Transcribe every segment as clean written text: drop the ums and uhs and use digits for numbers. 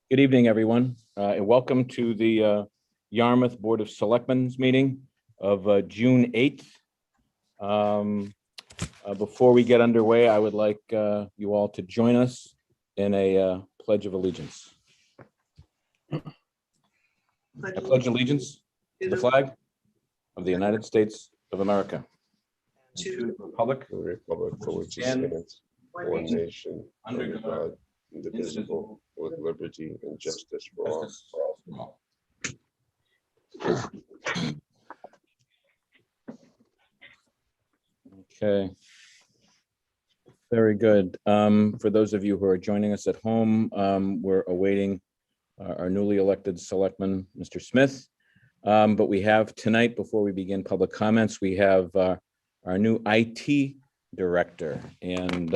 Good evening, everyone, and welcome to the Yarmouth Board of Selectmen's meeting of June 8th. Before we get underway, I would like you all to join us in a Pledge of Allegiance. I pledge allegiance to the flag of the United States of America, to the republic for which it stands, one nation, under God, indivisible, with liberty and justice for all. Okay. Very good. For those of you who are joining us at home, we're awaiting our newly elected selectman, Mr. Smith. But we have tonight, before we begin public comments, we have our new IT director, and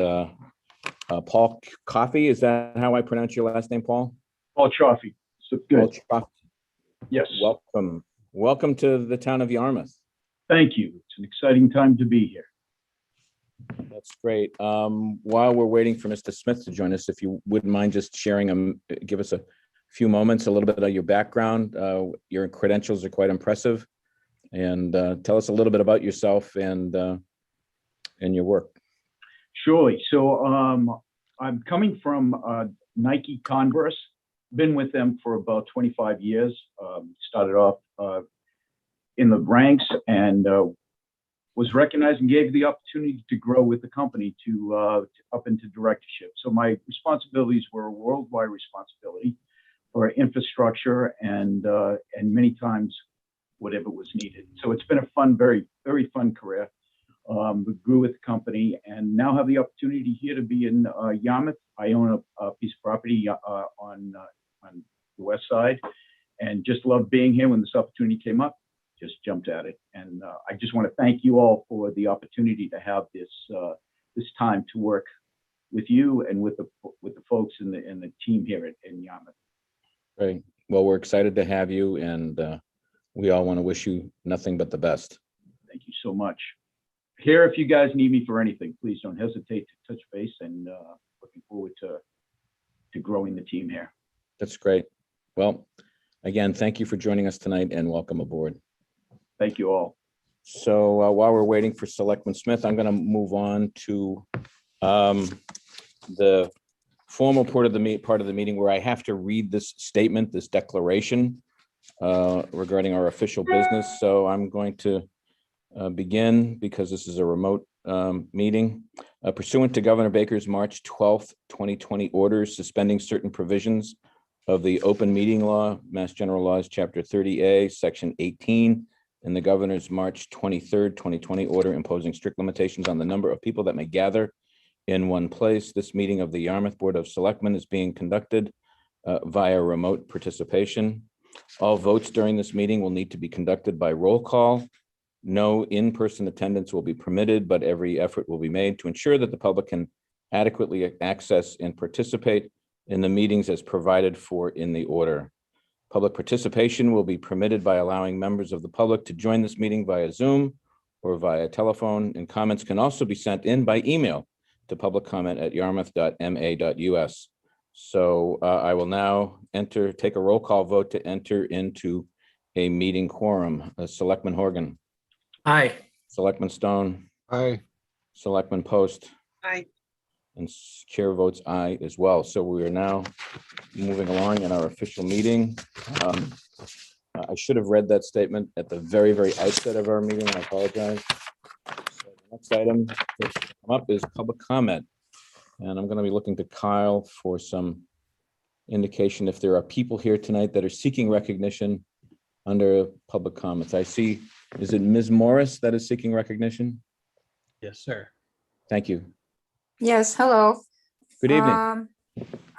Paul Coffey. Is that how I pronounce your last name, Paul? Paul Chaffee. So good. Paul Chaffee. Yes. Welcome to the town of Yarmouth. Thank you. It's an exciting time to be here. That's great. While we're waiting for Mr. Smith to join us, if you wouldn't mind just sharing, give us a few moments, a little bit of your background. Your credentials are quite impressive, and tell us a little bit about yourself and your work. Surely. So I'm coming from Nike Converse. Been with them for about 25 years. Started off in the ranks and was recognized and gave the opportunity to grow with the company to up into directorship. So my responsibilities were a worldwide responsibility for infrastructure and many times whatever was needed. So it's been a fun, very, very fun career. We grew with the company and now have the opportunity here to be in Yarmouth. I own a piece of property on the west side and just love being here. When this opportunity came up, just jumped at it. And I just want to thank you all for the opportunity to have this time to work with you and with the folks in the team here in Yarmouth. Great. Well, we're excited to have you, and we all want to wish you nothing but the best. Thank you so much. Here, if you guys need me for anything, please don't hesitate to touch base, and looking forward to growing the team here. That's great. Well, again, thank you for joining us tonight and welcome aboard. Thank you all. So while we're waiting for Selectman Smith, I'm going to move on to the formal part of the meeting where I have to read this statement, this declaration regarding our official business. So I'm going to begin because this is a remote meeting. Pursuant to Governor Baker's March 12th, 2020 orders suspending certain provisions of the open meeting law, Mass General Laws, Chapter 30A, Section 18, and the Governor's March 23rd, 2020 order imposing strict limitations on the number of people that may gather in one place. This meeting of the Yarmouth Board of Selectmen is being conducted via remote participation. All votes during this meeting will need to be conducted by roll call. No in-person attendance will be permitted, but every effort will be made to ensure that the public can adequately access and participate in the meetings as provided for in the order. Public participation will be permitted by allowing members of the public to join this meeting via Zoom or via telephone, and comments can also be sent in by email to publiccomment@yarmouth.ma.us. So I will now take a roll call vote to enter into a meeting quorum. Selectman Horgan. Aye. Selectman Stone. Aye. Selectman Post. Aye. And chair votes aye as well. So we are now moving along in our official meeting. I should have read that statement at the very, very outset of our meeting. I apologize. So the next item to come up is public comment. And I'm going to be looking to Kyle for some indication if there are people here tonight that are seeking recognition under public comments. I see, is it Ms. Morris that is seeking recognition? Yes, sir. Thank you. Yes, hello. Good evening.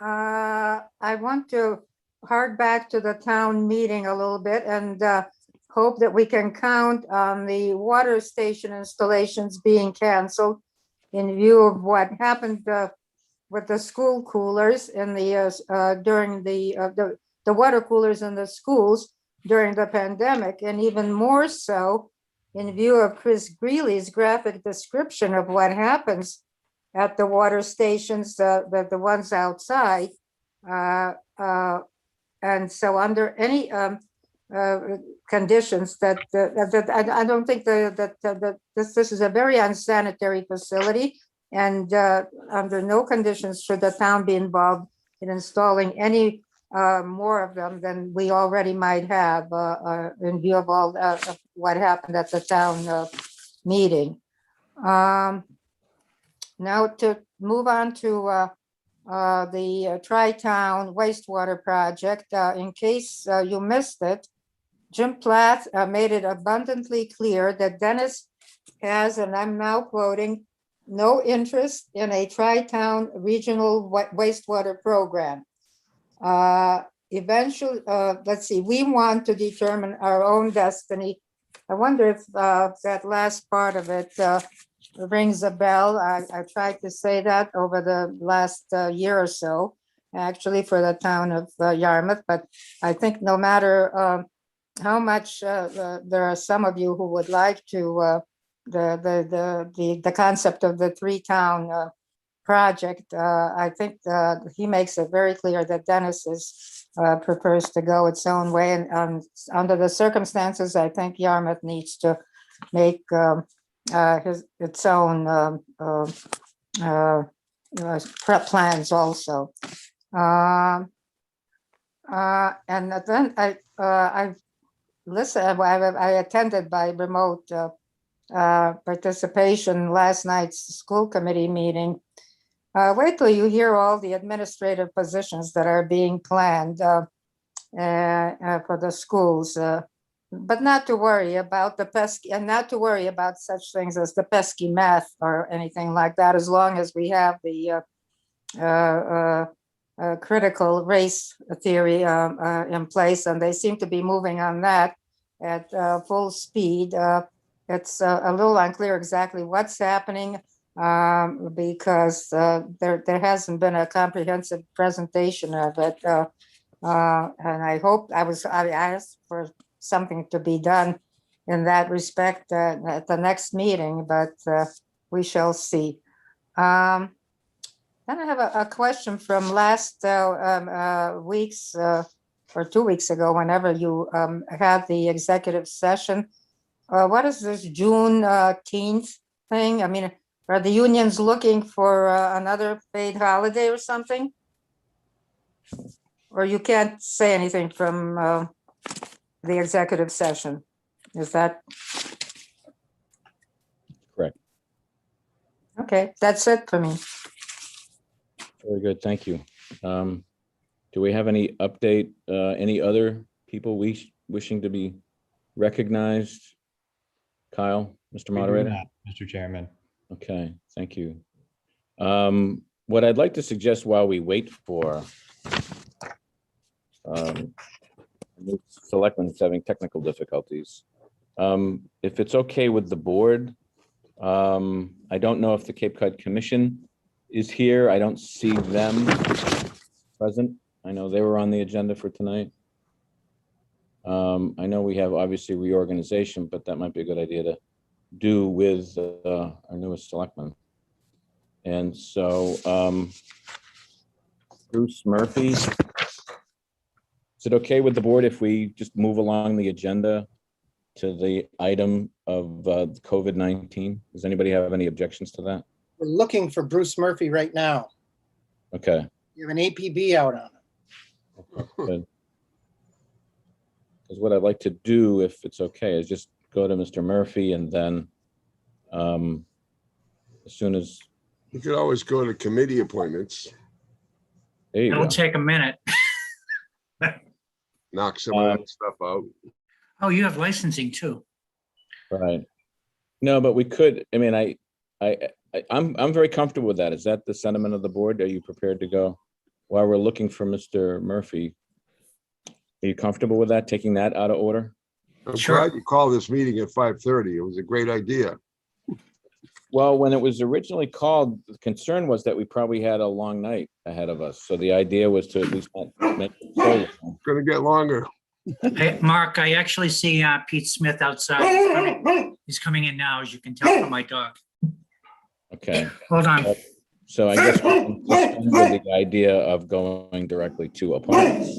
I want to hark back to the town meeting a little bit and hope that we can count on the water station installations being canceled in view of what happened with the school coolers in the during the water coolers in the schools during the pandemic, and even more so in view of Chris Greeley's graphic description of what happens at the water stations, the ones outside, And so under any conditions that I don't think that this is a very unsanitary facility, and under no conditions should the town be involved in installing any more of them than we already might have in view of all what happened at the town meeting. Now to move on to the Tri-Town wastewater project. In case you missed it, Jim Plath made it abundantly clear that Dennis has, and I'm now quoting, no interest in a Tri-Town regional wastewater program. Eventually, let's see, we want to determine our own destiny. I wonder if that last part of it rings a bell. I tried to say that over the last year or so, actually for the town of Yarmouth, but I think no matter how much there are some of you who would like to the concept of the three-town project, I think he makes it very clear that Dennis prefers to go its own way, and under the circumstances, I think Yarmouth needs to make its own prep plans also. And then I listened. I attended by remote participation last night's school committee meeting. Wait till you hear all the administrative positions that are being planned for the schools. But not to worry about the pesky, and not to worry about such things as the pesky math or anything like that, as long as we have the critical race theory in place, and they seem to be moving on that at full speed. It's a little unclear exactly what's happening because there hasn't been a comprehensive presentation of it. And I hope I asked for something to be done in that respect at the next meeting, but we shall see. Then I have a question from last week's or 2 weeks ago, whenever you had the executive session. What is this Juneteenth thing? I mean, are the unions looking for another paid holiday or something? Or you can't say anything from the executive session? Is that? Correct. Okay, that's it for me. Very good, thank you. Do we have any update, any other people wishing to be recognized? Kyle, Mr. Moderator? Mr. Chairman. Okay, thank you. What I'd like to suggest while we wait for Selectmen's having technical difficulties, if it's okay with the board, I don't know if the Cape Cod Commission is here. I don't see them present. I know they were on the agenda for tonight. I know we have obviously reorganization, but that might be a good idea to do with our newest selectman. And so Bruce Murphy, is it okay with the board if we just move along the agenda to the item of COVID-19? Does anybody have any objections to that? We're looking for Bruce Murphy right now. Okay. You have an APB out on it. Good. Because what I'd like to do, if it's okay, is just go to Mr. Murphy, and then as soon as, You could always go to committee appointments, there you It'll go. take a minute. knock some of that stuff out. Oh, you have licensing too. Right. No, but we could, I mean, I'm very comfortable with that. Is that the sentiment of the board? Are you prepared to go while we're looking for Mr. Murphy? Are you comfortable with that, taking that out of order? I'm Sure. glad you called this meeting at 5:30. It was a great idea. Well, when it was originally called, the concern was that we probably had a long night ahead of us. So the idea was to at least not make it so long. Gonna get longer. Hey, Mark, I actually see Pete Smith outside. He's coming in now, as you can tell from my dog. Okay. Hold on. So I guess we can suspend with the idea of going directly to appointments.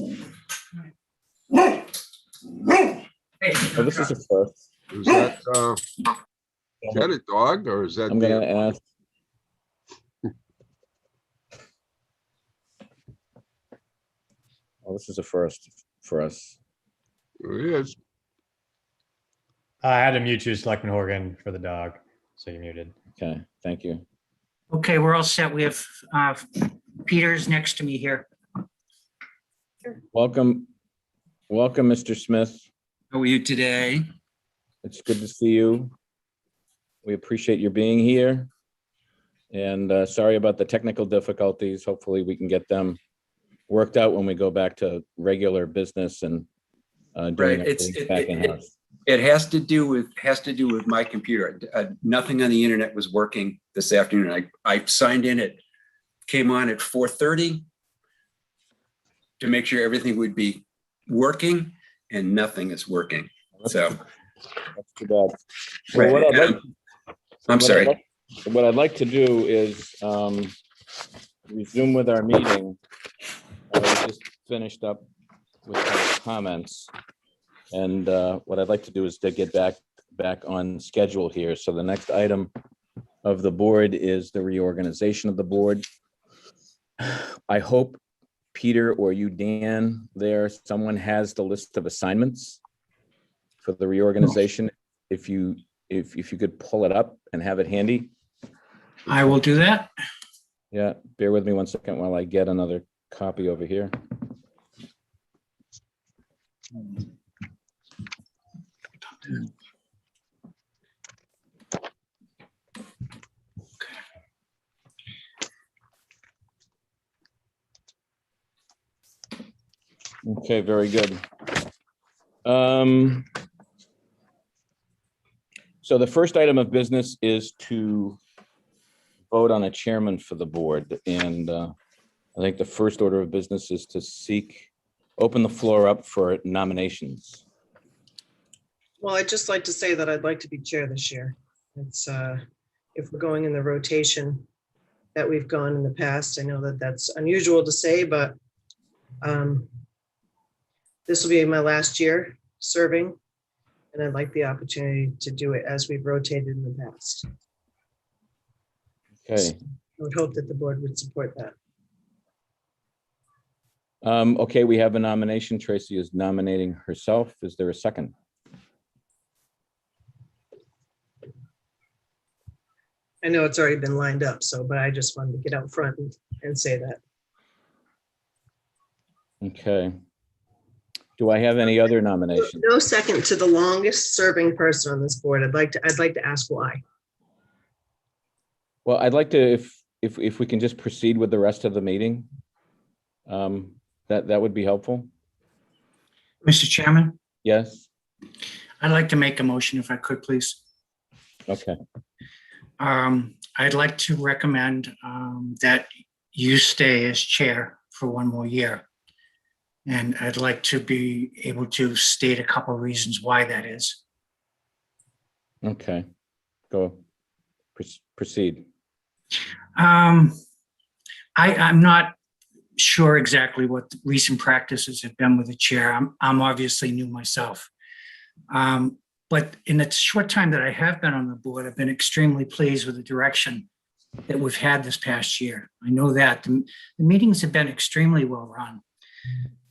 Oh, this is a first. Is that a dog or is that? I'm gonna ask. Oh, this is a first for us. Yes. I had to mute you, Selectman Horgan, for the dog, so you're muted. Okay, thank you. Okay, we're all set. We have Peter's next to me here. Welcome, Mr. Smith. How are you today? It's good to see you. We appreciate your being here. And sorry about the technical difficulties. Hopefully we can get them worked out when we go back to regular business and doing Right. everything back in house. It has to do with my computer. Nothing on the internet was working this afternoon. I signed in, it came on at 4:30 to make sure everything would be working, and nothing is working. So That's too bad. Right. Well, I'm sorry. What I'd like to do is resume with our meeting. We just finished up with our comments. And what I'd like to do is to get back on schedule here. So the next item of the board is the reorganization of the board. I hope Peter or you, Dan, someone has the list of assignments for the reorganization. If you could pull it up and have it handy. I will do that. Yeah, bear with me one second while I get another copy over here. Okay, very good. So the first item of business is to vote on a chairman for the board. And I think the first order of business is to open the floor up for nominations. Well, I'd just like to say that I'd like to be chair this year. It's, if we're going in the rotation that we've gone in the past, I know that that's unusual to say, but this will be my last year serving, and I'd like the opportunity to do it as we've rotated in the past. Okay. I would hope that the board would support that. Okay, we have a nomination. Tracy is nominating herself. Is there a second? I know it's already been lined up, but I just wanted to get out front and say that. Okay. Do I have any other nominations? No second to the longest serving person on this board. I'd like to ask why. Well, I'd like to, if we can just proceed with the rest of the meeting, that would be helpful. Mr. Chairman, Yes? I'd like to make a motion if I could, please. Okay. I'd like to recommend that you stay as chair for one more year. And I'd like to be able to state a couple of reasons why that is. Okay. Go. Proceed. I'm not sure exactly what the recent practices have been with the chair. I'm obviously new myself. But in the short time that I have been on the board, I've been extremely pleased with the direction that we've had this past year. I know that the meetings have been extremely well run.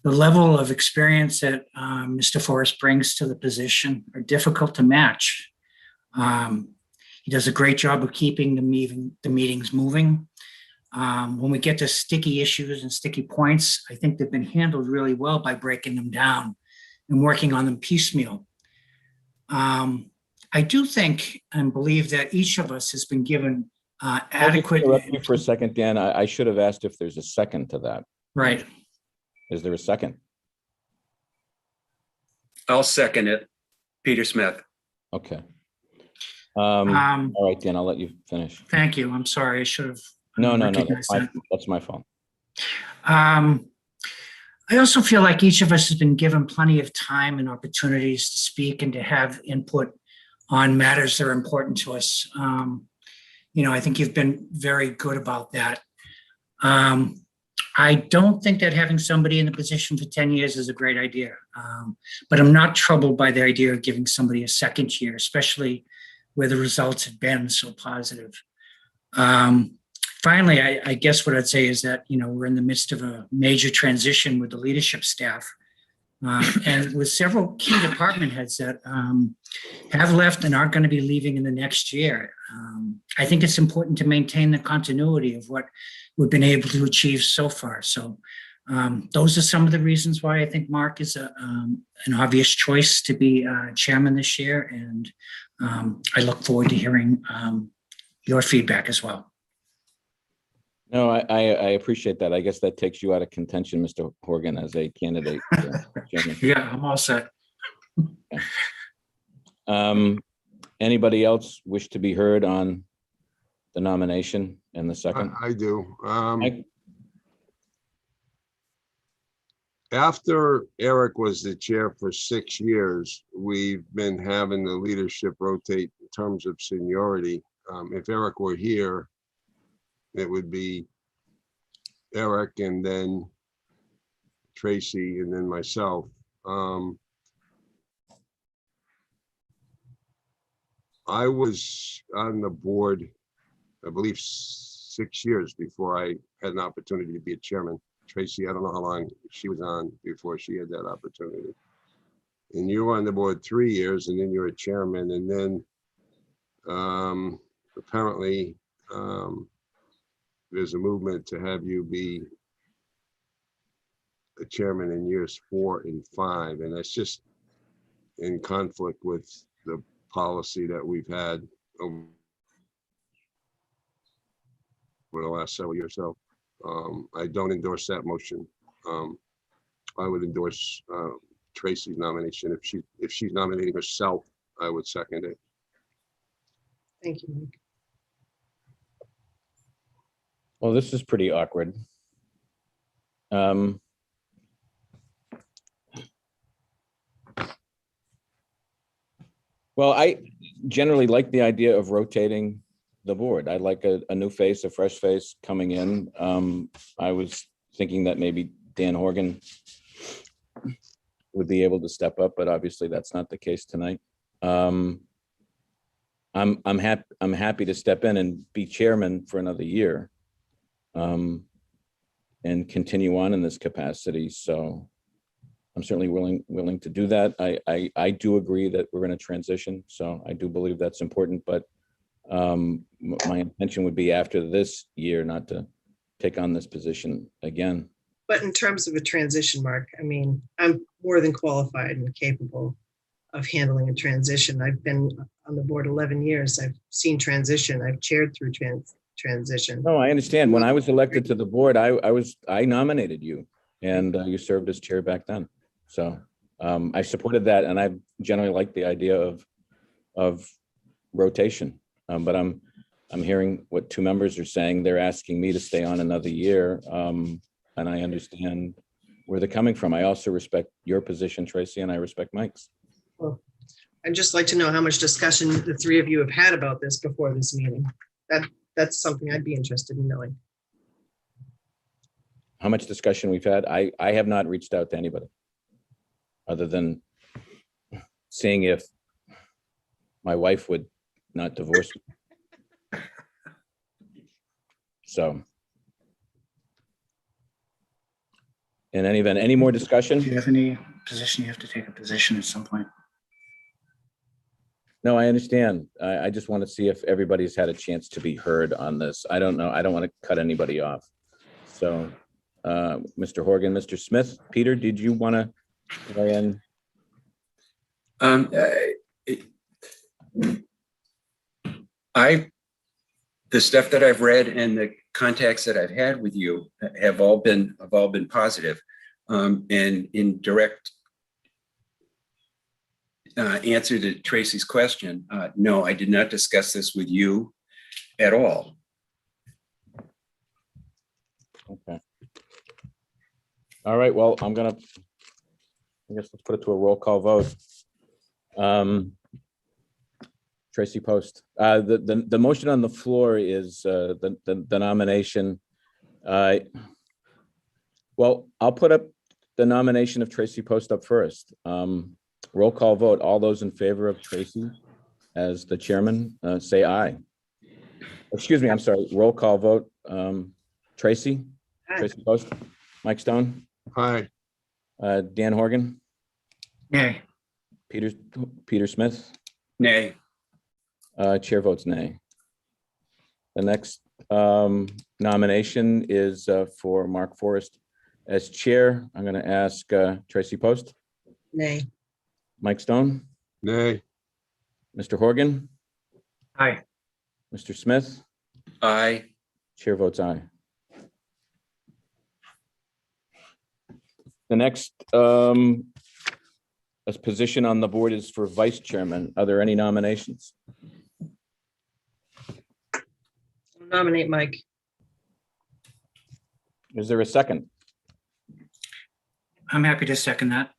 The level of experience that Mr. Forrest brings to the position are difficult to match. He does a great job of keeping the meetings moving. When we get to sticky issues and sticky points, I think they've been handled really well by breaking them down and working on them piecemeal. I do think and believe that each of us has been given adequate. Interrupt you for a second, Dan. I should have asked if there's a second to that. Right. Is there a second? I'll second it. Peter Smith. Okay. All right, Dan, I'll let you finish. Thank you. I'm sorry. I should have. No, recognized that. that's my fault. I also feel like each of us has been given plenty of time and opportunities to speak and to have input on matters that are important to us. I think you've been very good about that. I don't think that having somebody in the position for 10 years is a great idea. But I'm not troubled by the idea of giving somebody a second year, especially where the results have been so positive. Finally, I guess what I'd say is that, we're in the midst of a major transition with the leadership staff. And with several key department heads that have left and aren't going to be leaving in the next year. I think it's important to maintain the continuity of what we've been able to achieve so far. So those are some of the reasons why I think Mark is an obvious choice to be chairman this year. And I look forward to hearing your feedback as well. No, I appreciate that. I guess that takes you out of contention, Mr. Horgan, as a candidate. Chairman. Yeah, I'm all set. Anybody else wish to be heard on the nomination and the second? I do. Mike? After Eric was the chair for 6 years, we've been having the leadership rotate in terms of seniority. If Eric were here, it would be Eric and then Tracy and then myself. I was on the board, I believe, 6 years before I had an opportunity to be a chairman. Tracy, I don't know how long she was on before she had that opportunity. And you were on the board 3 years, and then you were a chairman, and then apparently there's a movement to have you be a chairman in years 4 and 5, and that's just in conflict with the policy that we've had over the last several years. So I don't endorse that motion. I would endorse Tracy's nomination. If she's nominating herself, I would second it. Thank you, Mike. Well, this is pretty awkward. Well, I generally like the idea of rotating the board. I like a new face, a fresh face coming in. I was thinking that maybe Dan Horgan would be able to step up, but obviously that's not the case tonight. I'm happy to step in and be chairman for another year, and continue on in this capacity. So I'm certainly willing to do that. I do agree that we're going to transition, so I do believe that's important. But my intention would be after this year not to take on this position again. But in terms of a transition, Mark, I mean, I'm more than qualified and capable of handling a transition. I've been on the board 11 years. I've seen transition. I've chaired through transition. No, I understand. When I was elected to the board, I nominated you, and you served as chair back then. So I supported that, and I generally like the idea of rotation. But I'm hearing what two members are saying. They're asking me to stay on another year, and I understand where they're coming from. I also respect your position, Tracy, and I respect Mike's. Well, I'd just like to know how much discussion the three of you have had about this before this meeting. That's something I'd be interested in knowing. How much discussion we've had? I have not reached out to anybody other than seeing if my wife would not divorce me. So in any event, any more discussion? Do you have any position? You have to take a position at some point. No, I understand. I just want to see if everybody's had a chance to be heard on this. I don't know. I don't want to cut anybody off. So Mr. Horgan, Mr. Smith, Peter, did you want to weigh in? The stuff that I've read and the contacts that I've had with you have all been positive. And in direct answer to Tracy's question, no, I did not discuss this with you at all. Okay. All right. Well, I guess let's put it to a roll call vote. Tracy Post. The motion on the floor is the nomination. Well, I'll put up the nomination of Tracy Post up first. Roll call vote. All those in favor of Tracy as the chairman, say aye. Excuse me, I'm sorry. Roll call vote. Tracy? Aye. Tracy Post? Mike Stone? Hi, Dan Horgan? Nay. Peter Smith? Nay. Chair votes nay. The next nomination is for Mark Forrest as chair. I'm going to ask Tracy Post, Nay. Mike Stone, nay, Mr. Horgan, Aye. Mr. Smith. Aye. Chair votes aye. The next position on the board is for vice chairman. Are there any nominations? I'll nominate Mike. Is there a second? I'm happy to second that.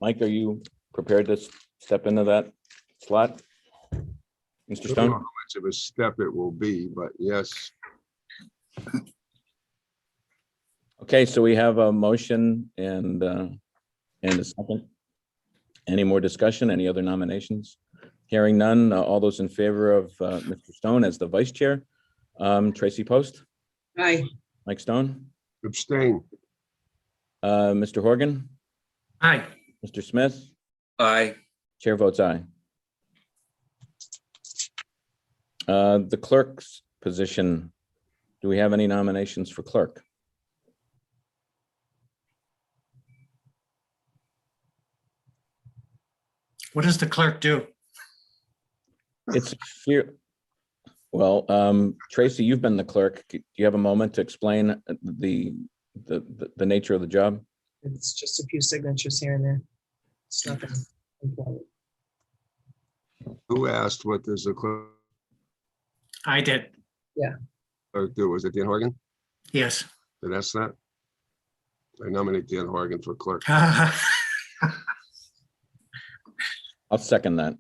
Mike, are you prepared to step into that slot? Mr. I don't know Stone? how much of a step it will be, but yes, Okay, so we have a motion and a second. Any more discussion? Any other nominations? Hearing none, all those in favor of Mr. Stone as the vice chair? Tracy Post, Aye. Mike Stone, abstain, Mr. Horgan, Aye. Mr. Smith, Aye. chair votes aye. The clerk's position, do we have any nominations for clerk? What does the clerk do? It's fear. Well, Tracy, you've been the clerk. Do you have a moment to explain the nature of the job? It's just a few signatures here and there. It's nothing important. who asked what does the clerk I did. do? Was it Dan Horgan? Yes. Did I ask that? I nominate Dan Horgan for clerk. I'll second that.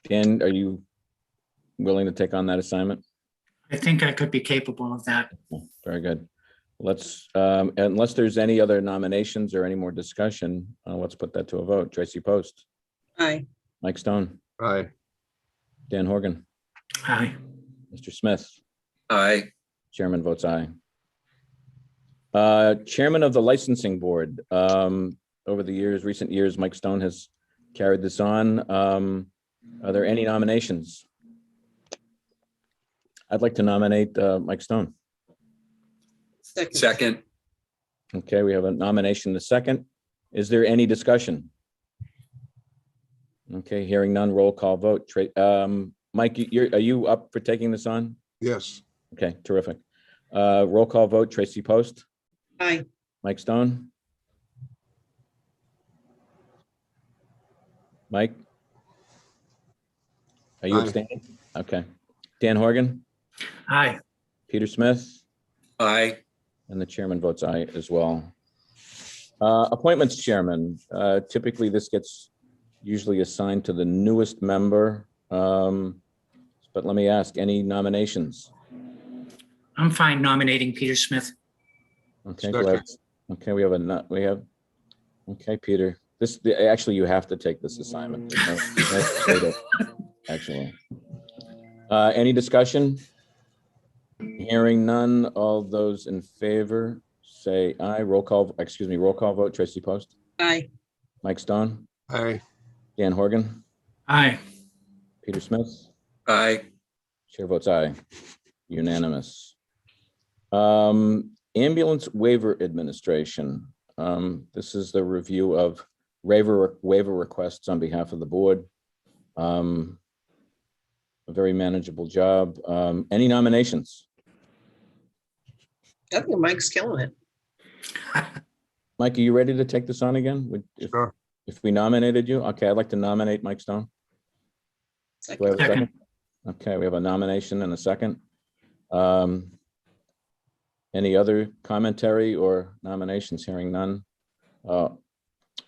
Dan, are you willing to take on that assignment? I think I could be capable of that. Very good. Let's, unless there's any other nominations or any more discussion, let's put that to a vote. Tracy Post, Aye. Mike Stone, Aye, Dan Horgan, Aye. Mr. Smith, Aye. chairman votes aye. Chairman of the licensing board, over the years, recent years, Mike Stone has carried this on. Are there any nominations? I'd like to nominate Mike Stone. Second. Okay, we have a nomination, the second. Is there any discussion? Okay, hearing none, roll call vote. Mike, are you up for taking this on? yes, Okay, terrific. Roll call vote, Tracy Post, Aye. Mike Stone. Mike? Are you Aye. abstaining? Okay. Dan Horgan, Aye. Peter Smith, Aye. and the chairman votes aye as well. Appointments chairman, typically this gets usually assigned to the newest member. But let me ask, any nominations? I'm fine nominating Peter Smith. Okay, Second. glad. Okay, okay, Peter, actually, you have to take this assignment. There's no trade-off, actually. Any discussion? Hearing none, all those in favor, say aye. Roll call vote, Tracy Post, Aye. Mike Stone, aye, Dan Horgan, Aye. Peter Smith, Aye. chair votes aye, unanimous. Ambulance waiver administration. This is the review of waiver requests on behalf of the board. A very manageable job. Any nominations? I think Mike's killing it. Mike, are you ready to take this on again? sure, If we nominated you, okay, I'd like to nominate Mike Stone. Do I have a Second. second? Okay, we have a nomination and a second. Any other commentary or nominations? Hearing none.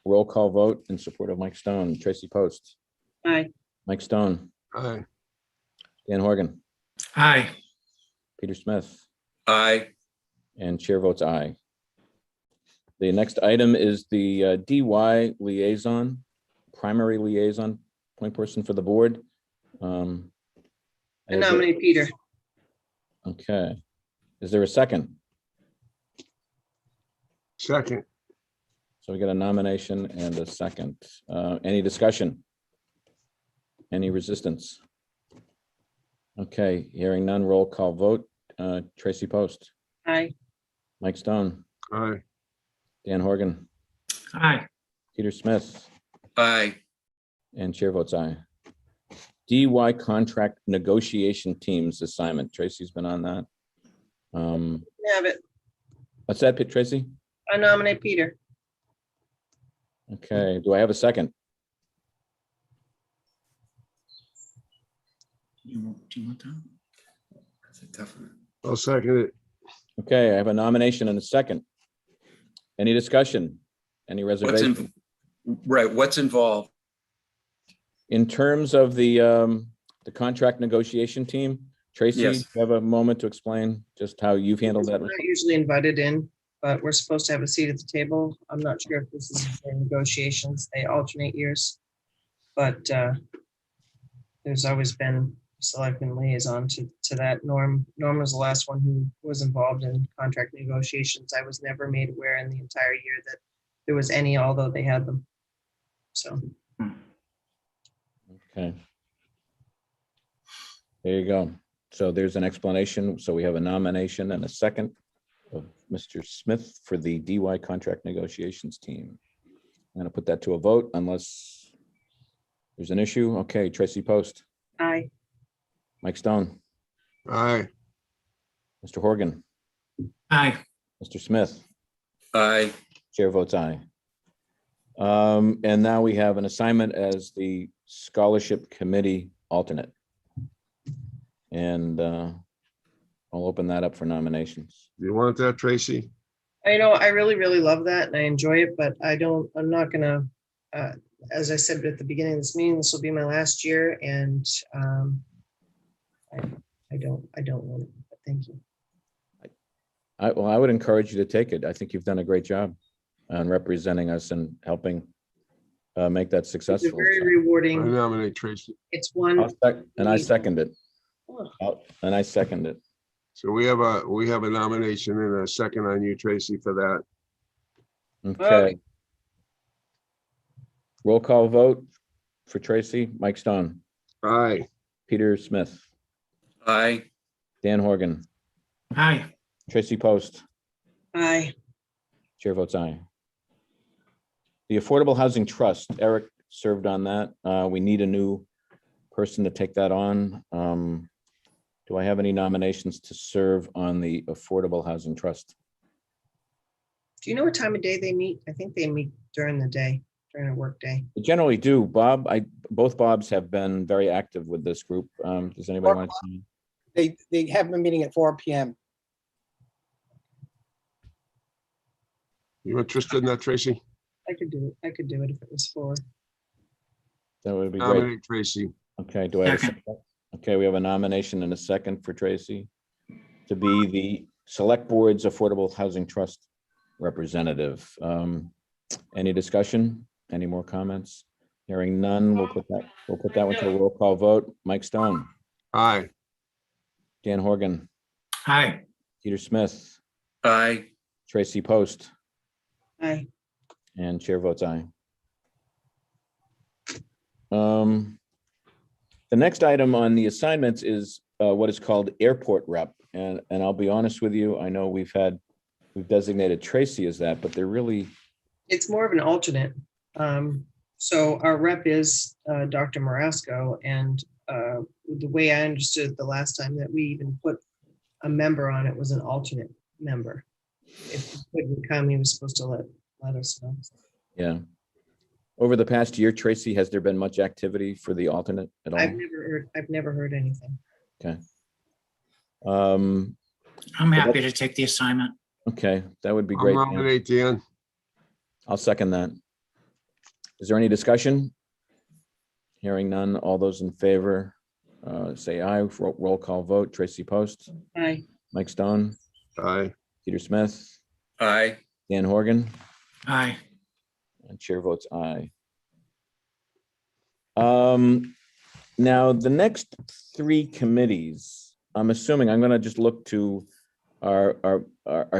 Roll call vote in support of Mike Stone. Tracy Post, Aye. Mike Stone, Aye. Dan Horgan, Aye. Peter Smith, Aye. and chair votes aye. The next item is the DY liaison, primary liaison, point person for the board. I nominate Peter. Okay. Is there a second? Second. So we got a nomination and a second. Any discussion? Any resistance? Okay, hearing none, roll call vote. Tracy Post, Aye. Mike Stone, Aye. Dan Horgan, Aye. Peter Smith, Aye. and chair votes aye. DY contract negotiation teams assignment. Tracy's been on that. Have it. What's that, Tracy? I nominate Peter. Okay, do I have a second? Do you want that? That's a tough one. I'll second it. Okay, I have a nomination and a second. Any discussion? Any What's reservation? right, what's involved? In terms of the contract negotiation team, Tracy, Yes. you have a moment to explain just how you've handled We're that? not usually invited in, but we're supposed to have a seat at the table. I'm not sure if this is for negotiations. They alternate years. But there's always been a selectman liaison to that. Norm was the last one who was involved in contract negotiations. I was never made aware in the entire year that there was any, although they had them. So. Okay. There you go. So there's an explanation. So we have a nomination and a second of Mr. Smith for the DY contract negotiations team. I'm going to put that to a vote unless there's an issue. Okay, Tracy Post, Aye. Mike Stone, Aye. Mr. Horgan, Aye. Mr. Smith, Aye. chair votes aye. And now we have an assignment as the scholarship committee alternate. And I'll open that up for nominations. You want that, Tracy? I know, I really, really love that and I enjoy it, but I'm not gonna, as I said at the beginning of this meeting, this will be my last year and I don't want it, but thank you. Well, I would encourage you to take it. I think you've done a great job on representing us and helping make that It's a successful. very I rewarding, nominate Tracy. it's one. And I second it. And I second it. So we have a nomination and a second on you, Tracy, for that. Okay. Roll call vote for Tracy. Mike Stone, Aye. Peter Smith, Aye. Dan Horgan, Aye. Tracy Post, Aye. chair votes aye. The Affordable Housing Trust, Eric served on that. We need a new person to take that on. Do I have any nominations to serve on the Affordable Housing Trust? Do you know what time of day they meet? I think they meet during the day, during a work day. We generally do. Bob, both Bobs have been very active with this group. Does anybody want to? They have a meeting at 4 p.m. You interested in that, Tracy? I could do it. I could do it if it was for. That would be great. Nominate Tracy. Okay, do I have a Second. second? Okay, we have a nomination and a second for Tracy to be the Select Board's Affordable Housing Trust representative. Any discussion? Any more comments? Hearing none, we'll put that one to a roll call vote. Mike Stone, Aye. Dan Horgan, Aye. Peter Smith, Aye. Tracy Post, Aye. and chair votes aye. The next item on the assignments is what is called airport rep. And I'll be honest with you, I know we've designated Tracy as that, but they're really, It's more of an alternate. So our rep is Dr. Marasco, and the way I understood the last time that we even put a member on it was an alternate member. If he couldn't come, he was supposed to let us know. yeah. Over the past year, Tracy, has there been much activity for the alternate at all? I've never heard anything. Okay. I'm happy to take the assignment. Okay, that would be I'll great. Dan. nominate Dan. I'll second that. Is there any discussion? Hearing none, all those in favor, say aye. Roll call vote. Tracy Post, Aye. Mike Stone, Aye. Peter Smith, Aye. Dan Horgan, Aye. and chair votes aye. Now, the next three committees, I'm assuming, I'm gonna just look to our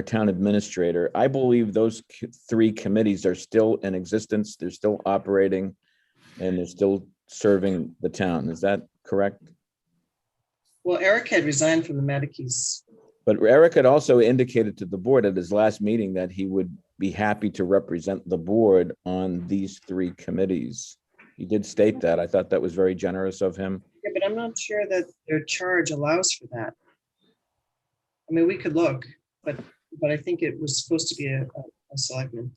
town administrator. I believe those three committees are still in existence. They're still operating and they're still serving the town. Is that correct? Well, Eric had resigned from the Matikes. But Eric had also indicated to the board at his last meeting that he would be happy to represent the board on these three committees. He did state that. I thought that was very generous of him. Yeah, but I'm not sure that their charge allows for that. I mean, we could look, but I think it was supposed to be a selectman.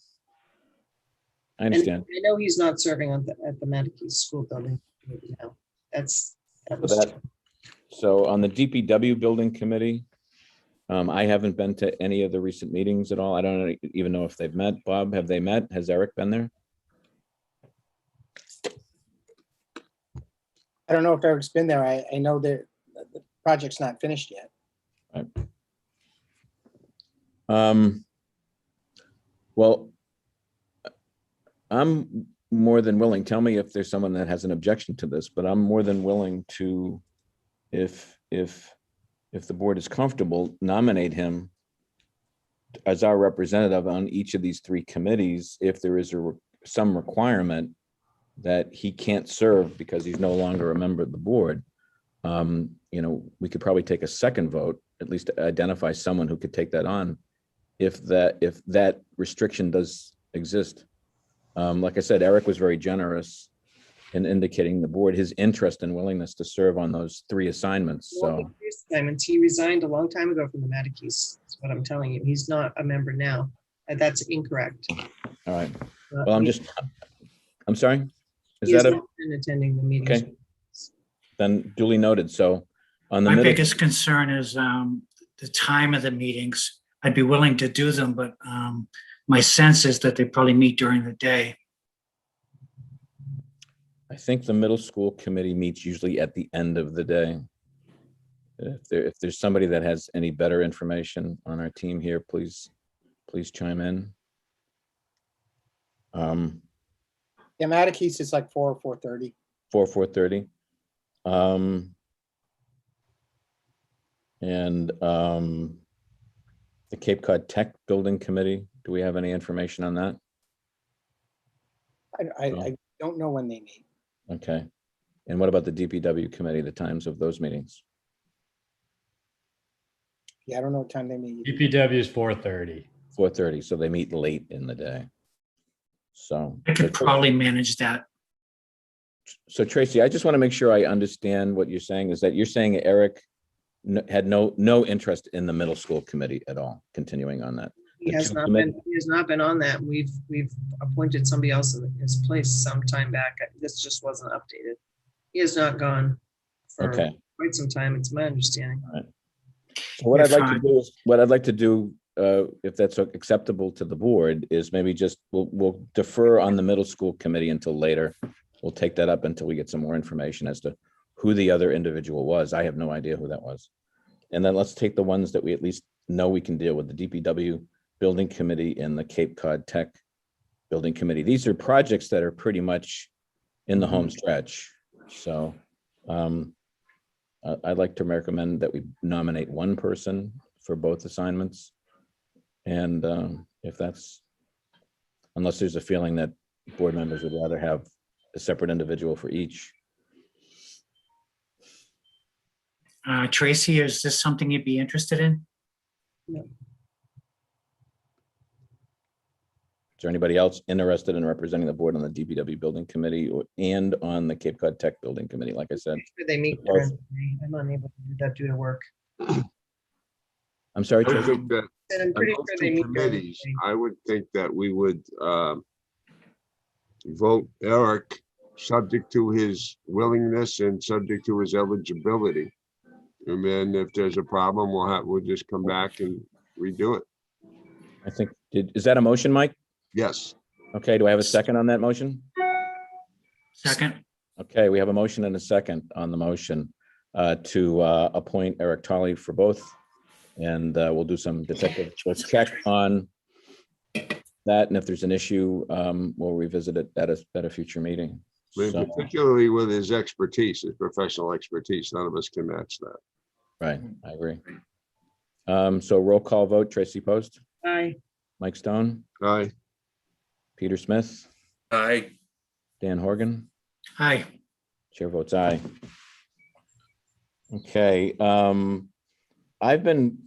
I And understand. I know he's not serving at the Matikes School Building now. That was. So on the DPW Building Committee, I haven't been to any of the recent meetings at all. I don't even know if they've met. Bob, have they met? Has Eric been there? I don't know if Eric's been there. I know that the project's not finished yet. Well, I'm more than willing, tell me if there's someone that has an objection to this, but I'm more than willing to, if the board is comfortable, nominate him as our representative on each of these three committees, if there is some requirement that he can't serve because he's no longer a member of the board. We could probably take a second vote, at least to identify someone who could take that on, if that restriction does exist. Like I said, Eric was very generous in indicating the board his interest and willingness to serve on those three assignments. So He resigned a long time ago from the Matikes. That's what I'm telling you. He's not a member now. And that's incorrect. all right. Well, I'm sorry. Is He has that not been attending the meetings. Okay. Then duly noted. So on the My middle, biggest concern is the time of the meetings. I'd be willing to do them, but my sense is that they probably meet during the day. I think the middle school committee meets usually at the end of the day. If there's somebody that has any better information on our team here, please chime in. Yeah, Matikes is like 4 or 4:30. 4:30. And the Cape Cod Tech Building Committee, do we have any information on that? I don't know when they meet. Okay. And what about the DPW committee, the times of those meetings? Yeah, I don't know what time they meet. DPW is 4:30. 4:30, so they meet late in the day. So. I could probably manage that. So Tracy, I just want to make sure I understand what you're saying, is that you're saying Eric had no interest in the middle school committee at all, continuing on that? He has not been on that. We've appointed somebody else in his place some time back. This just wasn't updated. He has not gone for Okay. quite some time. It's my understanding. So what I'd You're like to do, if that's acceptable to the board, is maybe just, we'll defer on the middle school committee until later. We'll take that up until we get some more information as to who the other individual was. I have no idea who that was. And then let's take the ones that we at least know we can deal with, the DPW Building Committee and the Cape Cod Tech Building Committee. These are projects that are pretty much in the home stretch. So I'd like to recommend that we nominate one person for both assignments. And if that's, unless there's a feeling that board members would rather have a separate individual for each. Tracy, is this something you'd be interested in? No. Is there anybody else interested in representing the board on the DPW Building Committee and on the Cape Cod Tech Building Committee? Like I said, They meet during the day. I'm unable to do that due to work. I'm sorry, I Tracy. think that And I'm on pretty those sure they two meet during the committees, day. I would think that we would vote Eric, subject to his willingness and subject to his eligibility. And then if there's a problem, we'll just come back and redo it. I think, is that a motion, Mike? Yes. Okay, do I have a second on that motion? Second. Okay, we have a motion and a second on the motion to appoint Eric Tolley for both. And we'll do some detective, let's check on that. And if there's an issue, we'll revisit it at a future meeting. I mean, So, particularly with his expertise, his professional expertise, none of us can match that. right, I agree. So roll call vote, Tracy Post, Aye. Mike Stone, Aye. Peter Smith, Aye. Dan Horgan, Aye. chair votes aye. Okay, I've been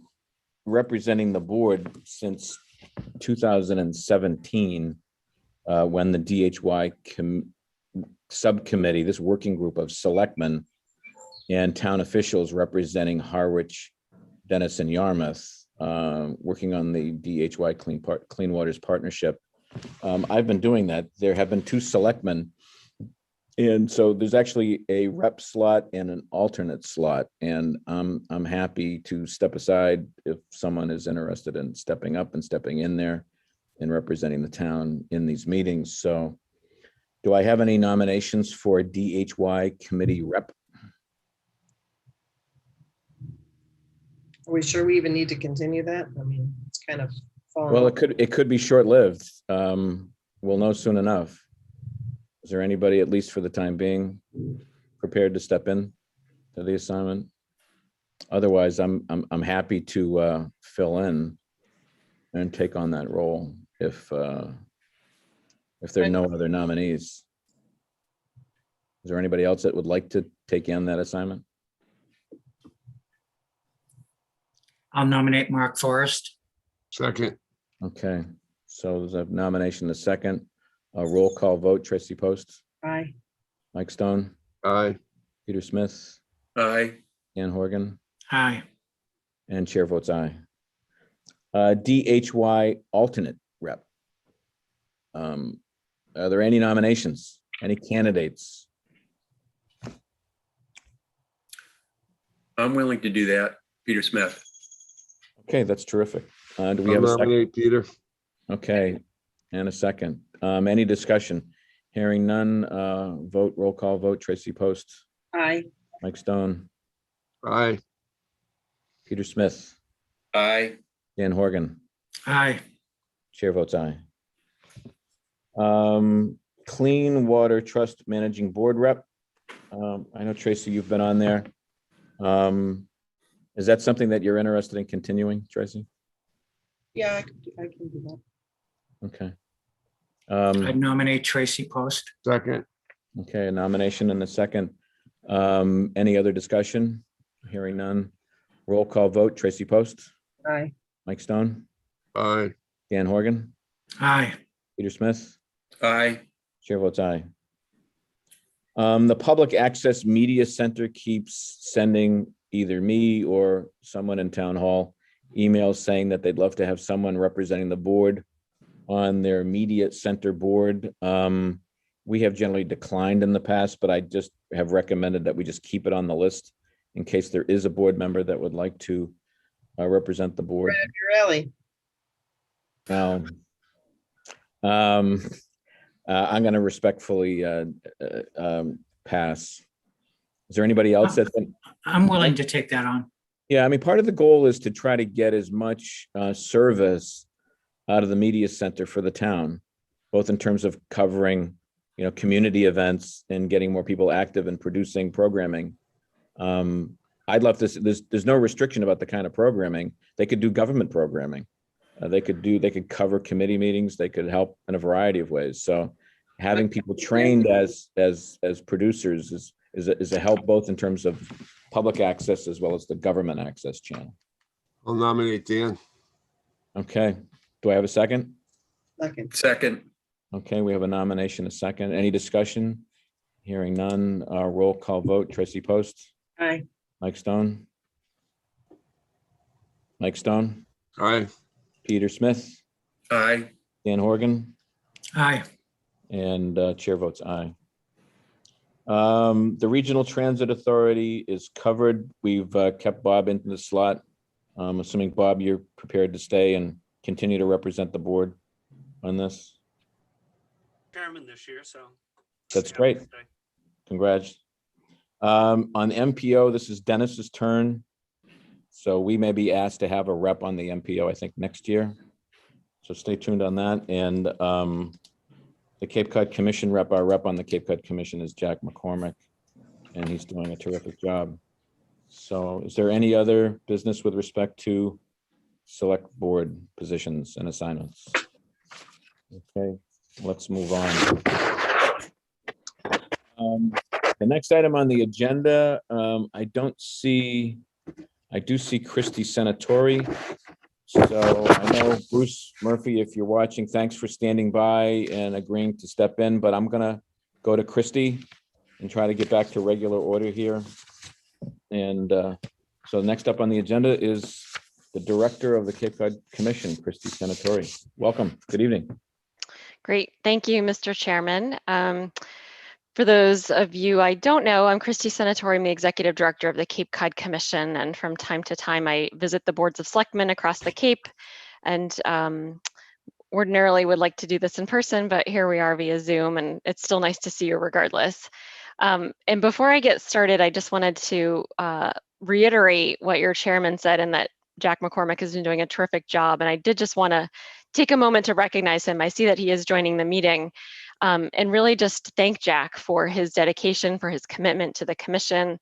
representing the board since 2017, when the DHY subcommittee, this working group of selectmen and town officials representing Harwich, Dennis, and Yarmouth, working on the DHY Clean Waters Partnership. I've been doing that. There have been 2 selectmen. And so there's actually a rep slot and an alternate slot. And I'm happy to step aside if someone is interested in stepping up and stepping in there and representing the town in these meetings. So do I have any nominations for DHY committee rep? Are we sure we even need to continue that? I mean, it's kind of fallen. Well, it could be short-lived. We'll know soon enough. Is there anybody, at least for the time being, prepared to step in to the assignment? Otherwise, I'm happy to fill in and take on that role if there are no other nominees. Is there anybody else that would like to take in that assignment? I'll nominate Mark Forrest. Second. Okay, so there's a nomination, a second. A roll call vote, Tracy Post, Aye. Mike Stone, Aye. Peter Smith, Aye. Ann Horgan, Aye. and chair votes aye. DHY alternate rep. Are there any nominations? Any candidates? I'm willing to do that. Peter Smith. Okay, that's terrific. Do we I'll have a second? nominate Peter. Okay, and a second. Any discussion? Hearing none, vote, roll call vote, Tracy Post, Aye. Mike Stone, Aye. Peter Smith, Aye. Dan Horgan, Aye. chair votes aye. Clean Water Trust Managing Board Rep. I know, Tracy, you've been on there. Is that something that you're interested in continuing, Tracy? Yeah, I can do that. Okay. I'd nominate Tracy Post. Second. Okay, a nomination and a second. Any other discussion? Hearing none. Roll call vote, Tracy Post, Aye. Mike Stone, Aye. Dan Horgan, Aye. Peter Smith, Aye. chair votes aye. The Public Access Media Center keeps sending either me or someone in town hall emails saying that they'd love to have someone representing the board on their media center board. We have generally declined in the past, but I just have recommended that we just keep it on the list in case there is a board member that would like to represent the board. Right up your alley. Now, I'm going to respectfully pass. Is there anybody else that? I'm willing to take that on. Yeah, I mean, part of the goal is to try to get as much service out of the media center for the town, both in terms of covering, community events and getting more people active in producing programming. I'd love to, there's no restriction about the kind of programming. They could do government programming. They could cover committee meetings. They could help in a variety of ways. So having people trained as producers is a help both in terms of public access as well as the government access channel. I'll nominate Dan. Okay, do I have a second? Second. Second. Okay, we have a nomination, a second. Any discussion? Hearing none, roll call vote. Tracy Post, Aye. Mike Stone. Mike Stone, Aye. Peter Smith, Aye. Dan Horgan, Aye. and chair votes aye. The Regional Transit Authority is covered. We've kept Bob into the slot. Assuming, Bob, you're prepared to stay and continue to represent the board on this? Chairman this year, so That's great. Congrats. On MPO, this is Dennis's turn. So we may be asked to have a rep on the MPO, I think, next year. So stay tuned on that. And the Cape Cod Commission rep, our rep on the Cape Cod Commission is Jack McCormick, and he's doing a terrific job. So is there any other business with respect to select board positions and assignments? Okay, let's move on. The next item on the agenda, I do see Christy Senatori. So I know Bruce Murphy, if you're watching, thanks for standing by and agreeing to step in, but I'm gonna go to Christy and try to get back to regular order here. And so next up on the agenda is the Director of the Cape Cod Commission, Christy Senatori. Welcome, good evening. Great, thank you, Mr. Chairman. For those of you I don't know, I'm Christy Senatori, I'm the Executive Director of the Cape Cod Commission, and from time to time I visit the boards of selectmen across the Cape, and ordinarily would like to do this in person, but here we are via Zoom, and it's still nice to see you regardless. And before I get started, I just wanted to reiterate what your chairman said, and that Jack McCormick has been doing a terrific job, and I did just want to take a moment to recognize him. I see that he is joining the meeting. And really just thank Jack for his dedication, for his commitment to the commission.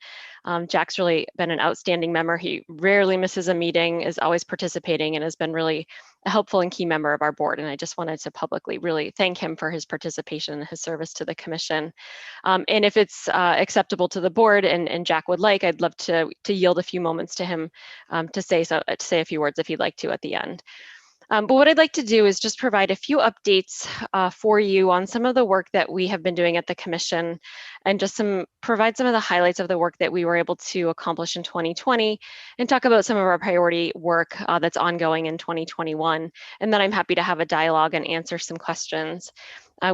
Jack's really been an outstanding member. He rarely misses a meeting, is always participating, and has been really a helpful and key member of our board. And I just wanted to publicly really thank him for his participation and his service to the commission. And if it's acceptable to the board and Jack would like, I'd love to yield a few moments to him to say a few words if he'd like to at the end. But what I'd like to do is just provide a few updates for you on some of the work that we have been doing at the Commission, and just provide some of the highlights of the work that we were able to accomplish in 2020, and talk about some of our priority work that's ongoing in 2021. And then I'm happy to have a dialogue and answer some questions.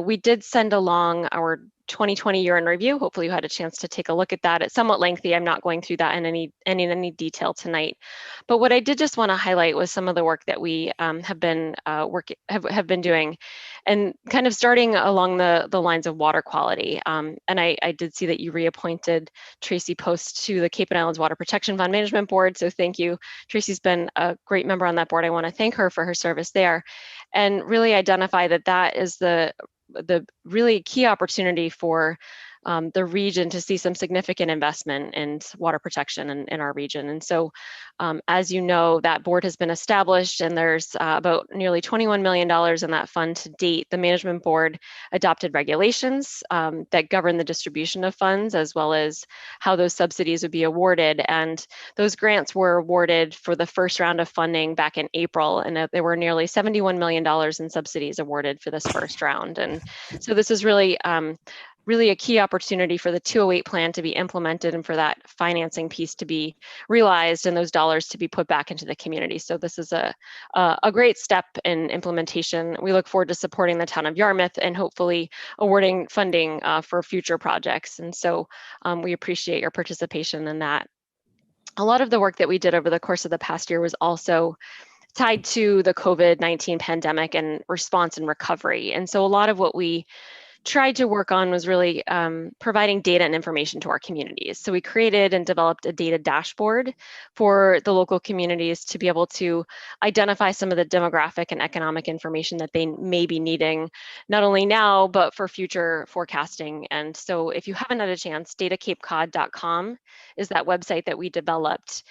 We did send along our 2020 year in review. Hopefully you had a chance to take a look at that. It's somewhat lengthy. I'm not going through that in any detail tonight. But what I did just want to highlight was some of the work that we have been doing, and kind of starting along the lines of water quality. And I did see that you reappointed Tracy Post to the Cape and Islands Water Protection Fund Management Board. So thank you. Tracy's been a great member on that board. I want to thank her for her service there, and really identify that is the really key opportunity for the region to see some significant investment in water protection in our region. And so, as you know, that board has been established, and there's about nearly $21 million in that fund to date. The management board adopted regulations that govern the distribution of funds, as well as how those subsidies would be awarded. And those grants were awarded for the first round of funding back in April, and there were nearly $71 million in subsidies awarded for this first round. And so this is really a key opportunity for the 208 plan to be implemented, and for that financing piece to be realized, and those dollars to be put back into the community. So this is a great step in implementation. We look forward to supporting the town of Yarmouth and hopefully awarding funding for future projects. And so we appreciate your participation in that. A lot of the work that we did over the course of the past year was also tied to the COVID-19 pandemic and response and recovery. And so a lot of what we tried to work on was really providing data and information to our communities. So we created and developed a data dashboard for the local communities to be able to identify some of the demographic and economic information that they may be needing, not only now, but for future forecasting. And so if you haven't had a chance, datacapecod.com is that website that we developed.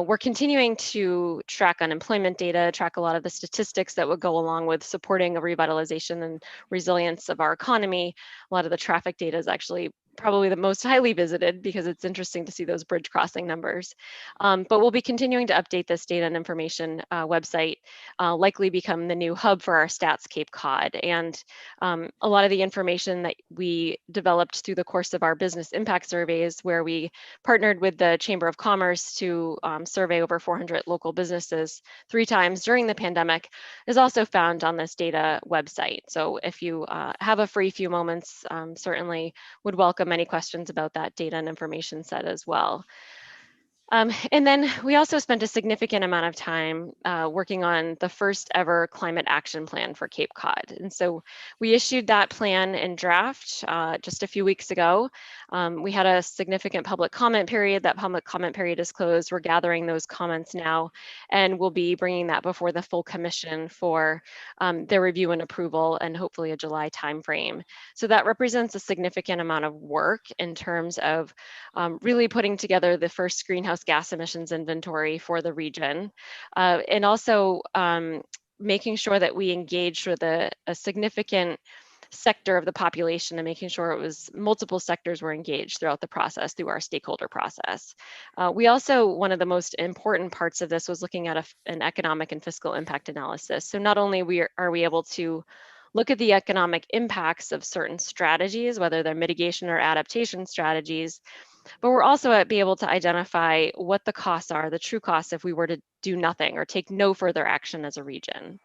We're continuing to track unemployment data, track a lot of the statistics that would go along with supporting a revitalization and resilience of our economy. A lot of the traffic data is actually probably the most highly visited, because it's interesting to see those bridge crossing numbers. But we'll be continuing to update this data and information website, likely become the new hub for our Stats Cape Cod. And a lot of the information that we developed through the course of our business impact surveys, where we partnered with the Chamber of Commerce to survey over 400 local businesses 3 times during the pandemic, is also found on this data website. So if you have a free few moments, certainly would welcome any questions about that data and information set as well. And then we also spent a significant amount of time working on the first ever climate action plan for Cape Cod. And so we issued that plan in draft just a few weeks ago. We had a significant public comment period. That public comment period is closed. We're gathering those comments now, and we'll be bringing that before the full commission for their review and approval, and hopefully a July timeframe. So that represents a significant amount of work in terms of really putting together the first greenhouse gas emissions inventory for the region, and also making sure that we engaged with a significant sector of the population and making sure it was multiple sectors were engaged throughout the process, through our stakeholder process. We also, one of the most important parts of this was looking at an economic and fiscal impact analysis. So not only are we able to look at the economic impacts of certain strategies, whether they're mitigation or adaptation strategies, but we're also be able to identify what the costs are, the true costs, if we were to do nothing or take no further action as a region.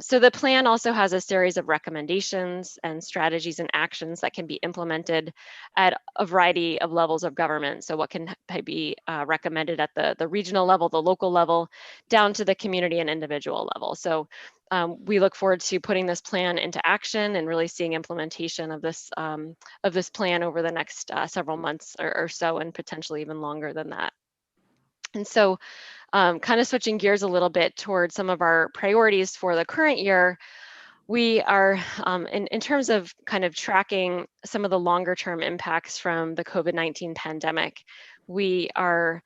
So the plan also has a series of recommendations and strategies and actions that can be implemented at a variety of levels of government. So what can be recommended at the regional level, the local level, down to the community and individual level. So we look forward to putting this plan into action and really seeing implementation of this plan over the next several months or so, and potentially even longer than that. And so kind of switching gears a little bit towards some of our priorities for the current year, we are, in terms of kind of tracking some of the longer term impacts from the COVID-19 pandemic, we are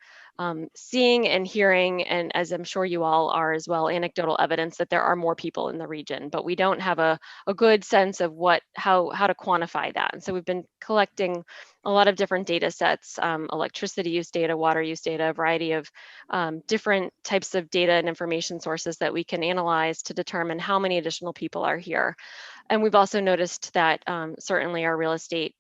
seeing and hearing, and as I'm sure you all are as well, anecdotal evidence that there are more people in the region, but we don't have a good sense of how to quantify that. And so we've been collecting a lot of different data sets, electricity use data, water use data, a variety of different types of data and information sources that we can analyze to determine how many additional people are here. And we've also noticed that certainly our real estate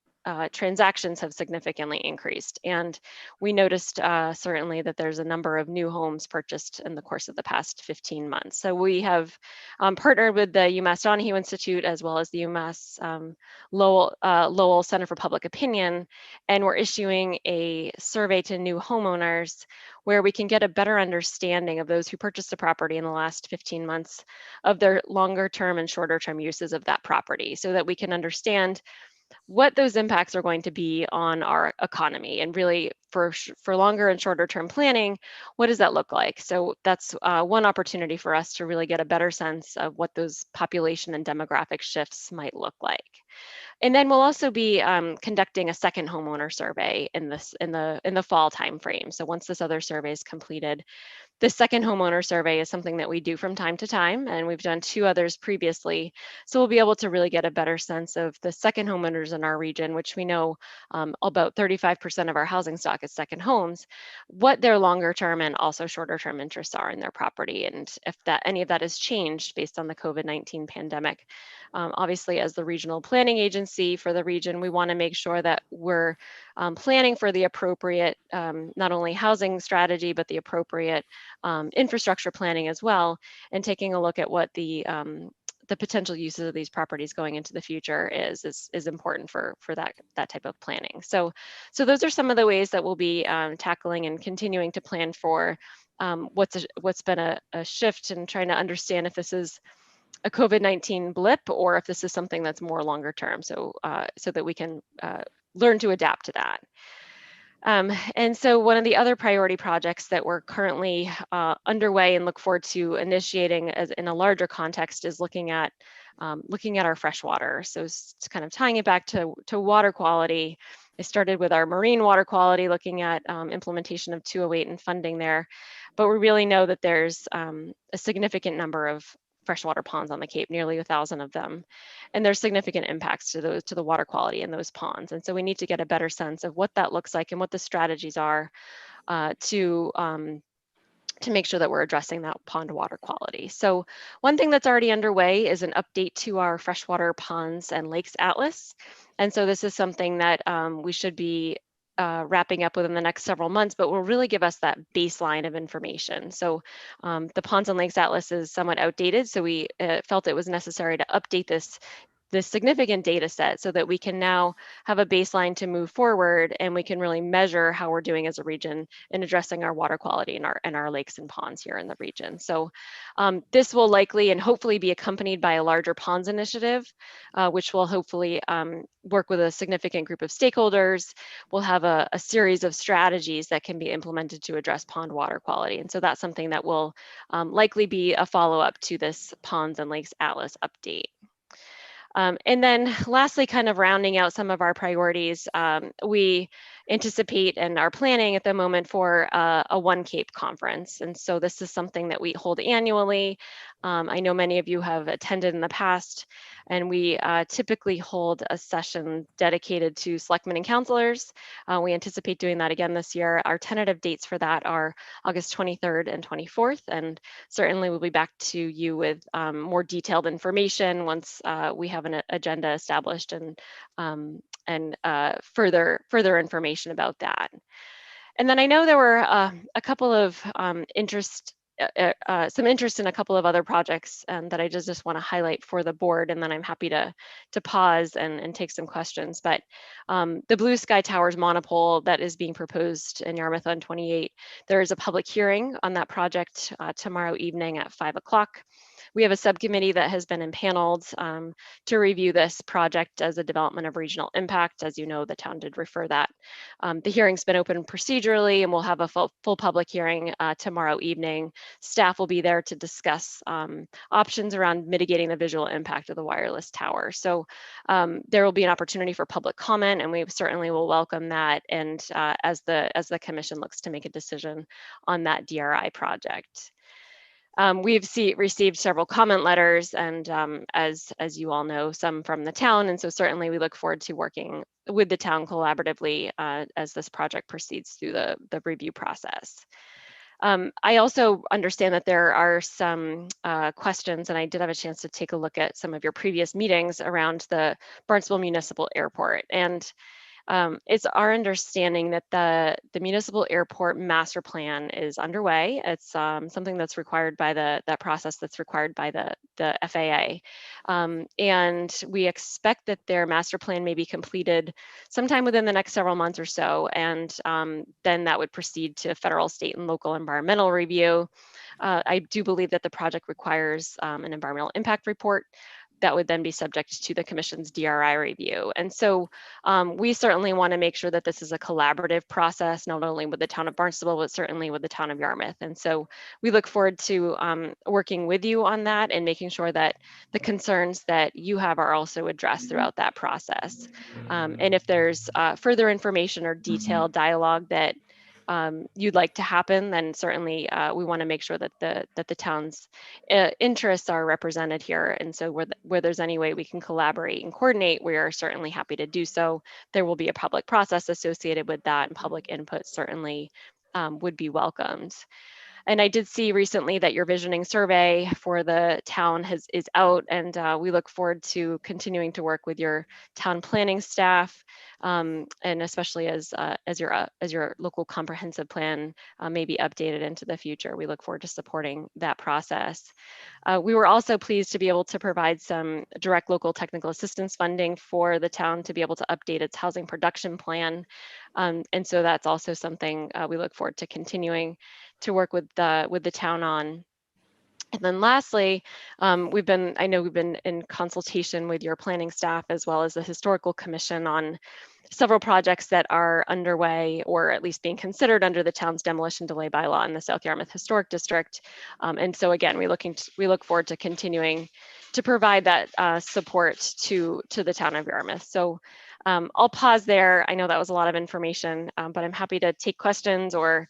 transactions have significantly increased. And we noticed certainly that there's a number of new homes purchased in the course of the past 15 months. So we have partnered with the UMass Donahue Institute as well as the UMass Lowell Center for Public Opinion, and we're issuing a survey to new homeowners where we can get a better understanding of those who purchased a property in the last 15 months of their longer term and shorter term uses of that property, so that we can understand what those impacts are going to be on our economy, and really for longer and shorter term planning, what does that look like? So that's one opportunity for us to really get a better sense of what those population and demographic shifts might look like. And then we'll also be conducting a second homeowner survey in the fall timeframe. So once this other survey is completed, the second homeowner survey is something that we do from time to time, and we've done 2 others previously. So we'll be able to really get a better sense of the second homeowners in our region, which we know about 35% of our housing stock is second homes, what their longer term and also shorter term interests are in their property, and if any of that has changed based on the COVID-19 pandemic. Obviously, as the regional planning agency for the region, we want to make sure that we're planning for the appropriate, not only housing strategy, but the appropriate infrastructure planning as well, and taking a look at what the potential uses of these properties going into the future is important for that type of planning. So those are some of the ways that we'll be tackling and continuing to plan for what's been a shift, and trying to understand if this is a COVID-19 blip or if this is something that's more longer term, so that we can learn to adapt to that. And so one of the other priority projects that we're currently underway and look forward to initiating as in a larger context is looking at our freshwater. So it's kind of tying it back to water quality. I started with our marine water quality, looking at implementation of 208 and funding there, but we really know that there's a significant number of freshwater ponds on the Cape, nearly 1,000 of them. And there's significant impacts to the water quality in those ponds. And so we need to get a better sense of what that looks like and what the strategies are to make sure that we're addressing that pond water quality. So one thing that's already underway is an update to our freshwater ponds and lakes atlas. And so this is something that we should be wrapping up within the next several months, but will really give us that baseline of information. So the Ponds and Lakes Atlas is somewhat outdated, so we felt it was necessary to update this this significant data set so that we can now have a baseline to move forward, and we can really measure how we're doing as a region in addressing our water quality in our lakes and ponds here in the region. So this will likely and hopefully be accompanied by a larger ponds initiative, which will hopefully work with a significant group of stakeholders. We'll have a series of strategies that can be implemented to address pond water quality. And so that's something that will likely be a follow-up to this Ponds and Lakes Atlas update. And then lastly, kind of rounding out some of our priorities, we anticipate and are planning at the moment for a One Cape conference. And so this is something that we hold annually. I know many of you have attended in the past, and we typically hold a session dedicated to selectmen and councilors. We anticipate doing that again this year. Our tentative dates for that are August 23rd and 24th, and certainly we'll be back to you with more detailed information once we have an agenda established and further information about that. And then I know there were a couple of some interest in a couple of other projects that I just want to highlight for the board, and then I'm happy to pause and take some questions. But the Blue Sky Towers monopole that is being proposed in Yarmouth on 28, there is a public hearing on that project tomorrow evening at 5 o'clock. We have a subcommittee that has been impaneled to review this project as a development of regional impact. As you know, the town did refer that. The hearing's been open procedurally, and we'll have a full public hearing tomorrow evening. Staff will be there to discuss options around mitigating the visual impact of the wireless tower. So there will be an opportunity for public comment, and we certainly will welcome that. And as the commission looks to make a decision on that DRI project. We've received several comment letters, and as you all know, some from the town, and so certainly we look forward to working with the town collaboratively as this project proceeds through the review process. I also understand that there are some questions, and I did have a chance to take a look at some of your previous meetings around the Bonsable Municipal Airport. And it's our understanding that the municipal airport master plan is underway. It's something that's required by that process that's required by the FAA. And we expect that their master plan may be completed sometime within the next several months or so. And then that would proceed to federal, state, and local environmental review. I do believe that the project requires an environmental impact report that would then be subject to the commission's DRI review. And so we certainly want to make sure that this is a collaborative process, not only with the town of Barnstable, but certainly with the town of Yarmouth. And so we look forward to working with you on that and making sure that the concerns that you have are also addressed throughout that process. And if there's further information or detailed dialogue that you'd like to happen, then certainly we want to make sure that the town's interests are represented here. And so where there's any way we can collaborate and coordinate, we are certainly happy to do so. There will be a public process associated with that, and public input certainly would be welcomed. And I did see recently that your visioning survey for the town is out, and we look forward to continuing to work with your town planning staff, and especially as your local comprehensive plan may be updated into the future. We look forward to supporting that process. We were also pleased to be able to provide some direct local technical assistance funding for the town to be able to update its housing production plan. And so that's also something we look forward to continuing to work with the town on. And then lastly, I know we've been in consultation with your planning staff as well as the Historical Commission on several projects that are underway or at least being considered under the town's demolition delay bylaw in the South Yarmouth Historic District. And so again, we look forward to continuing to provide that support to the town of Yarmouth. So I'll pause there. I know that was a lot of information, but I'm happy to take questions or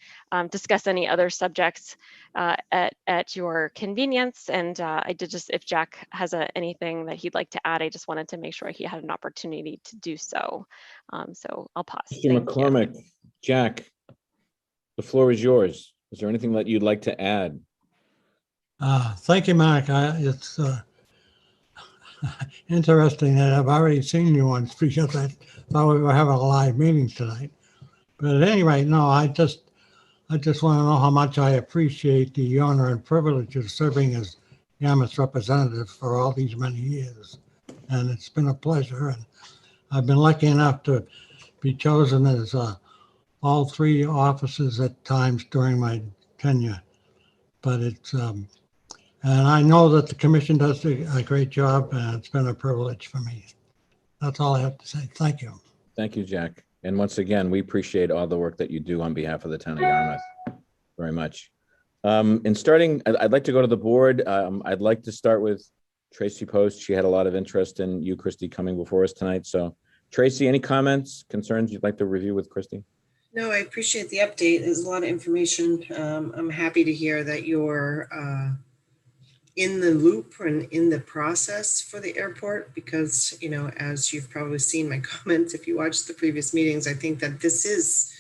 discuss any other subjects at your convenience. And if Jack has anything that he'd like to add, I just wanted to make sure he had an opportunity to do so. So I'll pause. Mr. McCormick, Jack, the floor is yours. Is there anything that you'd like to add? Thank you, Mark. It's interesting that I've already seen you once because I thought we were having a live meeting tonight. But at any rate, no, I just want to know how much I appreciate the honor and privilege of serving as Yarmouth's representative for all these many years. and it's been a pleasure. And I've been lucky enough to be chosen as all three offices at times during my tenure. But it's, and I know that the commission does a great job, and it's been a privilege for me. That's all I have to say. Thank you. Thank you, Jack. And once again, we appreciate all the work that you do on behalf of the town of Yarmouth very much. In starting, I'd like to go to the board. I'd like to start with Tracy Post. She had a lot of interest in you, Christy, coming before us tonight. So Tracy, any comments, concerns you'd like to review with Christy? No, I appreciate the update. There's a lot of information. I'm happy to hear that you're in the loop and in the process for the airport, because, you know, as you've probably seen my comments, if you watched the previous meetings, I think that this is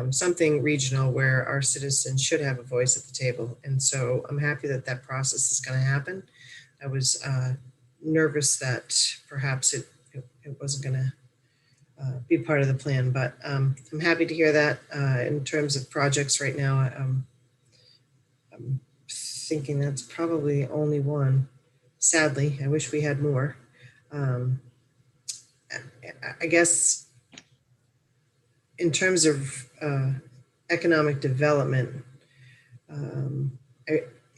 something regional where our citizens should have a voice at the table. And so I'm happy that that process is going to happen. I was nervous that perhaps it wasn't going to be part of the plan, but I'm happy to hear that. In terms of projects right now, I'm thinking that's probably only one. Sadly, I wish we had more. I guess in terms of economic development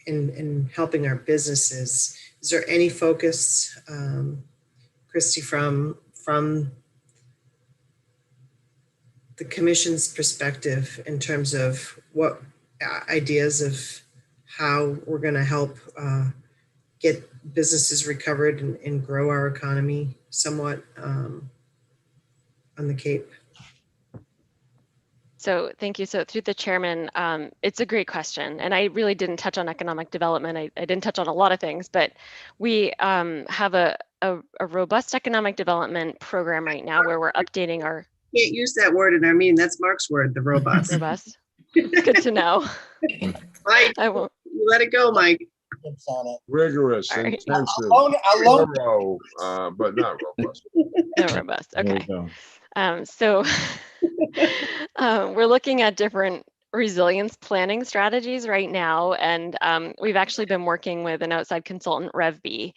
in helping our businesses, is there any focus, Christy, from the commission's perspective in terms of what ideas of how we're going to help get businesses recovered and grow our economy somewhat on the Cape? So thank you. So through the chairman, it's a great question. And I really didn't touch on economic development. I didn't touch on a lot of things, but we have a robust economic development program right now where we're updating our— Can't use that word in our meeting. That's Mark's word, the robust. robust. Good to know. Mike, I won't. you let it go, Mike. It's on it. Rigorous, All right. intensive, Alone, thorough, but not robust. No, robust. There we Okay. go. So we're looking at different resilience planning strategies right now. And we've actually been working with an outside consultant, RevB,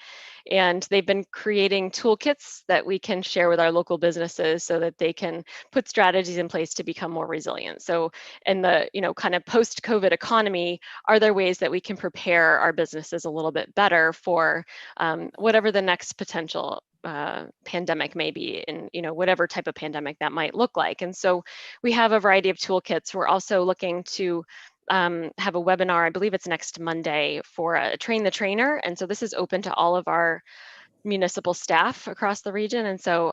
and they've been creating toolkits that we can share with our local businesses so that they can put strategies in place to become more resilient. So in the, you know, kind of post-COVID economy, are there ways that we can prepare our businesses a little bit better for whatever the next potential pandemic may be, in, you know, whatever type of pandemic that might look like. And so we have a variety of toolkits. We're also looking to have a webinar, I believe it's next Monday, for a Train the Trainer. And so this is open to all of our municipal staff across the region. And so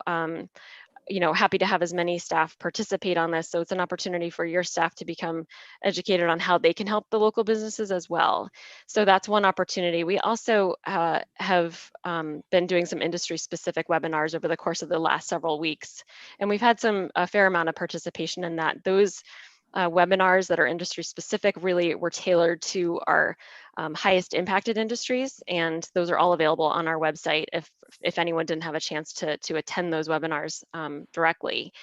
you know, happy to have as many staff participate on this. So it's an opportunity for your staff to become educated on how they can help the local businesses as well. So that's one opportunity. We also have been doing some industry specific webinars over the course of the last several weeks. And we've had a fair amount of participation in that. Those webinars that are industry specific really were tailored to our highest impacted industries, and those are all available on our website if anyone didn't have a chance to attend those webinars directly.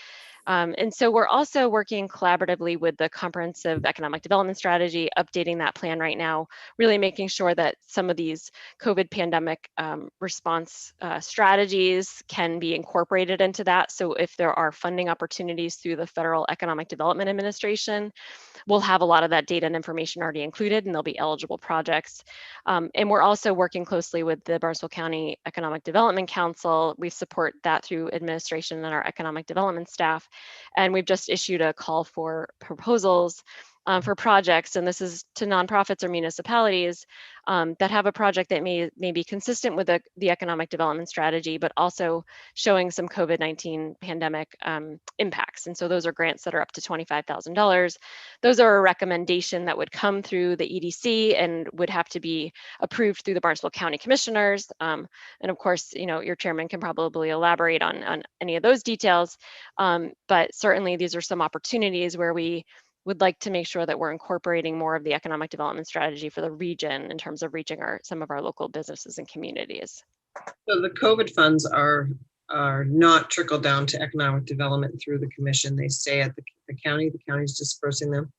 And so we're also working collaboratively with the Comprehensive Economic Development Strategy, updating that plan right now, really making sure that some of these COVID pandemic response strategies can be incorporated into that. So if there are funding opportunities through the Federal Economic Development Administration, we'll have a lot of that data and information already included, and they'll be eligible projects. And we're also working closely with the Bonsable County Economic Development Council. We support that through administration and our economic development staff. And we've just issued a call for proposals for projects, and this is to nonprofits or municipalities that have a project that may be consistent with the economic development strategy, but also showing some COVID-19 pandemic impacts. And so those are grants that are up to $25,000. Those are a recommendation that would come through the EDC and would have to be approved through the Bonsable County Commissioners. And of course, you know, your chairman can probably elaborate on any of those details. But certainly these are some opportunities where we would like to make sure that we're incorporating more of the economic development strategy for the region in terms of reaching some of our local businesses and communities. So the COVID funds are not trickled down to economic development through the commission. They stay at the county. The county's dispersing them.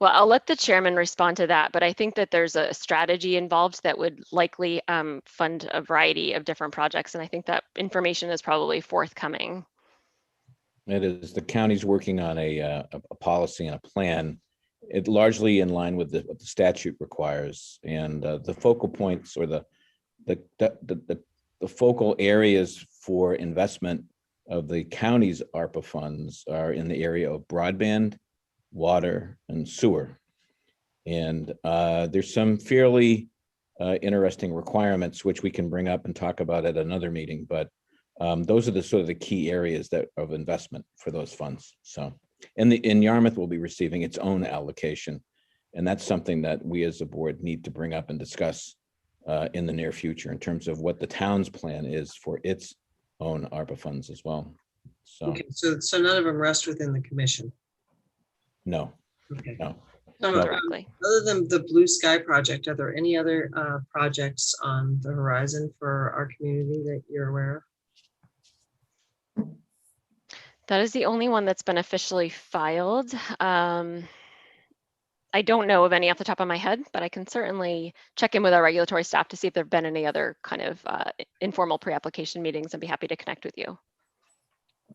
Well, I'll let the chairman respond to that, but I think that there's a strategy involved that would likely fund a variety of different projects. And I think that information is probably forthcoming. It is, the county's working on a policy and a plan. It largely in line with what the statute requires, and the focal points or the focal areas for investment of the county's ARPA funds are in the area of broadband, water, and sewer. And there's some fairly interesting requirements which we can bring up and talk about at another meeting, but those are the sort of the key areas of investment for those funds. So, and Yarmouth will be receiving its own allocation, and that's something that we as a board need to bring up and discuss in the near future in terms of what the town's plan is for its own ARPA funds as well. So, Okay, so none of them rest within the commission. no, Okay. no. Not directly. Other than the Blue Sky project, are there any other projects on the horizon for our community that you're aware of? That is the only one that's been officially filed. I don't know of any off the top of my head, but I can certainly check in with our regulatory staff to see if there have been any other kind of informal pre-application meetings and be happy to connect with you.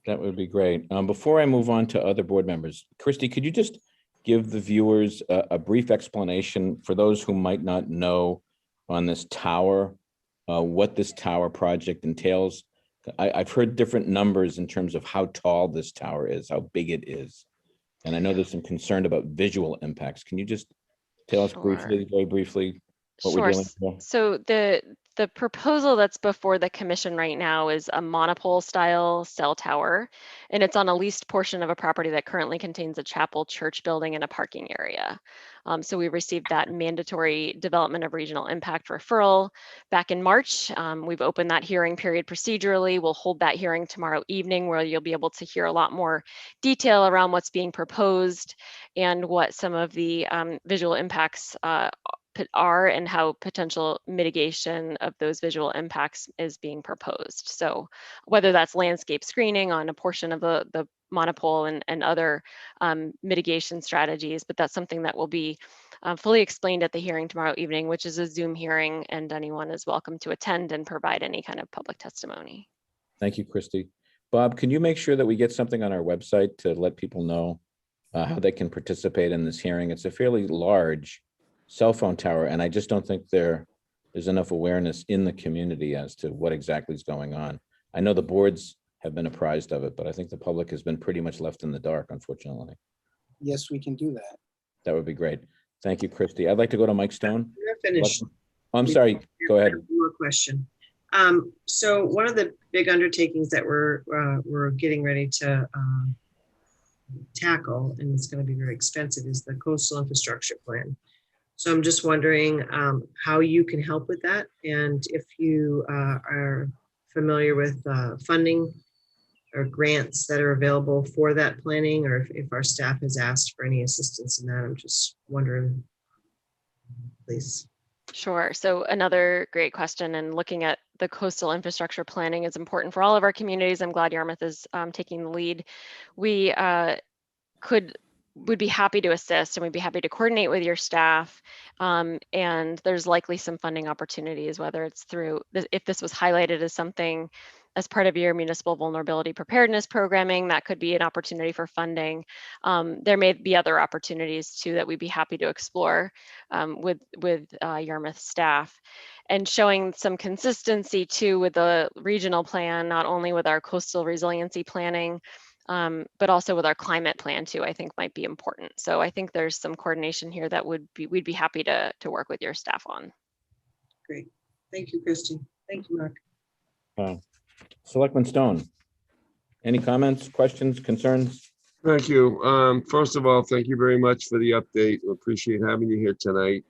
That would be great. Before I move on to other board members, Christy, could you just give the viewers a brief explanation for those who might not know on this tower, what this tower project entails? I've heard different numbers in terms of how tall this tower is, how big it is. And I know there's some concern about visual impacts. Can you just tell us briefly, very briefly, what we're dealing with? So the proposal that's before the commission right now is a monopole style cell tower, and it's on a leased portion of a property that currently contains a chapel, church building, and a parking area. So we received that mandatory development of regional impact referral back in March. We've opened that hearing period procedurally. We'll hold that hearing tomorrow evening where you'll be able to hear a lot more detail around what's being proposed and what some of the visual impacts are and how potential mitigation of those visual impacts is being proposed. So whether that's landscape screening on a portion of the monopole and other mitigation strategies, but that's something that will be fully explained at the hearing tomorrow evening, which is a Zoom hearing, and anyone is welcome to attend and provide any kind of public testimony. Thank you, Christy. Bob, can you make sure that we get something on our website to let people know how they can participate in this hearing? It's a fairly large cell phone tower, and I just don't think there's enough awareness in the community as to what exactly is going on. I know the boards have been apprised of it, but I think the public has been pretty much left in the dark, unfortunately. Yes, we can do that. That would be great. Thank you, Christy. I'd like to go to Mike Stone. We're finished. Oh, I'm sorry, go ahead. One more question. So one of the big undertakings that we're getting ready to tackle, and it's going to be very expensive, is the coastal infrastructure plan. So I'm just wondering how you can help with that, and if you are familiar with funding or grants that are available for that planning, or if our staff has asked for any assistance in that. I'm just wondering, please. Sure. So another great question, and looking at the coastal infrastructure planning is important for all of our communities. I'm glad Yarmouth is taking the lead. We would be happy to assist, and we'd be happy to coordinate with your staff. And there's likely some funding opportunities, whether it's through, if this was highlighted as something as part of your municipal vulnerability preparedness programming, that could be an opportunity for funding. There may be other opportunities too that we'd be happy to explore with Yarmouth staff. And showing some consistency too with the regional plan, not only with our coastal resiliency planning, but also with our climate plan too, I think might be important. So I think there's some coordination here that we'd be happy to work with your staff on. Great. Thank you, Christy. Thank you, Mark. Selectman Stone, any comments, questions, concerns? Thank you. First of all, thank you very much for the update. We appreciate having you here tonight.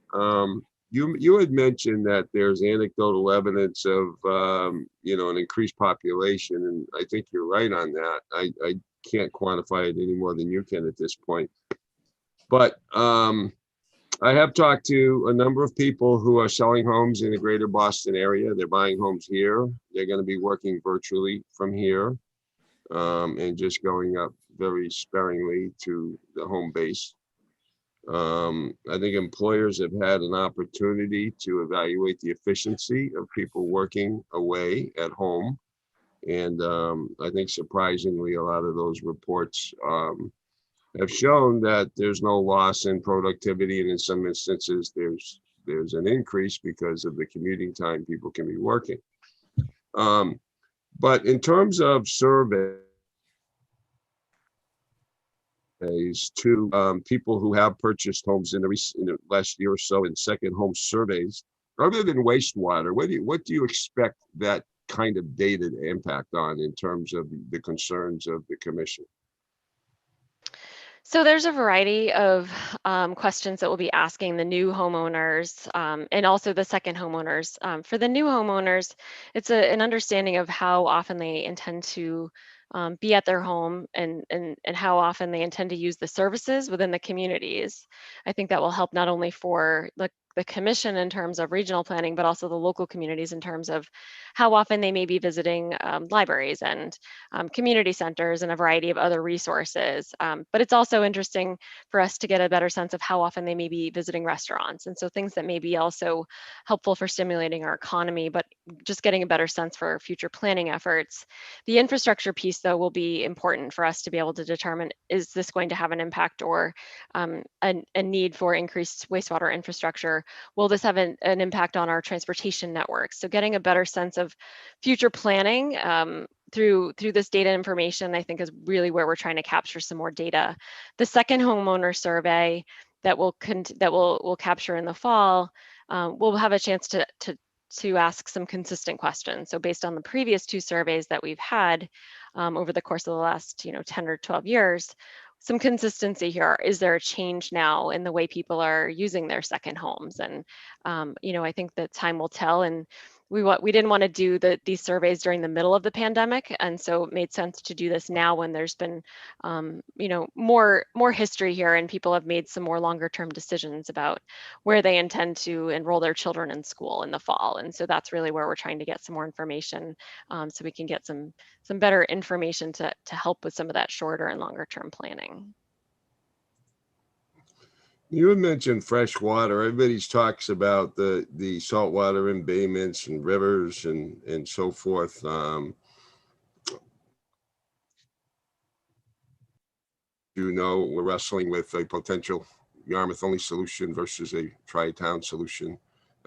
You had mentioned that there's anecdotal evidence of an increased population, and I think you're right on that. I can't quantify it any more than you can at this point. But I have talked to a number of people who are selling homes in the greater Boston area. They're buying homes here. They're going to be working virtually from here and just going up very sparingly to the home base. I think employers have had an opportunity to evaluate the efficiency of people working away at home. And I think surprisingly, a lot of those reports have shown that there's no loss in productivity. And in some instances, there's an increase because of the commuting time people can be working. But in terms of surveys to people who have purchased homes in the last year or so in second home surveys, other than wastewater, what do you expect that kind of data to impact on in terms of the concerns of the commission? So there's a variety of questions that we'll be asking the new homeowners and also the second homeowners. For the new homeowners, it's an understanding of how often they intend to be at their home and how often they intend to use the services within the communities. I think that will help not only for the commission in terms of regional planning, but also the local communities in terms of how often they may be visiting libraries and community centers and a variety of other resources. But it's also interesting for us to get a better sense of how often they may be visiting restaurants. And so things that may be also helpful for stimulating our economy, but just getting a better sense for future planning efforts. The infrastructure piece, though, will be important for us to be able to determine, is this going to have an impact or a need for increased wastewater infrastructure? Will this have an impact on our transportation networks? So getting a better sense of future planning through this data information, I think, is really where we're trying to capture some more data. The second homeowner survey that we'll capture in the fall, we'll have a chance to ask some consistent questions. So based on the previous two surveys that we've had over the course of the last 10 or 12 years, some consistency here. Is there a change now in the way people are using their second homes? And I think that time will tell. And we didn't want to do these surveys during the middle of the pandemic, and so it made sense to do this now when there's been more history here and people have made some more longer term decisions about where they intend to enroll their children in school in the fall. And so that's really where we're trying to get some more information so we can get some better information to help with some of that shorter and longer term planning. You had mentioned fresh water. Everybody talks about the saltwater embayments and rivers and so forth. We're wrestling with a potential Yarmouth-only solution versus a tri-town solution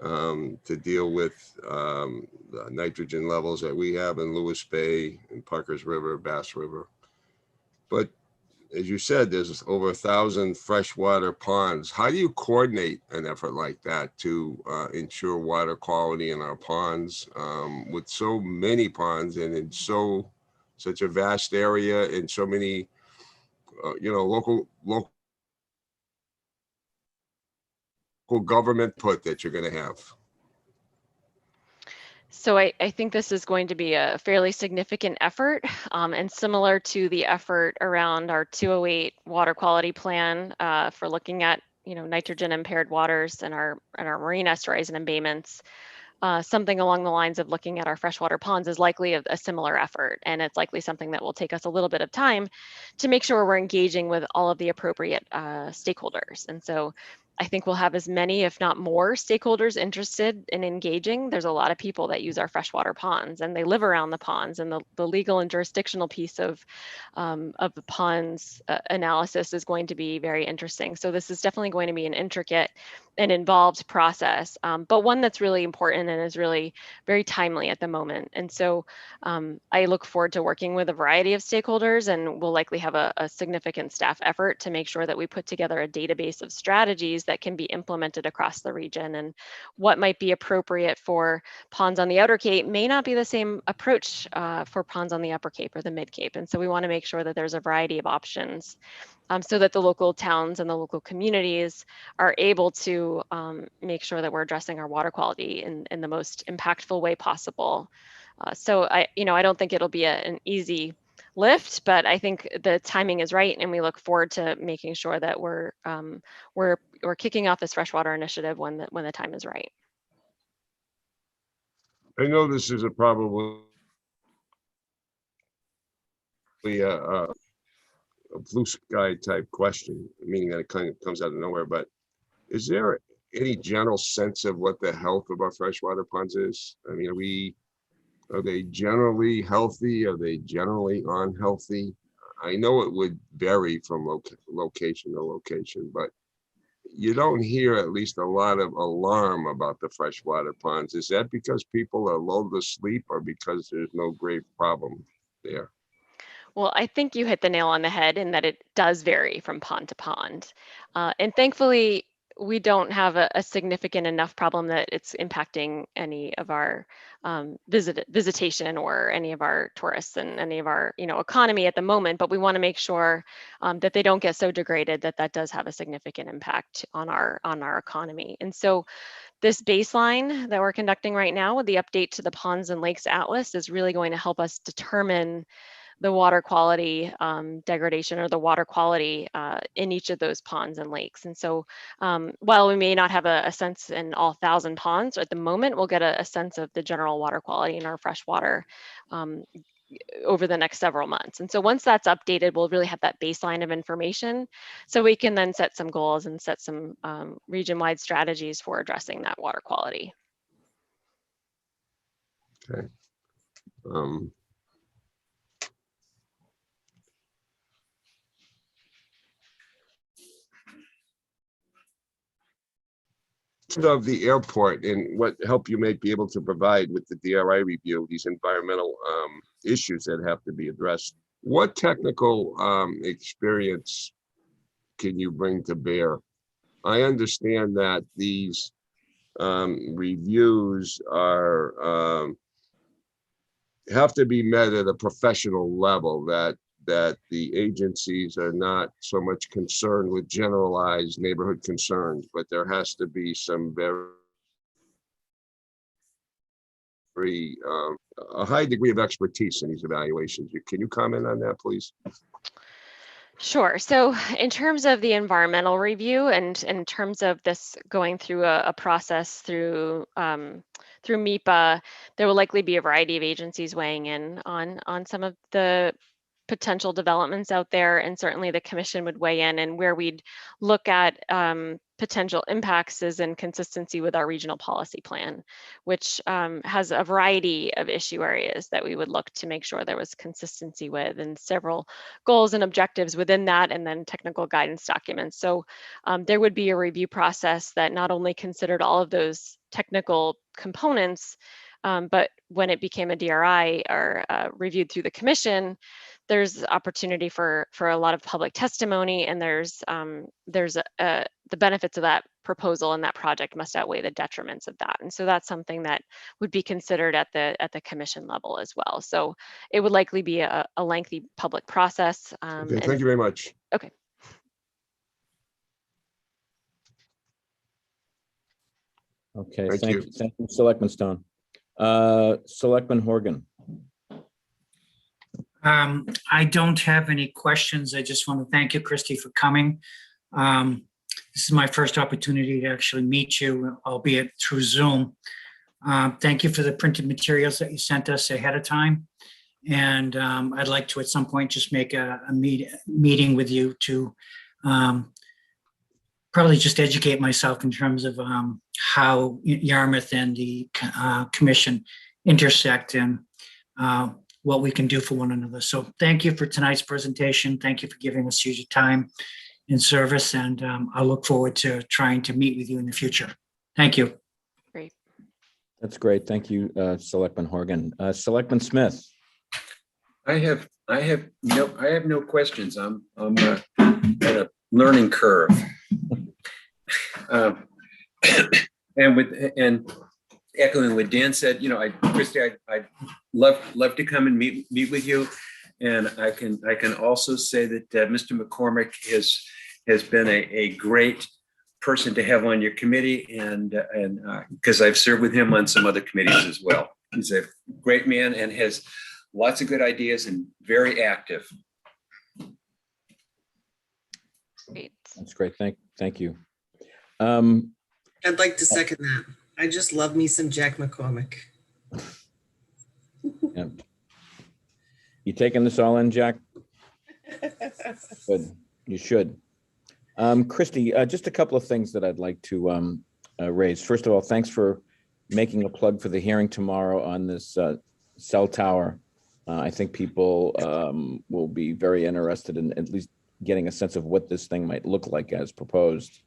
to deal with the nitrogen levels that we have in Lewis Bay and Parker's River, Bass River. But as you said, there's over 1,000 freshwater ponds. How do you coordinate an effort like that to ensure water quality in our ponds with so many ponds and in such a vast area and so many, local government put that you're going to have? So I think this is going to be a fairly significant effort and similar to the effort around our 208 water quality plan for looking at nitrogen impaired waters and our marine estuaries and embayments. Something along the lines of looking at our freshwater ponds is likely a similar effort, and it's likely something that will take us a little bit of time to make sure we're engaging with all of the appropriate stakeholders. And so I think we'll have as many, if not more, stakeholders interested in engaging. There's a lot of people that use our freshwater ponds and they live around the ponds, and the legal and jurisdictional piece of the ponds analysis is going to be very interesting. So this is definitely going to be an intricate and involved process, but one that's really important and is really very timely at the moment. And so I look forward to working with a variety of stakeholders, and we'll likely have a significant staff effort to make sure that we put together a database of strategies that can be implemented across the region. And what might be appropriate for ponds on the Outer Cape may not be the same approach for ponds on the Upper Cape or the Mid Cape. And so we want to make sure that there's a variety of options so that the local towns and the local communities are able to make sure that we're addressing our water quality in the most impactful way possible. So I don't think it'll be an easy lift, but I think the timing is right, and we look forward to making sure that we're kicking off this freshwater initiative when the time is right. I know this is probably a blue sky type question, meaning that it kind of comes out of nowhere, but is there any general sense of what the health of our freshwater ponds is? I mean, are they generally healthy? Are they generally unhealthy? I know it would vary from location to location, but you don't hear at least a lot of alarm about the freshwater ponds. Is that because people are lulled to sleep or because there's no grave problem there? Well, I think you hit the nail on the head in that it does vary from pond to pond. And thankfully, we don't have a significant enough problem that it's impacting any of our visitation or any of our tourists and any of our economy at the moment. But we want to make sure that they don't get so degraded that that does have a significant impact on our economy. And so this baseline that we're conducting right now with the update to the Ponds and Lakes Atlas is really going to help us determine the water quality degradation or the water quality in each of those ponds and lakes. And so while we may not have a sense in all 1,000 ponds at the moment, we'll get a sense of the general water quality in our freshwater over the next several months. And so once that's updated, we'll really have that baseline of information so we can then set some goals and set some region-wide strategies for addressing that water quality. Okay. Of the airport and what help you may be able to provide with the DRI review, these environmental issues that have to be addressed. What technical experience can you bring to bear? I understand that these reviews are have to be met at a professional level, that the agencies are not so much concerned with generalized neighborhood concerns, but there has to be some very a high degree of expertise in these evaluations. Can you comment on that, please? Sure. So in terms of the environmental review and in terms of this going through a process through MIPA, there will likely be a variety of agencies weighing in on some of the potential developments out there, and certainly the commission would weigh in, and where we'd look at potential impacts is in consistency with our regional policy plan, which has a variety of issue areas that we would look to make sure there was consistency with, and several goals and objectives within that, and then technical guidance documents. So there would be a review process that not only considered all of those technical components, but when it became a DRI or reviewed through the commission, there's opportunity for a lot of public testimony, and there's the benefits of that proposal and that project must outweigh the detriments of that. And so that's something that would be considered at the commission level as well. So it would likely be a lengthy public process. Okay, thank you very much. Okay. Okay, Thank thank you. you. Thank you, Selectman Stone. Selectman Horgan. I don't have any questions. I just want to thank you, Christy, for coming. This is my first opportunity to actually meet you, albeit through Zoom. Thank you for the printed materials that you sent us ahead of time. And I'd like to, at some point, just make a meeting with you to probably just educate myself in terms of how Yarmouth and the commission intersect and what we can do for one another. So thank you for tonight's presentation. Thank you for giving us your time and service. And I look forward to trying to meet with you in the future. Thank you. Great. That's great. Thank you, Selectman Horgan. Selectman Smith. I have no questions. I'm at a learning curve. And echoing what Dan said, Christy, I'd love to come and meet with you. And I can also say that Mr. McCormick has been a great person to have on your committee, and because I've served with him on some other committees as well. He's a great man and has lots of good ideas and very active. Great. That's great. Thank you. I'd like to second that. I just love me some Jack McCormick. Yeah. You taking this all in, Jack? Good, you should. Christie, just a couple of things that I'd like to raise. First of all, thanks for making a plug for the hearing tomorrow on this cell tower. I think people will be very interested in at least getting a sense of what this thing might look like as proposed,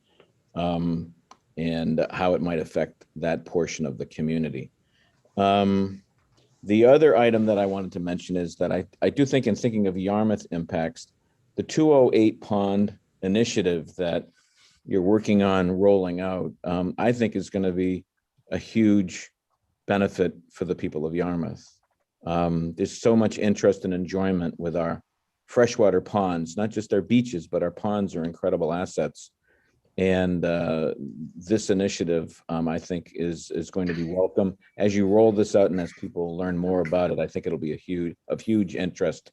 and how it might affect that portion of the community. The other item that I wanted to mention is that I do think, in thinking of Yarmouth impacts, the 208 pond initiative that you're working on rolling out, I think is going to be a huge benefit for the people of Yarmouth. There's so much interest and enjoyment with our freshwater ponds, not just our beaches, but our ponds are incredible assets. And this initiative, I think, is going to be welcome. As you roll this out and as people learn more about it, I think it'll be of huge interest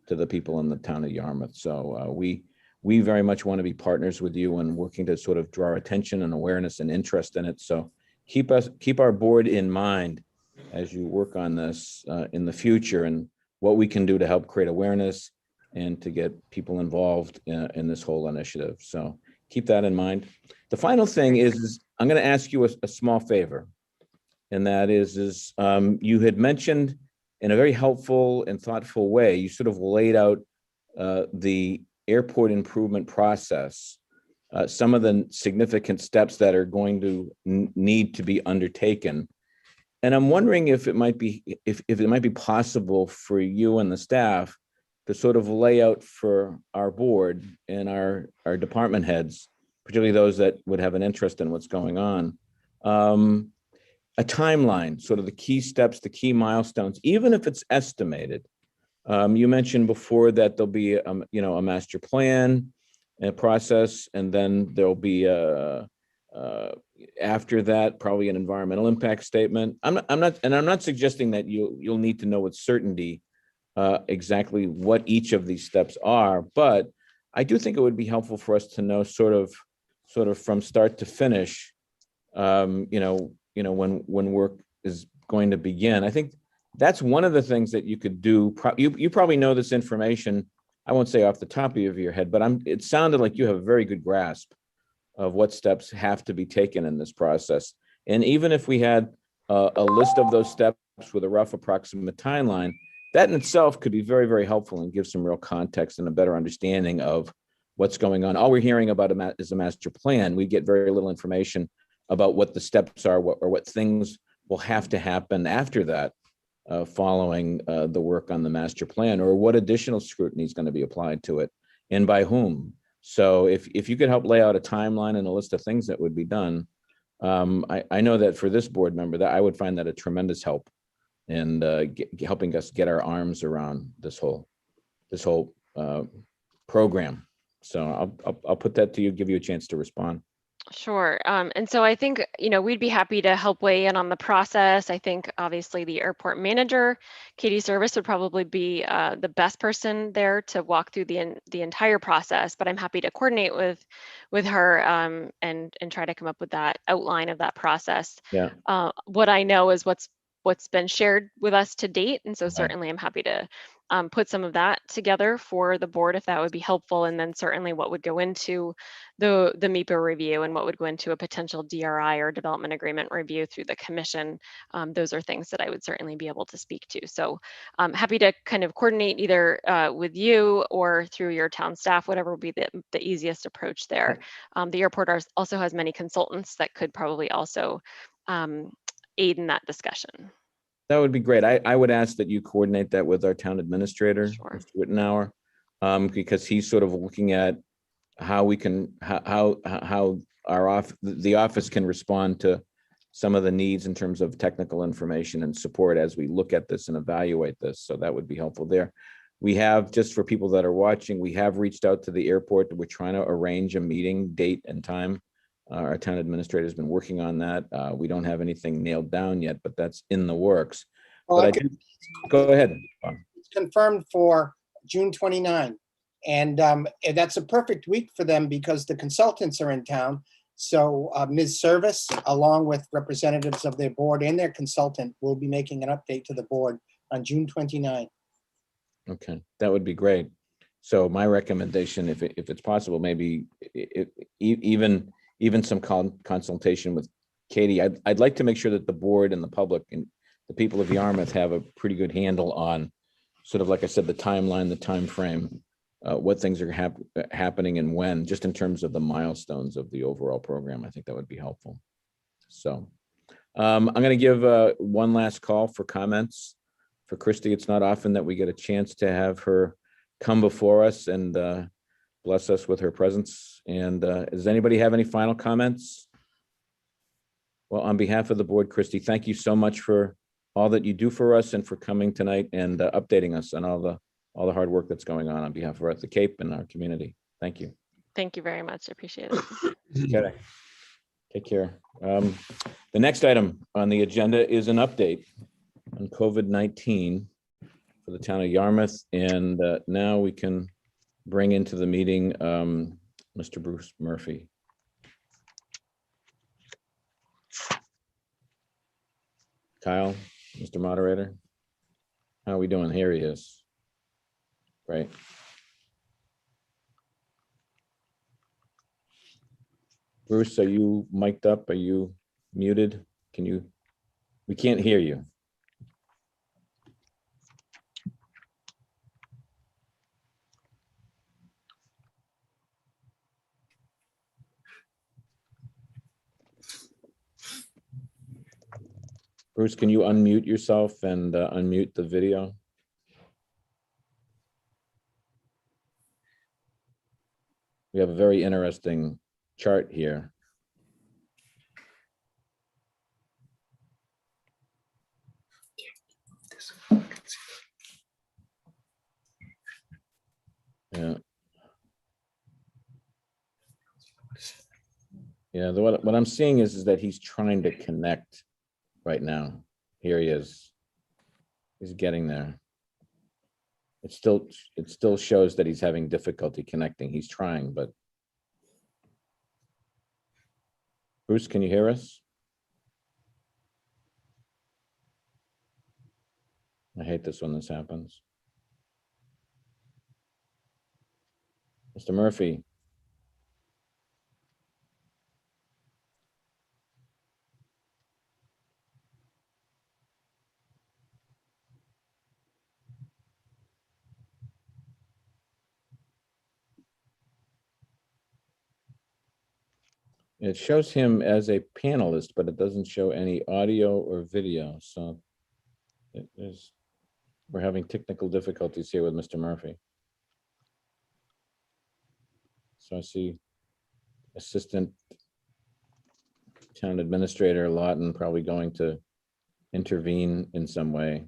to the people in the town of Yarmouth. So we very much want to be partners with you and working to sort of draw attention and awareness and interest in it. So keep our board in mind as you work on this in the future, and what we can do to help create awareness and to get people involved in this whole initiative. So keep that in mind. The final thing is I'm going to ask you a small favor, and that is you had mentioned in a very helpful and thoughtful way, you sort of laid out the airport improvement process, some of the significant steps that are going to need to be undertaken. And I'm wondering if it might be possible for you and the staff to sort of lay out for our board and our department heads, particularly those that would have an interest in what's going on, a timeline, sort of the key steps, the key milestones, even if it's estimated. You mentioned before that there'll be a master plan process, and then there'll be after that probably an environmental impact statement. I'm not suggesting that you'll need to know with certainty exactly what each of these steps are, but I do think it would be helpful for us to know sort of from start to finish, when work is going to begin. I think that's one of the things that you could do. You probably know this information, I won't say off the top of your head, but it sounded like you have a very good grasp of what steps have to be taken in this process. And even if we had a list of those steps with a rough approximate timeline, that in itself could be very, very helpful and give some real context and a better understanding of what's going on. All we're hearing about is a master plan. We get very little information about what the steps are, or what things will have to happen after that, following the work on the master plan, or what additional scrutiny is going to be applied to it and by whom. So if you could help lay out a timeline and a list of things that would be done, I know that for this board member, that I would find that a tremendous help in helping us get our arms around this whole program. So I'll put that to you, give you a chance to respond. Sure. And so I think, we'd be happy to help weigh in on the process. I think obviously the airport manager, Katie Service, would probably be the best person there to walk through the entire process, but I'm happy to coordinate with her and try to come up with that outline of that process. Yeah. What I know is what's been shared with us to date. And so certainly I'm happy to put some of that together for the board if that would be helpful. And then certainly what would go into the MEPA review and what would go into a potential DRI or development agreement review through the commission. Those are things that I would certainly be able to speak to. So I'm happy to kind of coordinate either with you or through your town staff, whatever would be the easiest approach there. The airport also has many consultants that could probably also aid in that discussion. That would be great. I would ask that you coordinate that with our town administrator, Sure. Mr. Wittenauer, because he's sort of looking at how we can, how the office can respond to some of the needs in terms of technical information and support as we look at this and evaluate this. So that would be helpful there. We have, just for people that are watching, we have reached out to the airport. We're trying to arrange a meeting date and time. Our town administrator has been working on that. We don't have anything nailed down yet, but that's in the works. Well, But go ahead. it's confirmed for June 29. And that's a perfect week for them because the consultants are in town. So Ms. Service, along with representatives of their board and their consultant, will be making an update to the board on June 29. Okay, that would be great. So my recommendation, if it's possible, maybe even some consultation with Katie. I'd like to make sure that the board and the public and the people of Yarmouth have a pretty good handle on sort of, like I said, the timeline, the time frame, what things are happening and when, just in terms of the milestones of the overall program. I think that would be helpful. So I'm going to give one last call for comments for Christy. It's not often that we get a chance to have her come before us and bless us with her presence. And does anybody have any final comments? Well, on behalf of the board, Christy, thank you so much for all that you do for us and for coming tonight and updating us on all the hard work that's going on behalf of the Cape and our community. Thank you. Thank you very much. I appreciate it. Okay. Take care. The next item on the agenda is an update on COVID-19 for the town of Yarmouth. And now we can bring into the meeting Mr. Bruce Murphy. Kyle, Mr. Moderator, how are we doing? Here he is. Right. Bruce, are you mic'd up? Are you muted? We can't hear you. Bruce, can you unmute yourself and unmute the video? We have a very interesting chart here. Yeah. Yeah, what I'm seeing is that he's trying to connect right now. Here he is. He's getting there. It still shows that he's having difficulty connecting. He's trying, but Bruce, can you hear us? I hate this when this happens. Mr. Murphy. It shows him as a panelist, but it doesn't show any audio or video. So we're having technical difficulties here with Mr. Murphy. So I see Assistant Town Administrator Lawton probably going to intervene in some way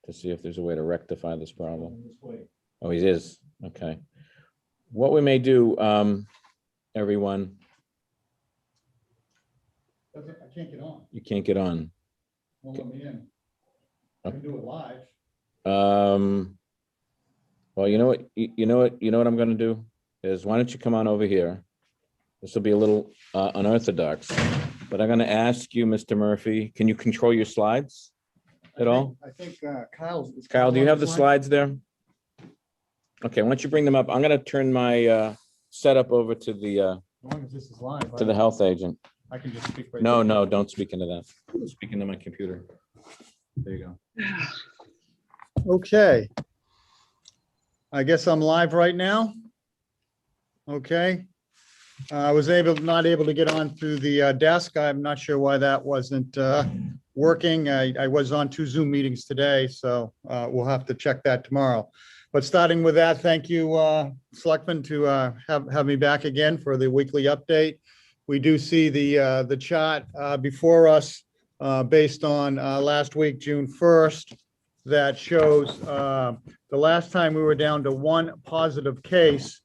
to see if there's a way to rectify this problem. Oh, he is. Okay. What we may do, everyone. I can't get on. You can't get on. Won't let me in. I can do it live. Well, you know what I'm going to do is, why don't you come on over here? This will be a little unorthodox, but I'm going to ask you, Mr. Murphy, can you control your slides at all? I think Kyle's. Kyle, do you have the slides there? Okay, why don't you bring them up? I'm going to turn my setup over to the As long as this is live. to the health agent. I can just speak right. No, there. don't speak into that. Speak into my computer. There you go. Okay. I guess I'm live right now. Okay. I was not able to get on through the desk. I'm not sure why that wasn't working. I was on 2 Zoom meetings today, so we'll have to check that tomorrow. But starting with that, thank you, Selectmen, to have me back again for the weekly update. We do see the chart before us based on last week, June 1st, that shows the last time we were down to 1 positive case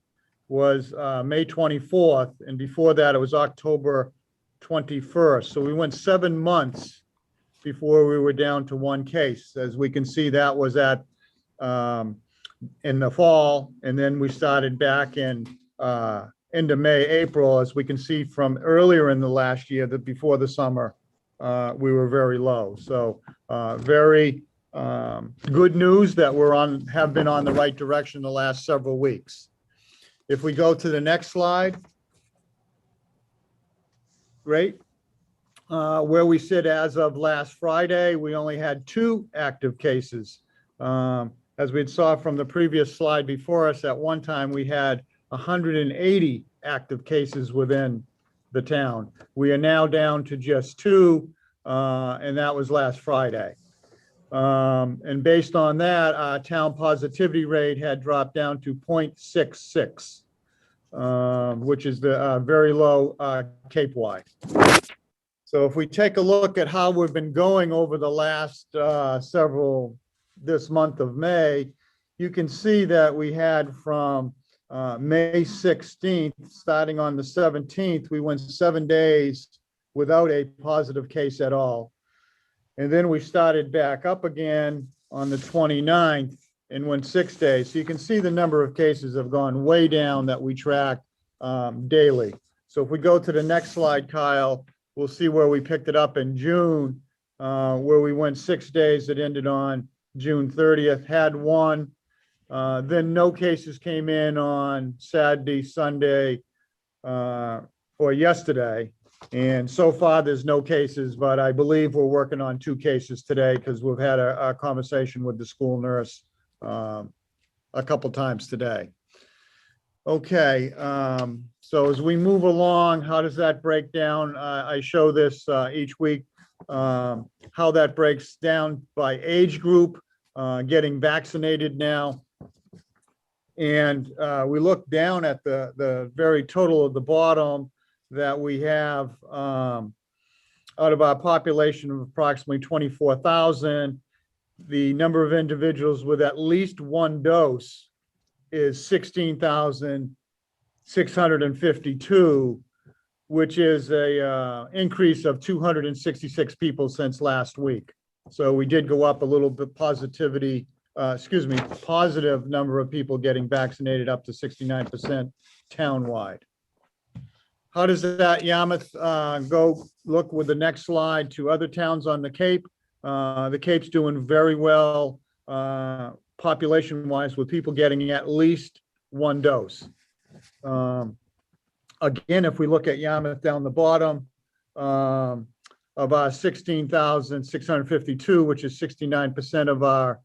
was May 24th, and before that it was October 21st. So we went 7 months before we were down to 1 case. As we can see, that was at in the fall, and then we started back in into May, April. As we can see from earlier in the last year, that before the summer, we were very low. So very good news that have been on the right direction the last several weeks. If we go to the next slide. Great. Where we sit as of last Friday, we only had 2 active cases. As we saw from the previous slide before us, at one time we had 180 active cases within the town. We are now down to just 2, and that was last Friday. And based on that, our town positivity rate had dropped down to 0.66, which is the very low Cape-wide. So if we take a look at how we've been going over the last this month of May, you can see that we had from May 16th, starting on the 17th, we went 7 days without a positive case at all. And then we started back up again on the 29th and went 6 days. So you can see the number of cases have gone way down that we track daily. So if we go to the next slide, Kyle, we'll see where we picked it up in June, where we went 6 days that ended on June 30th, had 1. Then no cases came in on Saturday, Sunday, or yesterday. And so far, there's no cases, but I believe we're working on 2 cases today because we've had a conversation with the school nurse a couple times today. Okay, so as we move along, how does that break down? I show this each week, how that breaks down by age group, getting vaccinated now. And we look down at the very total at the bottom that we have out of our population of approximately 24,000, the number of individuals with at least 1 dose is 16,652, which is a increase of 266 people since last week. So we did go up a little bit positive number of people getting vaccinated, up to 69% townwide. How does that Yarmouth go? Look with the next slide to other towns on the Cape. The Cape's doing very well population-wise, with people getting at least 1 dose. Again, if we look at Yarmouth down the bottom, of our 16,652, which is 69% of our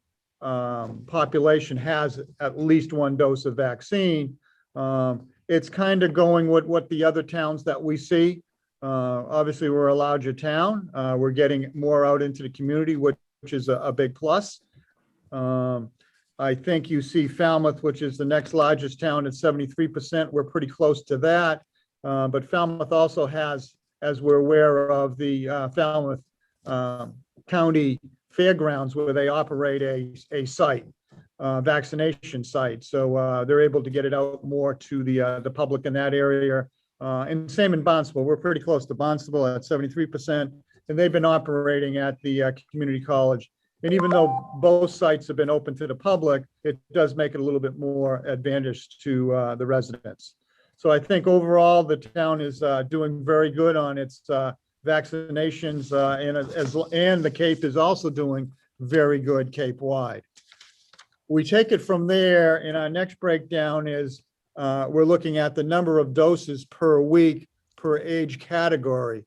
population has at least 1 dose of vaccine. It's kind of going with what the other towns that we see. Obviously, we're a larger town. We're getting more out into the community, which is a big plus. I think you see Falmouth, which is the next largest town, at 73%. We're pretty close to that. But Falmouth also has, as we're aware of, the Falmouth County Fairgrounds, where they operate a site, vaccination site. So they're able to get it out more to the public in that area. And same in Bonsable. We're pretty close to Bonsable at 73%. And they've been operating at the community college. And even though both sites have been open to the public, it does make it a little bit more advantageous to the residents. So I think overall, the town is doing very good on its vaccinations, and the Cape is also doing very good Cape-wide. We take it from there, and our next breakdown is we're looking at the number of doses per week per age category.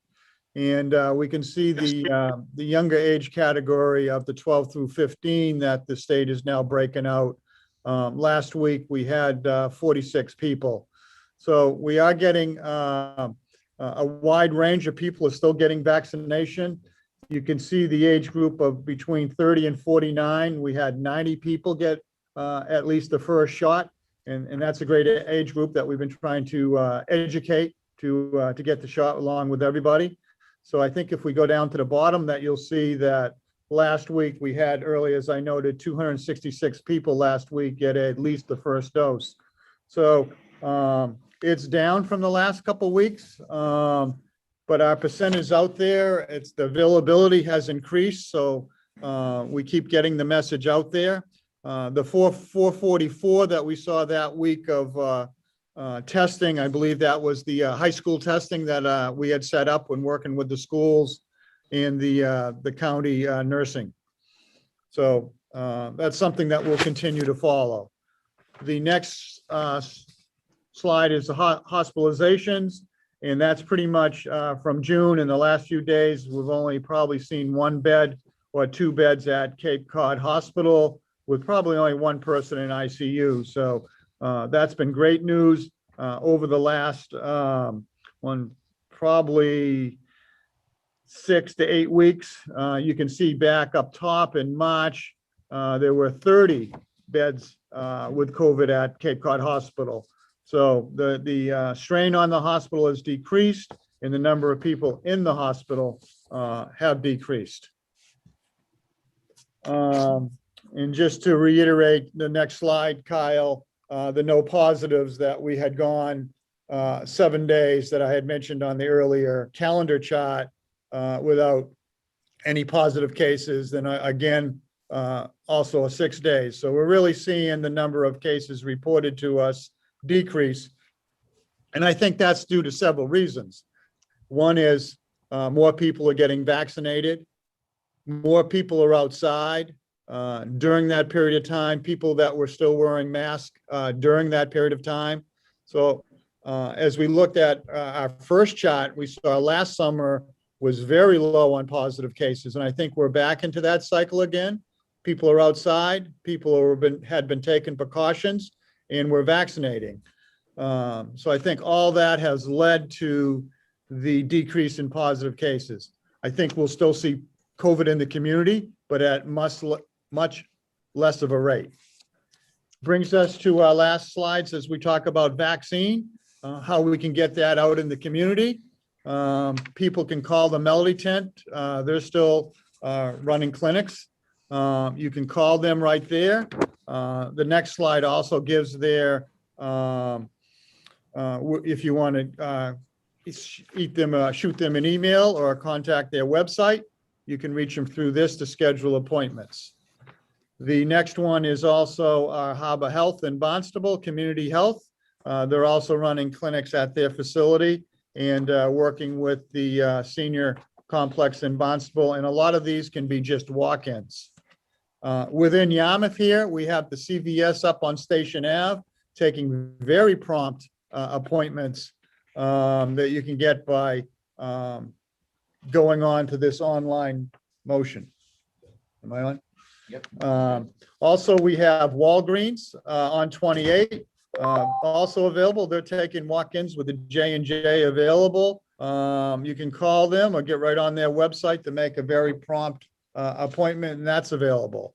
And we can see the younger age category of the 12 through 15 that the state is now breaking out. Last week, we had 46 people. So we are getting a wide range of people are still getting vaccination. You can see the age group of between 30 and 49. We had 90 people get at least the first shot. And that's a great age group that we've been trying to educate to get the shot along with everybody. So I think if we go down to the bottom, that you'll see that last week we had, earlier, as I noted, 266 people last week get at least the first dose. So it's down from the last couple of weeks, but our percentage out there, it's the availability has increased. So we keep getting the message out there. The 444 that we saw that week of testing, I believe that was the high school testing that we had set up when working with the schools and the county nursing. So that's something that we'll continue to follow. The next slide is the hospitalizations, and that's pretty much from June. In the last few days, we've only probably seen 1 bed or 2 beds at Cape Cod Hospital, with probably only 1 person in ICU. So that's been great news over the last probably 6 to 8 weeks. You can see back up top in March, there were 30 beds with COVID at Cape Cod Hospital. So the strain on the hospital has decreased, and the number of people in the hospital have decreased. And just to reiterate the next slide, Kyle, the no positives that we had gone 7 days that I had mentioned on the earlier calendar chart without any positive cases, then again, also 6 days. So we're really seeing the number of cases reported to us decrease. And I think that's due to several reasons. One is more people are getting vaccinated. More people are outside during that period of time, people that were still wearing masks during that period of time. So as we looked at our first chart, we saw last summer was very low on positive cases. And I think we're back into that cycle again. People are outside, people had been taking precautions, and we're vaccinating. So I think all that has led to the decrease in positive cases. I think we'll still see COVID in the community, but at much less of a rate. Brings us to our last slides as we talk about vaccine, how we can get that out in the community. People can call the Melody Tent. They're still running clinics. You can call them right there. The next slide also gives their, if you want to shoot them an email or contact their website, you can reach them through this to schedule appointments. The next one is also Habba Health in Bonsable, Community Health. They're also running clinics at their facility and working with the senior complex in Bonsable. And a lot of these can be just walk-ins. Within Yarmouth here, we have the CVS up on Station Ave, taking very prompt appointments that you can get by going on to this online motion. Am I on? Yep. Also, we have Walgreens on 28, also available. They're taking walk-ins with the J&J available. You can call them or get right on their website to make a very prompt appointment, and that's available.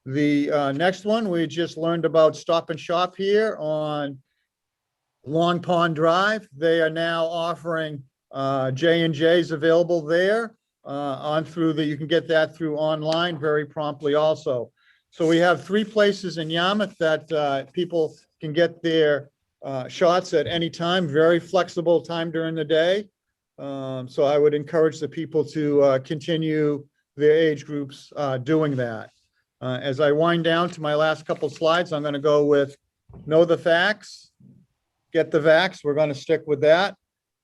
The next one, we just learned about Stop and Shop here on Long Pond Drive. They are now offering J&J's available there you can get that through online very promptly also. So we have 3 places in Yarmouth that people can get their shots at any time, very flexible time during the day. So I would encourage the people to continue their age groups doing that. As I wind down to my last couple slides, I'm going to go with know the facts, get the vax. We're going to stick with that.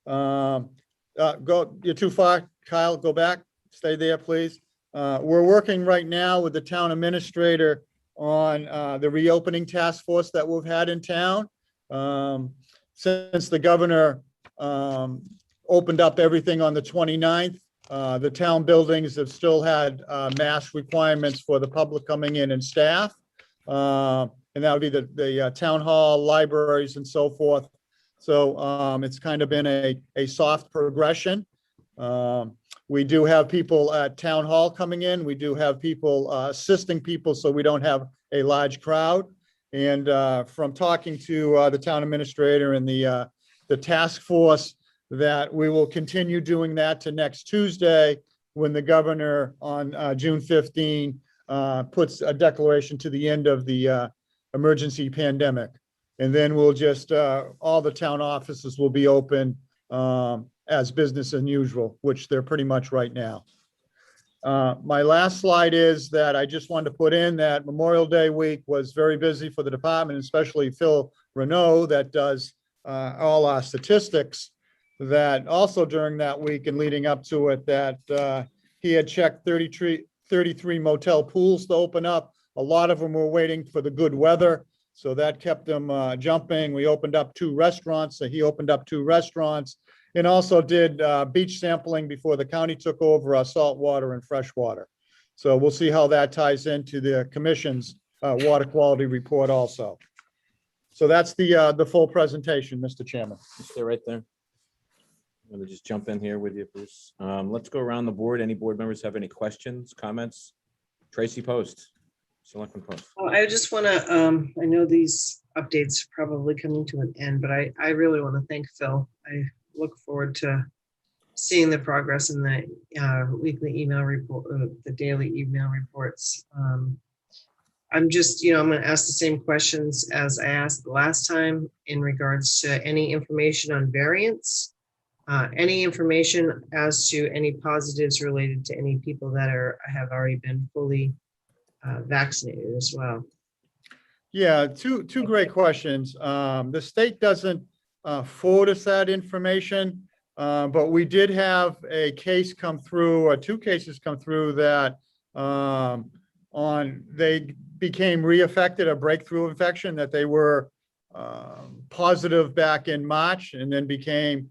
You're too far, Kyle, go back, stay there, please. We're working right now with the town administrator on the reopening task force that we've had in town. Since the governor opened up everything on the 29th, the town buildings have still had mask requirements for the public coming in and staff. And that would be the town hall, libraries, and so forth. So it's kind of been a soft progression. We do have people at town hall coming in. We do have people assisting people so we don't have a large crowd. And from talking to the town administrator and the task force, that we will continue doing that to next Tuesday when the governor on June 15 puts a declaration to the end of the emergency pandemic. And then we'll just, all the town offices will be open as business as usual, which they're pretty much right now. My last slide is that I just wanted to put in that Memorial Day week was very busy for the department, especially Phil Renaud that does all our statistics, that also during that week and leading up to it, that he had checked 33 motel pools to open up. A lot of them were waiting for the good weather, so that kept them jumping. We opened up 2 restaurants, so he opened up 2 restaurants, and also did beach sampling before the county took over our saltwater and freshwater. So we'll see how that ties into the commission's water quality report also. So that's the full presentation, Mr. Chairman. Stay right there. I'm going to just jump in here with you, Bruce. Let's go around the board. Any board members have any questions, comments? Tracy Post, Selectman Post. Oh, I just want to, I know these updates are probably coming to an end, but I really want to thank Phil. I look forward to seeing the progress in the weekly email report, the daily email reports. I'm just, I'm going to ask the same questions as I asked the last time in regards to any information on variants, any information as to any positives related to any people that have already been fully vaccinated as well. Yeah, two great questions. The state doesn't forward us that information, but we did have a case come through, or 2 cases come through that they became re-affected, a breakthrough infection, that they were positive back in March and then became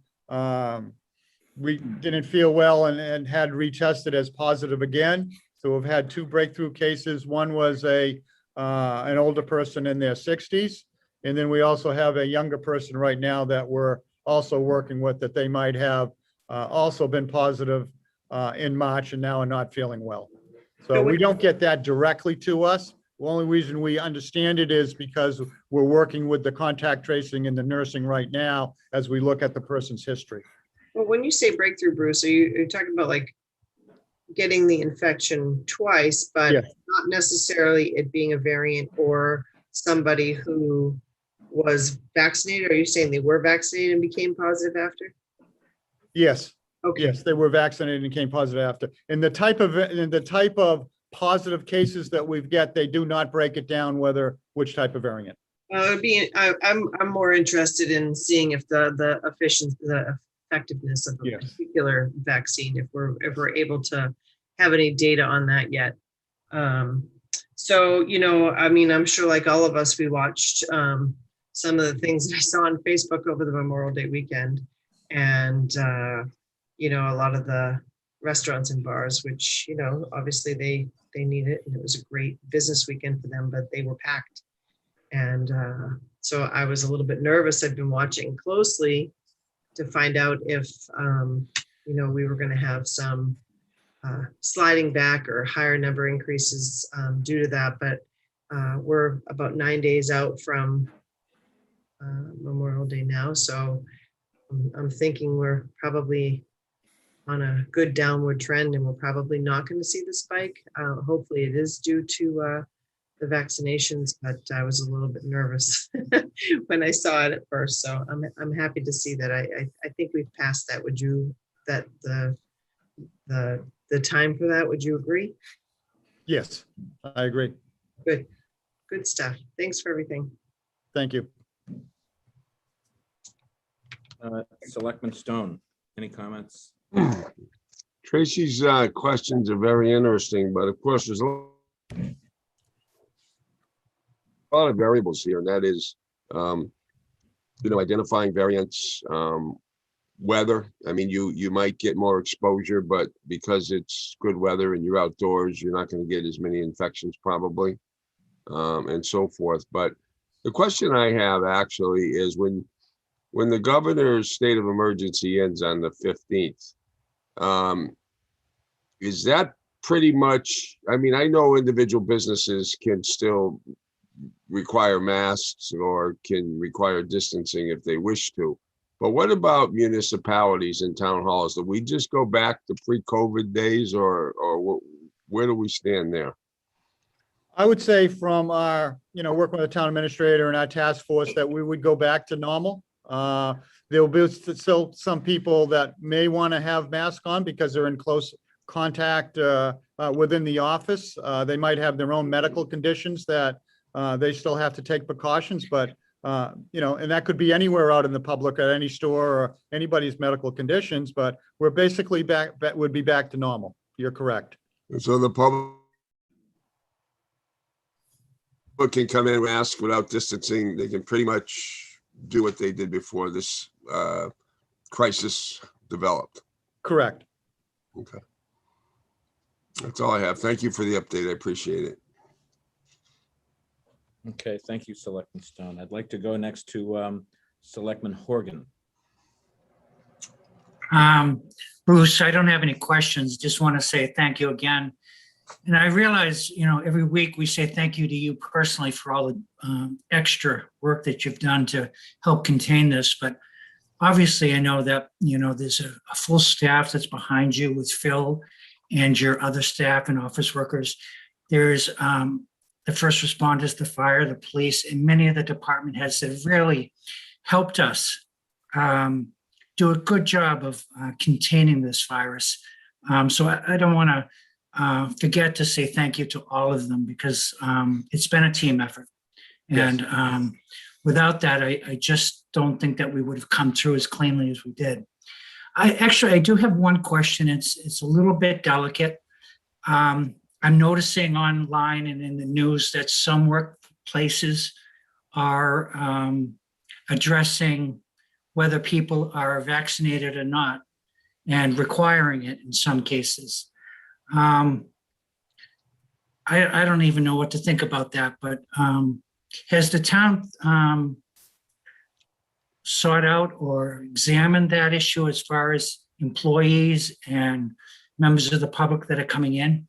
didn't feel well and had retested as positive again. So we've had 2 breakthrough cases. One was an older person in their 60s. And then we also have a younger person right now that we're also working with, that they might have also been positive in March and now are not feeling well. So we don't get that directly to us. The only reason we understand it is because we're working with the contact tracing and the nursing right now as we look at the person's history. Well, when you say breakthrough, Bruce, are you talking about like getting the infection twice, but Yes. not necessarily it being a variant or somebody who was vaccinated? Are you saying they were vaccinated and became positive after? Yes. Okay. Yes, they were vaccinated and came positive after. And the type of positive cases that we've got, they do not break it down which type of variant. I'm more interested in seeing if the effectiveness of a Yes. particular vaccine, if we're able to have any data on that yet. So, I'm sure like all of us, we watched some of the things that I saw on Facebook over the Memorial Day weekend, and a lot of the restaurants and bars, which, obviously they need it, and it was a great business weekend for them, but they were packed. And so I was a little bit nervous. I've been watching closely to find out if, we were going to have some sliding back or higher number increases due to that. But we're about 9 days out from Memorial Day now. So I'm thinking we're probably on a good downward trend, and we're probably not going to see the spike. Hopefully it is due to the vaccinations, but I was a little bit nervous when I saw it at first. So I'm happy to see that. I think we've passed that. Would you, that the time for that, would you agree? Yes, I agree. Good stuff. Thanks for everything. Thank you. Selectman Stone, any comments? Tracy's questions are very interesting, but of course, there's a lot of variables here, and that is, identifying variants, weather. I mean, you might get more exposure, but because it's good weather and you're outdoors, you're not going to get as many infections probably, and so forth. But the question I have actually is when the governor's state of emergency ends on the 15th, is that pretty much, I mean, I know individual businesses can still require masks or can require distancing if they wish to. But what about municipalities and town halls? Do we just go back to pre-COVID days, or where do we stand there? I would say from our, working with the town administrator and our task force, that we would go back to normal. There'll be still some people that may want to have masks on because they're in close contact within the office. They might have their own medical conditions that they still have to take precautions, but and that could be anywhere out in the public, at any store, or anybody's medical conditions, but we're basically would be back to normal. You're correct. And so the public can come in and ask without distancing. They can pretty much do what they did before this crisis developed. Correct. Okay. That's all I have. Thank you for the update. I appreciate it. Okay, thank you, Selectman Stone. I'd like to go next to Selectman Horgan. Bruce, I don't have any questions. Just want to say thank you again. And I realize, every week we say thank you to you personally for all the extra work that you've done to help contain this. But obviously, I know that, there's a full staff that's behind you with Phil and your other staff and office workers. There's the first responders, the fire, the police, and many of the department heads that have really helped us do a good job of containing this virus. So I don't want to forget to say thank you to all of them, because it's been a team effort. Yes. And without that, I just don't think that we would have come through as cleanly as we did. I do have one question. It's a little bit delicate. I'm noticing online and in the news that some workplaces are addressing whether people are vaccinated or not and requiring it in some cases. I don't even know what to think about that, but has the town sought out or examined that issue as far as employees and members of the public that are coming in?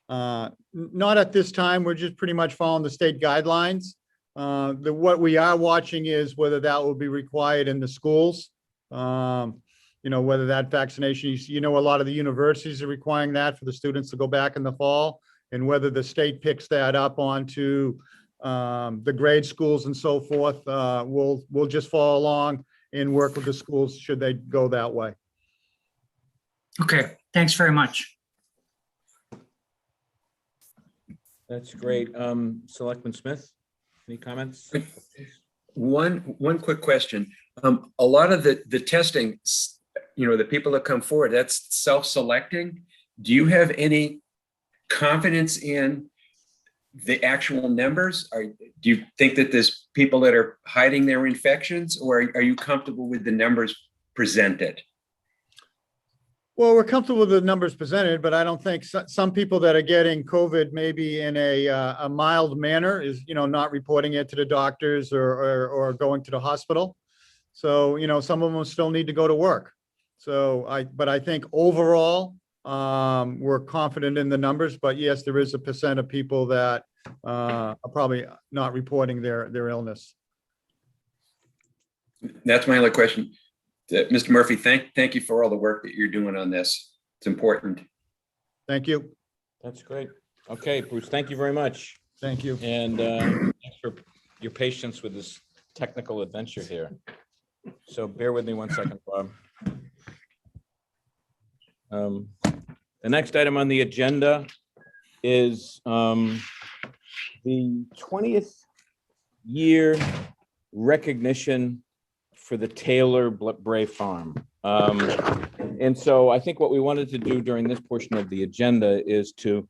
Not at this time. We're just pretty much following the state guidelines. What we are watching is whether that will be required in the schools. Whether that vaccination, a lot of the universities are requiring that for the students to go back in the fall, and whether the state picks that up onto the grade schools and so forth. We'll just follow along and work with the schools should they go that way. Okay, thanks very much. That's great. Selectman Smith, any comments? One quick question. A lot of the testing, the people that come forward, that's self-selecting. Do you have any confidence in the actual numbers? Do you think that there's people that are hiding their infections, or are you comfortable with the numbers presented? Well, we're comfortable with the numbers presented, but I don't think some people that are getting COVID maybe in a mild manner is, not reporting it to the doctors or going to the hospital. So, some of them still need to go to work. So but I think overall, we're confident in the numbers, but yes, there is a % of people that are probably not reporting their illness. That's my only question. Mr. Murphy, thank you for all the work that you're doing on this. It's important. Thank you. That's great. Okay, Bruce, thank you very much. Thank you. And thanks for your patience with this technical adventure here. So bear with me one second, Bob. The next item on the agenda is the 20th year recognition for the Taylor Bray Farm. And so I think what we wanted to do during this portion of the agenda is to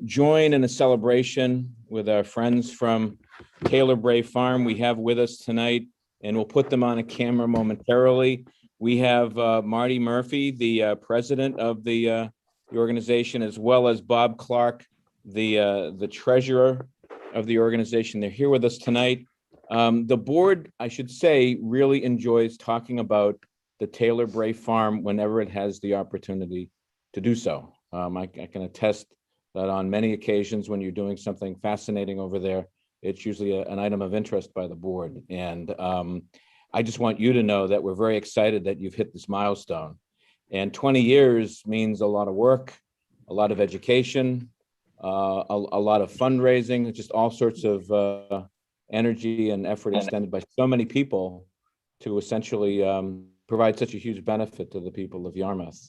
join in a celebration with our friends from Taylor Bray Farm. We have with us tonight, and we'll put them on a camera momentarily. We have Marty Murphy, the president of the organization, as well as Bob Clark, the treasurer of the organization. They're here with us tonight. The board, I should say, really enjoys talking about the Taylor Bray Farm whenever it has the opportunity to do so. I can attest that on many occasions when you're doing something fascinating over there, it's usually an item of interest by the board. And I just want you to know that we're very excited that you've hit this milestone. And 20 years means a lot of work, a lot of education, a lot of fundraising, just all sorts of energy and effort extended by so many people to essentially provide such a huge benefit to the people of Yarmouth.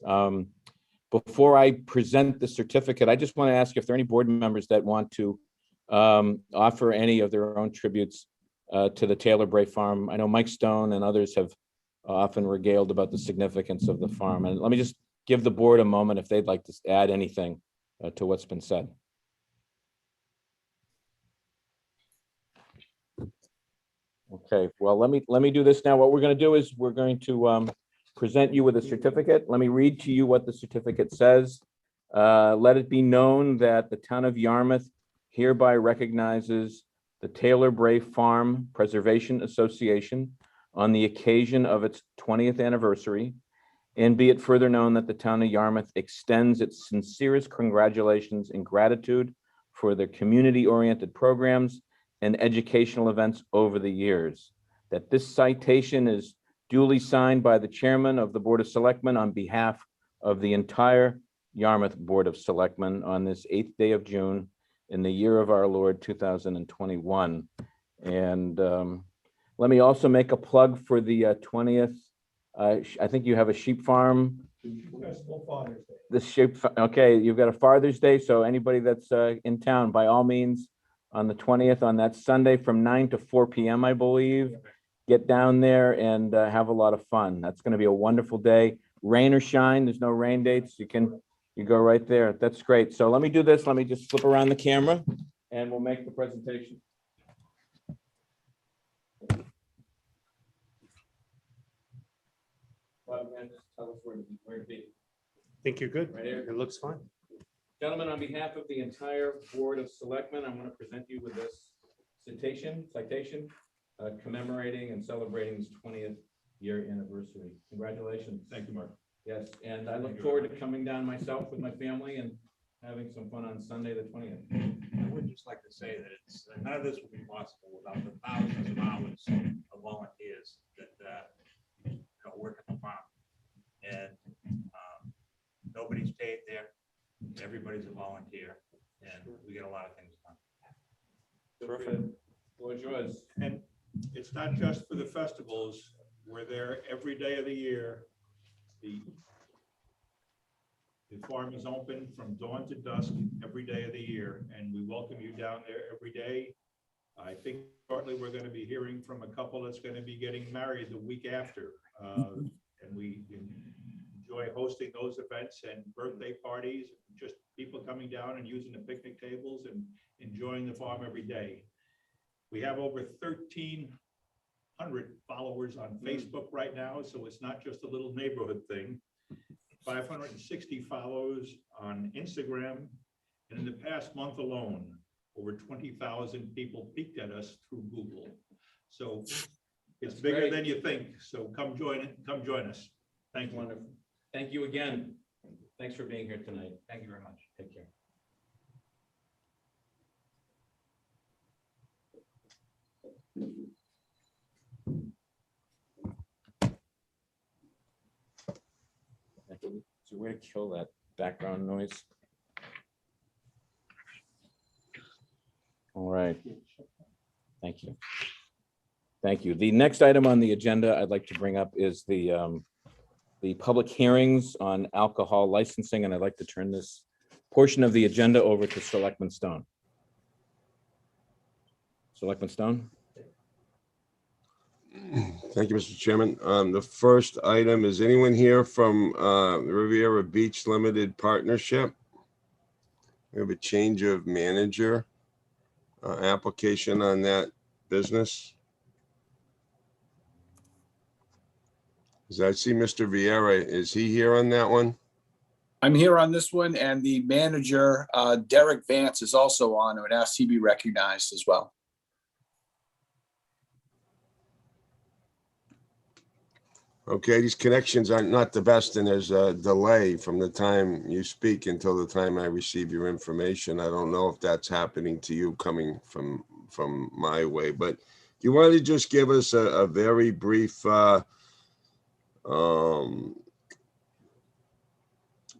Before I present the certificate, I just want to ask if there are any board members that want to offer any of their own tributes to the Taylor Bray Farm. I know Mike Stone and others have often regaled about the significance of the farm. And let me just give the board a moment if they'd like to add anything to what's been said? Okay, well, let me do this now. What we're going to do is we're going to present you with a certificate. Let me read to you what the certificate says. Let it be known that the town of Yarmouth hereby recognizes the Taylor Bray Farm Preservation Association on the occasion of its 20th anniversary. And be it further known that the town of Yarmouth extends its sincerest congratulations and gratitude for their community-oriented programs and educational events over the years. That this citation is duly signed by the chairman of the Board of Selectmen on behalf of the entire Yarmouth Board of Selectmen on this 8th day of June in the year of our Lord 2021. And let me also make a plug for the 20th. I think you have a sheep farm. The sheep, okay, you've got a Father's Day, so anybody that's in town, by all means, on the 20th, on that Sunday from 9 to 4 p.m., I believe, get down there and have a lot of fun. That's going to be a wonderful day. Rain or shine, there's no rain dates. You go right there. That's great. So let me do this. Let me just flip around the camera and we'll make the presentation. Tell us where to be. Think you're good? Right here. It looks fine. Gentlemen, on behalf of the entire Board of Selectmen, I want to present you with this citation commemorating and celebrating this 20th year anniversary. Congratulations. Thank you, Mark. Yes, and I look forward to coming down myself with my family and having some fun on Sunday, the 20th. I would just like to say that it's none of this would be possible without the thousands of hours of volunteers that work at the farm. And nobody's paid there. Everybody's a volunteer, and we get a lot of things done. Perfect. Floor's yours. And it's not just for the festivals. We're there every day of the year. The farm is open from dawn to dusk every day of the year, and we welcome you down there every day. I think shortly we're going to be hearing from a couple that's going to be getting married the week after, and we enjoy hosting those events and birthday parties, just people coming down and using the picnic tables and enjoying the farm every day. We have over 1,300 followers on Facebook right now, so it's not just a little neighborhood thing. 560 followers on Instagram, and in the past month alone, over 20,000 people peeked at us through Google. So it's bigger than you think. So come join it. Come join us. Thank you. Wonderful. Thank you again. Thanks for being here tonight. Thank you very much. Take care. So we're going to kill that background noise. All right. Thank you. Thank you. The next item on the agenda I'd like to bring up is the public hearings on alcohol licensing, and I'd like to turn this portion of the agenda over to Selectman Stone. Selectman Stone. Thank you, Mr. Chairman. The first item, is anyone here from Riviera Beach Limited Partnership? We have a change of manager application on that business. As I see Mr. Vieira, is he here on that one? I'm here on this one, and the manager, Derek Vance, is also on. I would ask he be recognized as well. Okay, these connections are not the best, and there's a delay from the time you speak until the time I receive your information. I don't know if that's happening to you coming from my way, but do you want to just give us a very brief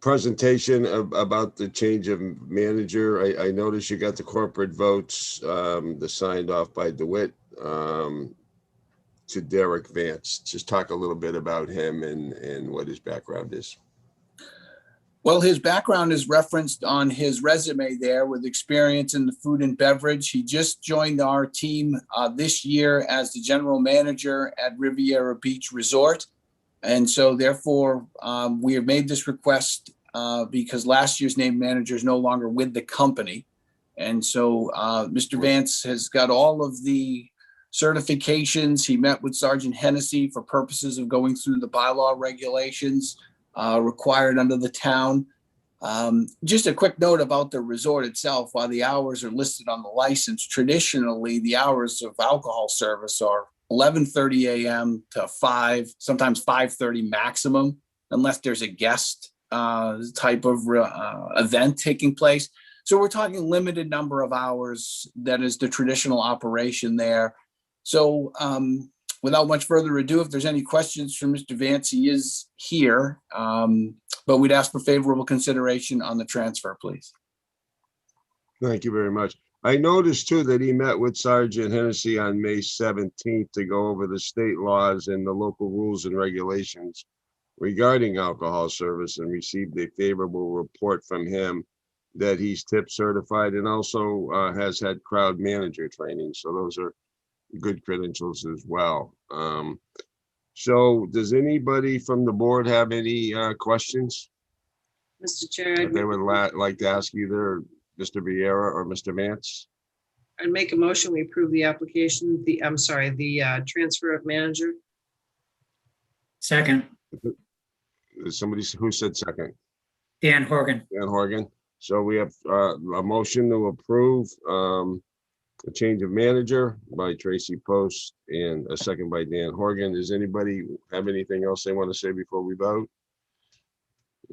presentation about the change of manager? I noticed you got the corporate votes, the signed off by DeWitt, to Derek Vance. Just talk a little bit about him and what his background is. Well, his background is referenced on his resume there, with experience in the food and beverage. He just joined our team this year as the general manager at Riviera Beach Resort. And so therefore, we have made this request because last year's named manager is no longer with the company. And so Mr. Vance has got all of the certifications. He met with Sergeant Hennessy for purposes of going through the bylaw regulations required under the town. Just a quick note about the resort itself. While the hours are listed on the license, traditionally the hours of alcohol service are 11:30 a.m. to 5, sometimes 5:30 maximum, unless there's a guest type of event taking place. So we're talking limited number of hours. That is the traditional operation there. So without much further ado, if there's any questions for Mr. Vance, he is here. But we'd ask for favorable consideration on the transfer, please. Thank you very much. I noticed too that he met with Sergeant Hennessy on May 17th to go over the state laws and the local rules and regulations regarding alcohol service, and received a favorable report from him that he's tip certified and also has had crowd manager training. So those are good credentials as well. So does anybody from the board have any questions Mr. Chair, that they would like to ask either Mr. Vieira or Mr. Vance? I'd make a motion, we approve the application, the transfer of manager. Second, Is somebody who said second? Dan Horgan. Dan Horgan. So we have a motion to approve a change of manager by Tracy Post and a second by Dan Horgan. Does anybody have anything else they want to say before we vote?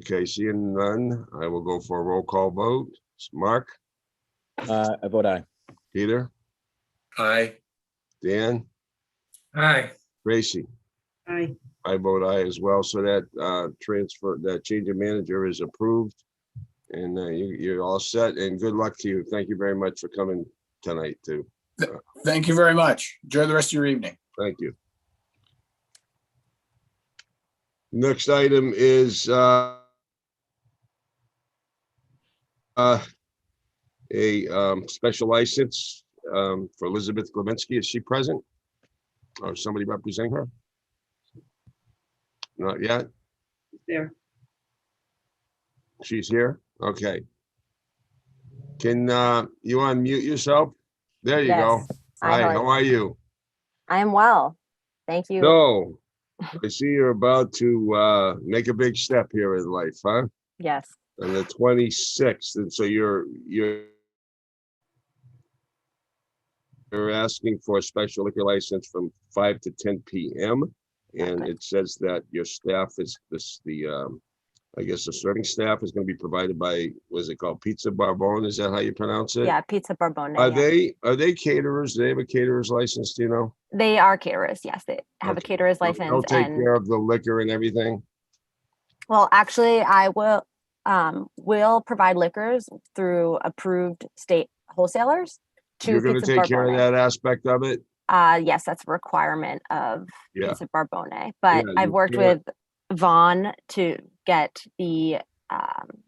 Okay, seeing none, I will go for a roll call vote. Mark? I vote aye. Peter? Aye. Dan? Aye. Tracy? Aye. I vote aye as well. So that transfer, that change of manager is approved. And you're all set, and good luck to you. Thank you very much for coming tonight too. Thank you very much. Enjoy the rest of your evening. Thank you. Next item is a special license for Elizabeth Globinski. Is she present? Or somebody representing her? Not yet. There. She's here? Okay. Can you unmute yourself? There you go. Yes. Hi, Hi, how are you? I am well. Thank you. No, I see you're about to make a big step here in life, huh? Yes. On the 26th, and so you're asking for a special liquor license from 5 to 10 p.m. And it says that your staff is I guess the serving staff is going to be provided by, what is it called? Pizza Barbone? Is that how you pronounce it? Yeah, Pizza Barbone. Are Yeah. they caterers? Do they have a caterer's license? Do you know? They are caterers. Yes, they have a Okay. caterer's They'll license. take And care of the liquor and everything? well, actually, I will provide liquors through approved state wholesalers to You're going to Pizza take care of Barbone. that aspect of it? Yes, that's a requirement of Yeah. Pizza Barbone. But Yeah, I've you worked can't- with Vaughn to get the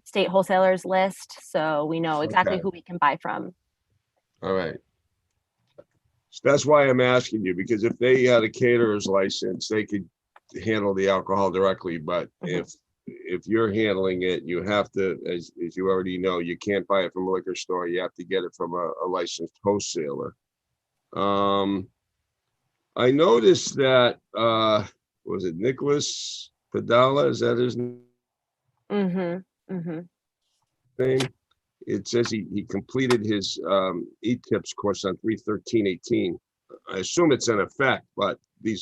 state wholesalers list, so we know exactly Okay. who we can buy from. All right. So that's why I'm asking you, because if they had a caterer's license, they could handle the alcohol directly, but if you're handling it, you have to, as you already know, you can't buy it from a liquor store. You have to get it from a licensed wholesaler. I noticed that, was it Nicholas Padala? Is that his name? It says he completed his E-tips course on 3/13/18. I assume it's in effect, but the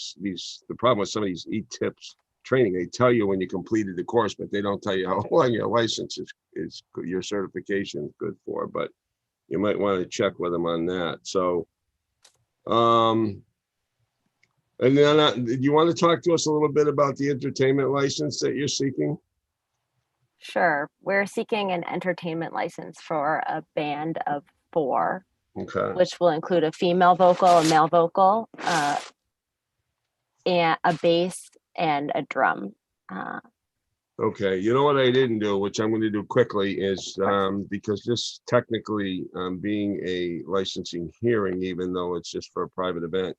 problem with some of these E-tips training, they tell you when you completed the course, but they don't tell you how long your license is your certification is good for. But you might want to check with them on that. So, and then do you want to talk to us a little bit about the entertainment license that you're seeking? Sure. We're seeking an entertainment license for a band of 4, Okay. which will include a female vocal, a male vocal, and a bass and a drum. Okay, you know what I didn't do, which I'm going to do quickly, is because this technically being a licensing hearing, even though it's just for a private event,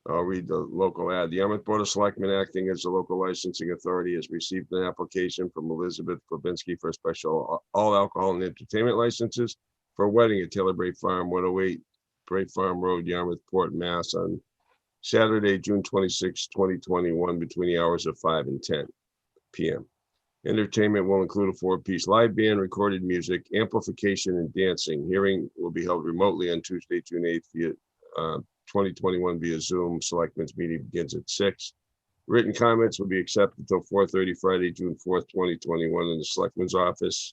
I'll read the local ad. The Yarmouth Board of Selectmen, acting as the local licensing authority, has received an application from Elizabeth Globinski for a special all alcohol and entertainment licenses for a wedding at Taylor Bray Farm, 108 Bray Farm Road, Yarmouth Port, Mass. on Saturday, June 26, 2021, between the hours of 5 and 10 p.m. Entertainment will include a 4-piece live band, recorded music, amplification, and dancing. Hearing will be held remotely on Tuesday, June 8th, via 2021 via Zoom. Selectmen's meeting begins at 6. Written comments will be accepted until 4:30 Friday, June 4th, 2021 in the Selectmen's office.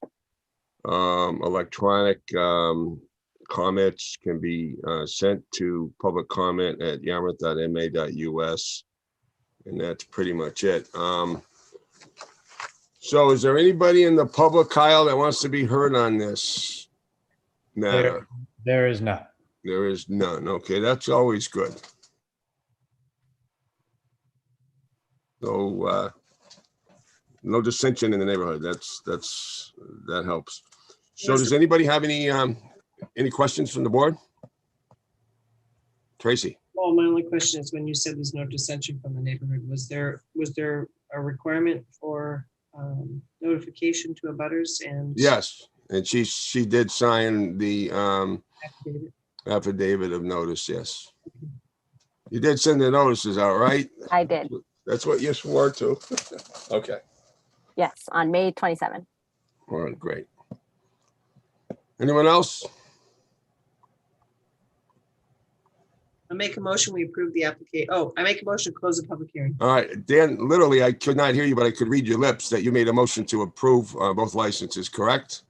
Electronic comments can be sent to public comment at yarmouth.ma.us. And that's pretty much it. So is there anybody in the public, Kyle, that wants to be heard on this matter? There is none. There is none. Okay, that's always good. So no dissension in the neighborhood. That helps. So does anybody have any questions from the board? Tracy? Well, my only question is, when you said there's no dissension from the neighborhood, was there a requirement for notification to abutters and? Yes, and she did sign the Affidavit? affidavit of notice, yes. You did send the notices out, right? I did. That's what you swore to. Okay, Yes, on May 27th. all right, great. Anyone else? I make a motion, we approve the application. Oh, I make a motion to close the public hearing. All right, Dan, literally, I could not hear you, but I could read your lips that you made a motion to approve both licenses, correct?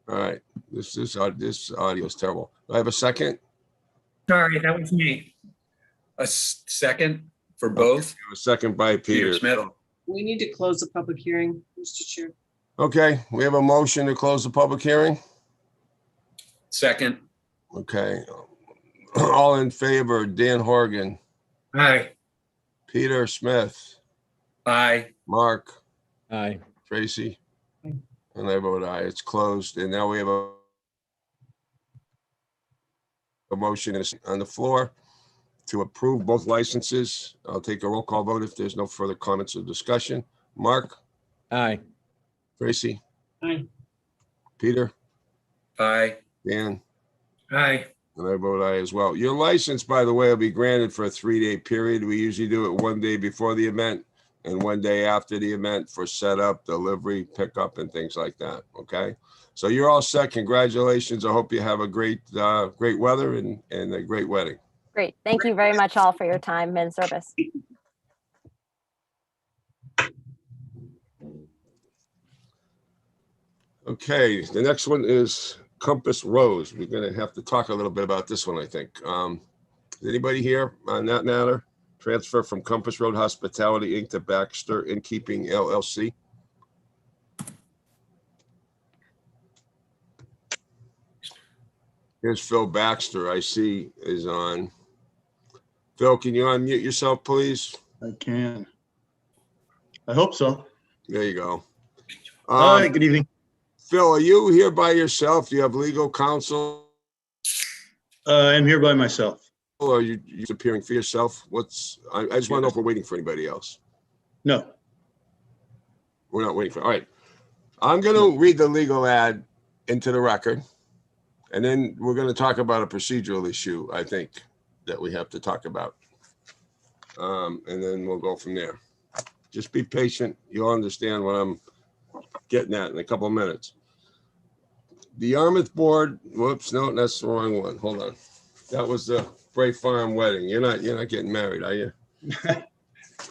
All right, this audio is terrible. Do I have a second? Sorry, that was me. A second for both? A second by Peter. Smith. We need to close the public hearing, Mr. Chair. Okay, we have a motion to close the public hearing. Second. Okay. All in favor, Dan Horgan, Aye. Peter Smith, Aye. Mark, Aye. Tracy, and I vote aye. It's closed. And now we have a motion on the floor to approve both licenses. I'll take a roll call vote if there's no further comments or discussion. Mark, Aye. Tracy, Aye. Peter, Aye. Dan, Aye. and I vote aye as well. Your license, by the way, will be granted for a 3-day period. We usually do it one day before the event and one day after the event for setup, delivery, pickup, and things like that. Okay, so you're all set. Congratulations. I hope you have a great weather and a great wedding. Great. Thank you very much all for your time and service. Okay, the next one is Compass Rose. We're going to have to talk a little bit about this one, I think. Is anybody here on that matter? Transfer from Compass Road Hospitality Inc. to Baxter Innkeeping LLC. Here's Phil Baxter, I see is on. Phil, can you unmute yourself, please? I can. I hope so. There you go. All right, good evening. Phil, are you here by yourself? Do you have legal counsel? I'm here by myself. Or are you appearing for yourself? I just want to know if we're waiting for anybody else. No. We're not waiting for, all right. I'm going to read the legal ad into the record. And then we're going to talk about a procedural issue, I think, that we have to talk about. And then we'll go from there. Just be patient. You'll understand what I'm getting at in a couple of minutes. The Yarmouth Board, whoops, no, that's the wrong one. Hold on. That was the Bray Farm wedding. You're not getting married, are you?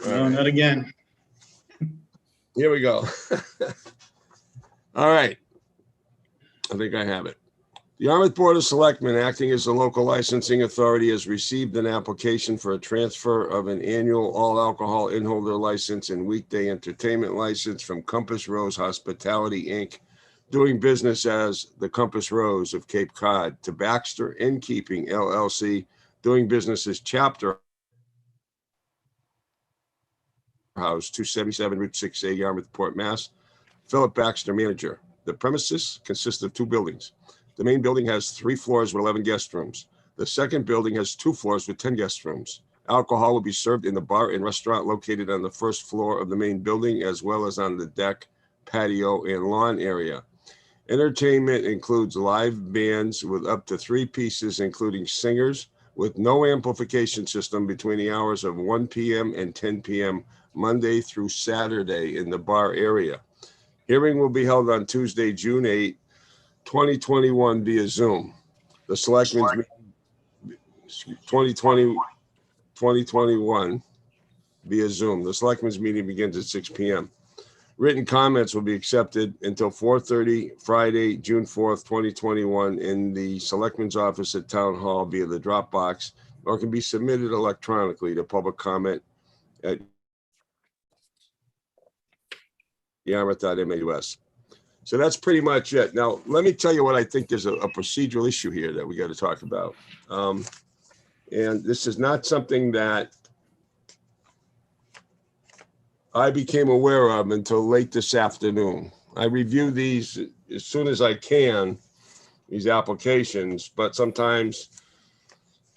No, not again. Here we go. All right. I think I have it. The Yarmouth Board of Selectmen, acting as the local licensing authority, has received an application for a transfer of an annual all alcohol in-holder license and weekday entertainment license from Compass Rose Hospitality, Inc., doing business as the Compass Rose of Cape Cod, to Baxter Innkeeping LLC, doing business as Chapter House, 277 Route 6A, Yarmouth Port, Mass. Philip Baxter, manager. The premises consist of 2 buildings. The main building has 3 floors with 11 guest rooms. The second building has 2 floors with 10 guest rooms. Alcohol will be served in the bar and restaurant located on the first floor of the main building, as well as on the deck, patio, and lawn area. Entertainment includes live bands with up to 3 pieces, including singers, with no amplification system between the hours of 1 p.m. and 10 p.m. Monday through Saturday in the bar area. Hearing will be held on Tuesday, June 8, 2021 via Zoom. The Selectmen's 2021 via Zoom. The Selectmen's meeting begins at 6 p.m. Written comments will be accepted until 4:30 Friday, June 4th, 2021 in the Selectmen's office at Town Hall via the Dropbox, or can be submitted electronically to public comment at yarmouth.mus. So that's pretty much it. Now, let me tell you what I think is a procedural issue here that we got to talk about. And this is not something that I became aware of until late this afternoon. I review these as soon as I can, these applications, but sometimes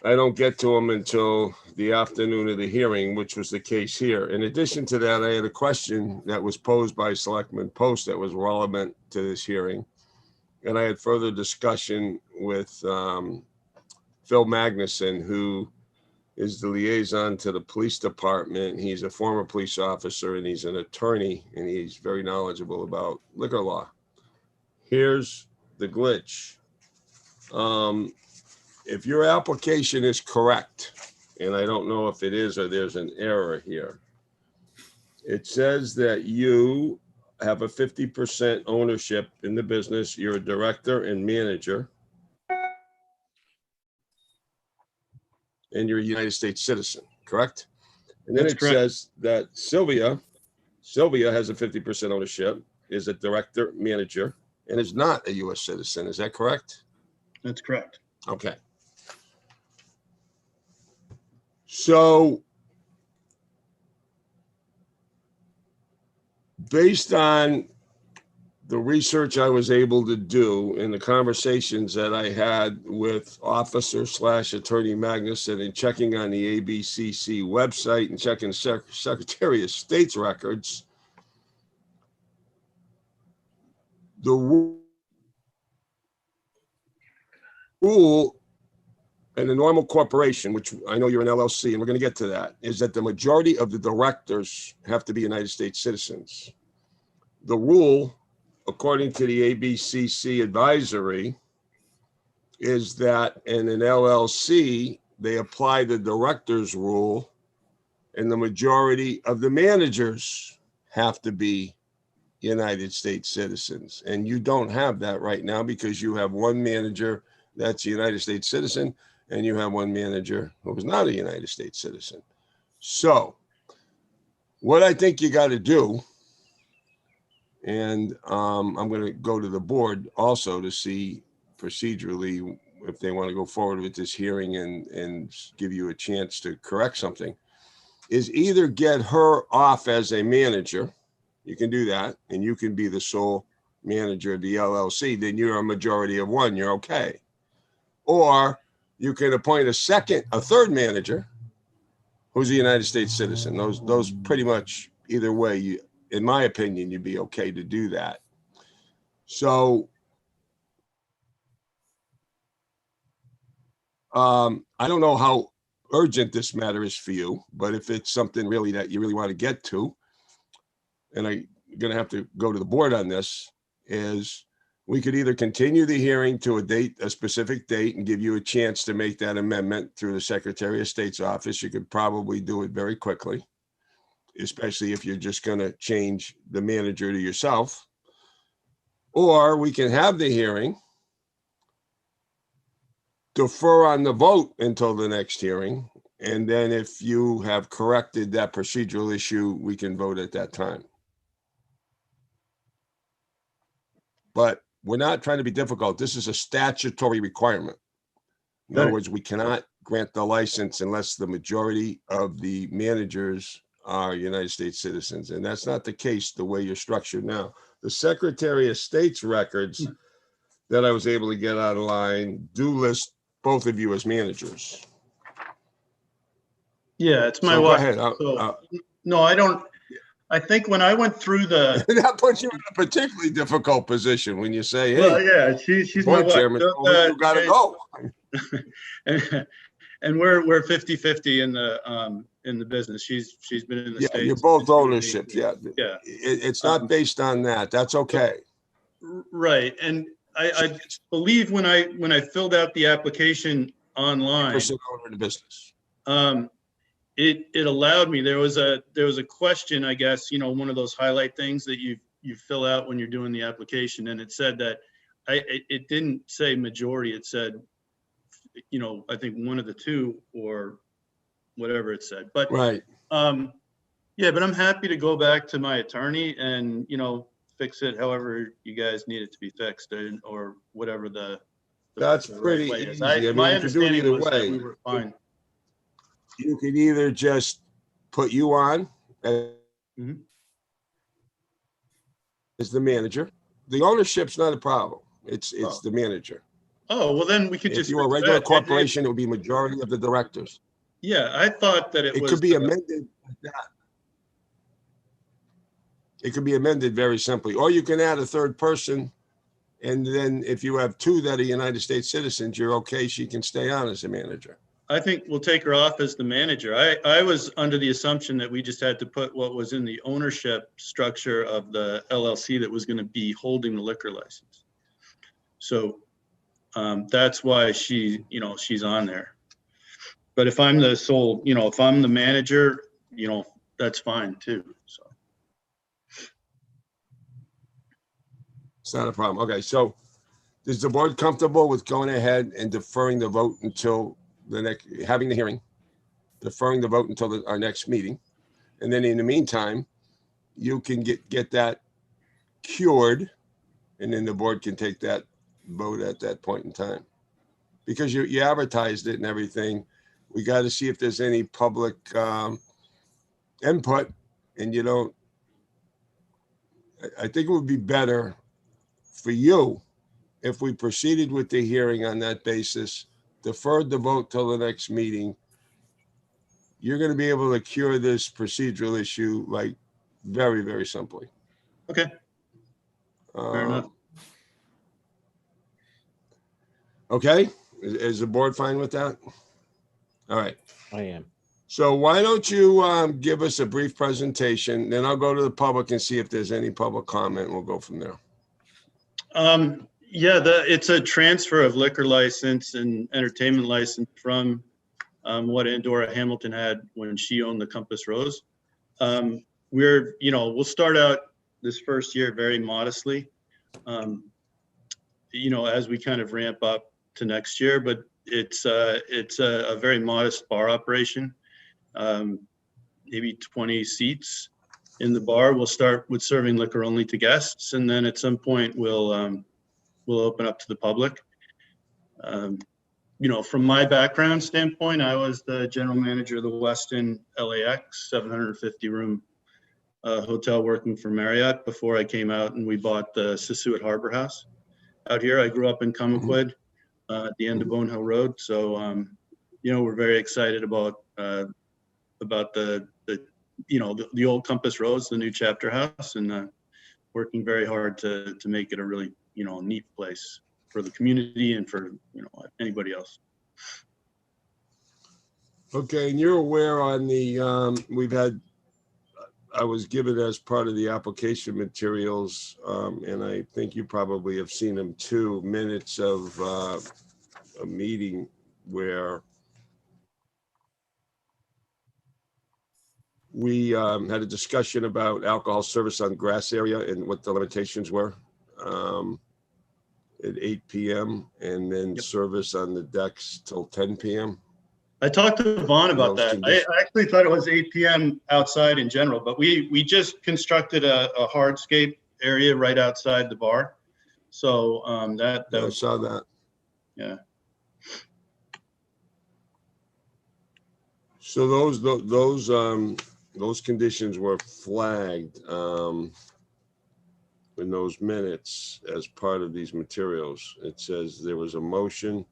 I don't get to them until the afternoon of the hearing, which was the case here. In addition to that, I had a question that was posed by Selectman Post that was relevant to this hearing. And I had further discussion with Phil Magnuson, who is the liaison to the police department. He's a former police officer and he's an attorney, and he's very knowledgeable about liquor law. Here's the glitch. If your application is correct, and I don't know if it is or there's an error here, it says that you have a 50% ownership in the business. You're a director and manager, and you're a United States citizen, correct? And then That's it correct. says that Sylvia has a 50% ownership, is a director, manager, and is not a US citizen. Is that correct? That's correct. Okay. So based on the research I was able to do and the conversations that I had with Officer / Attorney Magnuson and checking on the ABCC website and checking Secretary of State's records, the rule in a normal corporation, which I know you're an LLC, and we're going to get to that, is that the majority of the directors have to be United States citizens. The rule, according to the ABCC advisory, is that in an LLC, they apply the director's rule, and the majority of the managers have to be United States citizens. And you don't have that right now because you have one manager that's a United States citizen, and you have one manager who is not a United States citizen. So what I think you got to do, and I'm going to go to the board also to see procedurally if they want to go forward with this hearing and give you a chance to correct something, is either get her off as a manager. You can do that, and you can be the sole manager of the LLC. Then you're a majority of one. You're okay. Or you can appoint a third manager who's a United States citizen. Those pretty much either way, in my opinion, you'd be okay to do that. So I don't know how urgent this matter is for you, but if it's something really that you really want to get to, and I'm going to have to go to the board on this, is we could either continue the hearing to a specific date and give you a chance to make that amendment through the Secretary of State's office. You could probably do it very quickly, especially if you're just going to change the manager to yourself. Or we can have the hearing, defer on the vote until the next hearing, and then if you have corrected that procedural issue, we can vote at that time. But we're not trying to be difficult. This is a statutory requirement. In other words, we cannot grant the license unless the majority of the managers are United States citizens. And that's not the case the way you're structured now. The Secretary of State's records that I was able to get online do list both of you as managers. Yeah, it's my So go wife. ahead. So, no, I don't. I think when I went through the, That puts you in a particularly difficult position when you say, well, hey, yeah, she's my board wife. chairman, told me you gotta go. And we're 50-50 in the business. She's been in the Yeah, States. you're both since she was ownership. 18. Yeah. Yeah. It's not based on that. That's okay. Right. And I believe when I filled out the application online, 100% owner of the business. it allowed me, there was a question, I guess, one of those highlight things that you fill out when you're doing the application. And it said that it didn't say majority. It said, I think one of the two or whatever it said, but Right. yeah, but I'm happy to go back to my attorney and, fix it however you guys need it to be fixed or whatever the That's right pretty way is. easy. I mean, My you can do it understanding either was that way. we were fine. You could either just put you on as the manager. The ownership's not a problem. It's the manager. Oh, well, then we could If just. you were a fix regular that. corporation, it would be majority of the directors. Yeah, I thought that it was. It could be amended like that. It could be amended very simply, or you can add a third person. And then if you have two that are United States citizens, you're okay. She can stay on as a manager. I think we'll take her off as the manager. I was under the assumption that we just had to put what was in the ownership structure of the LLC that was going to be holding the liquor license. So that's why she's on there. But if I'm the sole, if I'm the manager, that's fine too. So. It's not a problem. Okay, so is the board comfortable with going ahead and deferring the vote until having the hearing, deferring the vote until our next meeting? And then in the meantime, you can get that cured, and then the board can take that vote at that point in time. Because you advertised it and everything, we got to see if there's any public input, and I think it would be better for you if we proceeded with the hearing on that basis, deferred the vote till the next meeting. You're going to be able to cure this procedural issue like very, very simply. Okay. Fair enough. Okay. Is the board fine with that? All right. I am. So why don't you give us a brief presentation, then I'll go to the public and see if there's any public comment. We'll go from there. Yeah, it's a transfer of liquor license and entertainment license from what Andorra Hamilton had when she owned the Compass Rose. We'll start out this first year very modestly, as we kind of ramp up to next year, but it's a very modest bar operation, maybe 20 seats in the bar. We'll start with serving liquor only to guests, and then at some point we'll open up to the public. From my background standpoint, I was the general manager of the Westin LAX 750 room hotel working for Marriott before I came out and we bought the Sissuit Harbor House out here. I grew up in Comaquid at the end of Bone Hill Road. So, we're very excited about the old Compass Rose, the new chapter house, and working very hard to make it a really, neat place for the community and for, anybody else. Okay, and you're aware on the, I was given as part of the application materials, and I think you probably have seen them too, minutes of a meeting where we had a discussion about alcohol service on grass area and what the limitations were at 8 p.m. and then service on the decks till 10 p.m. I talked to Vaughn about that. I actually thought it was 8 p.m. outside in general, but we just constructed a hardscape area right outside the bar. So that I saw that. Yeah. So those conditions were flagged in those minutes as part of these materials. It says there was a motion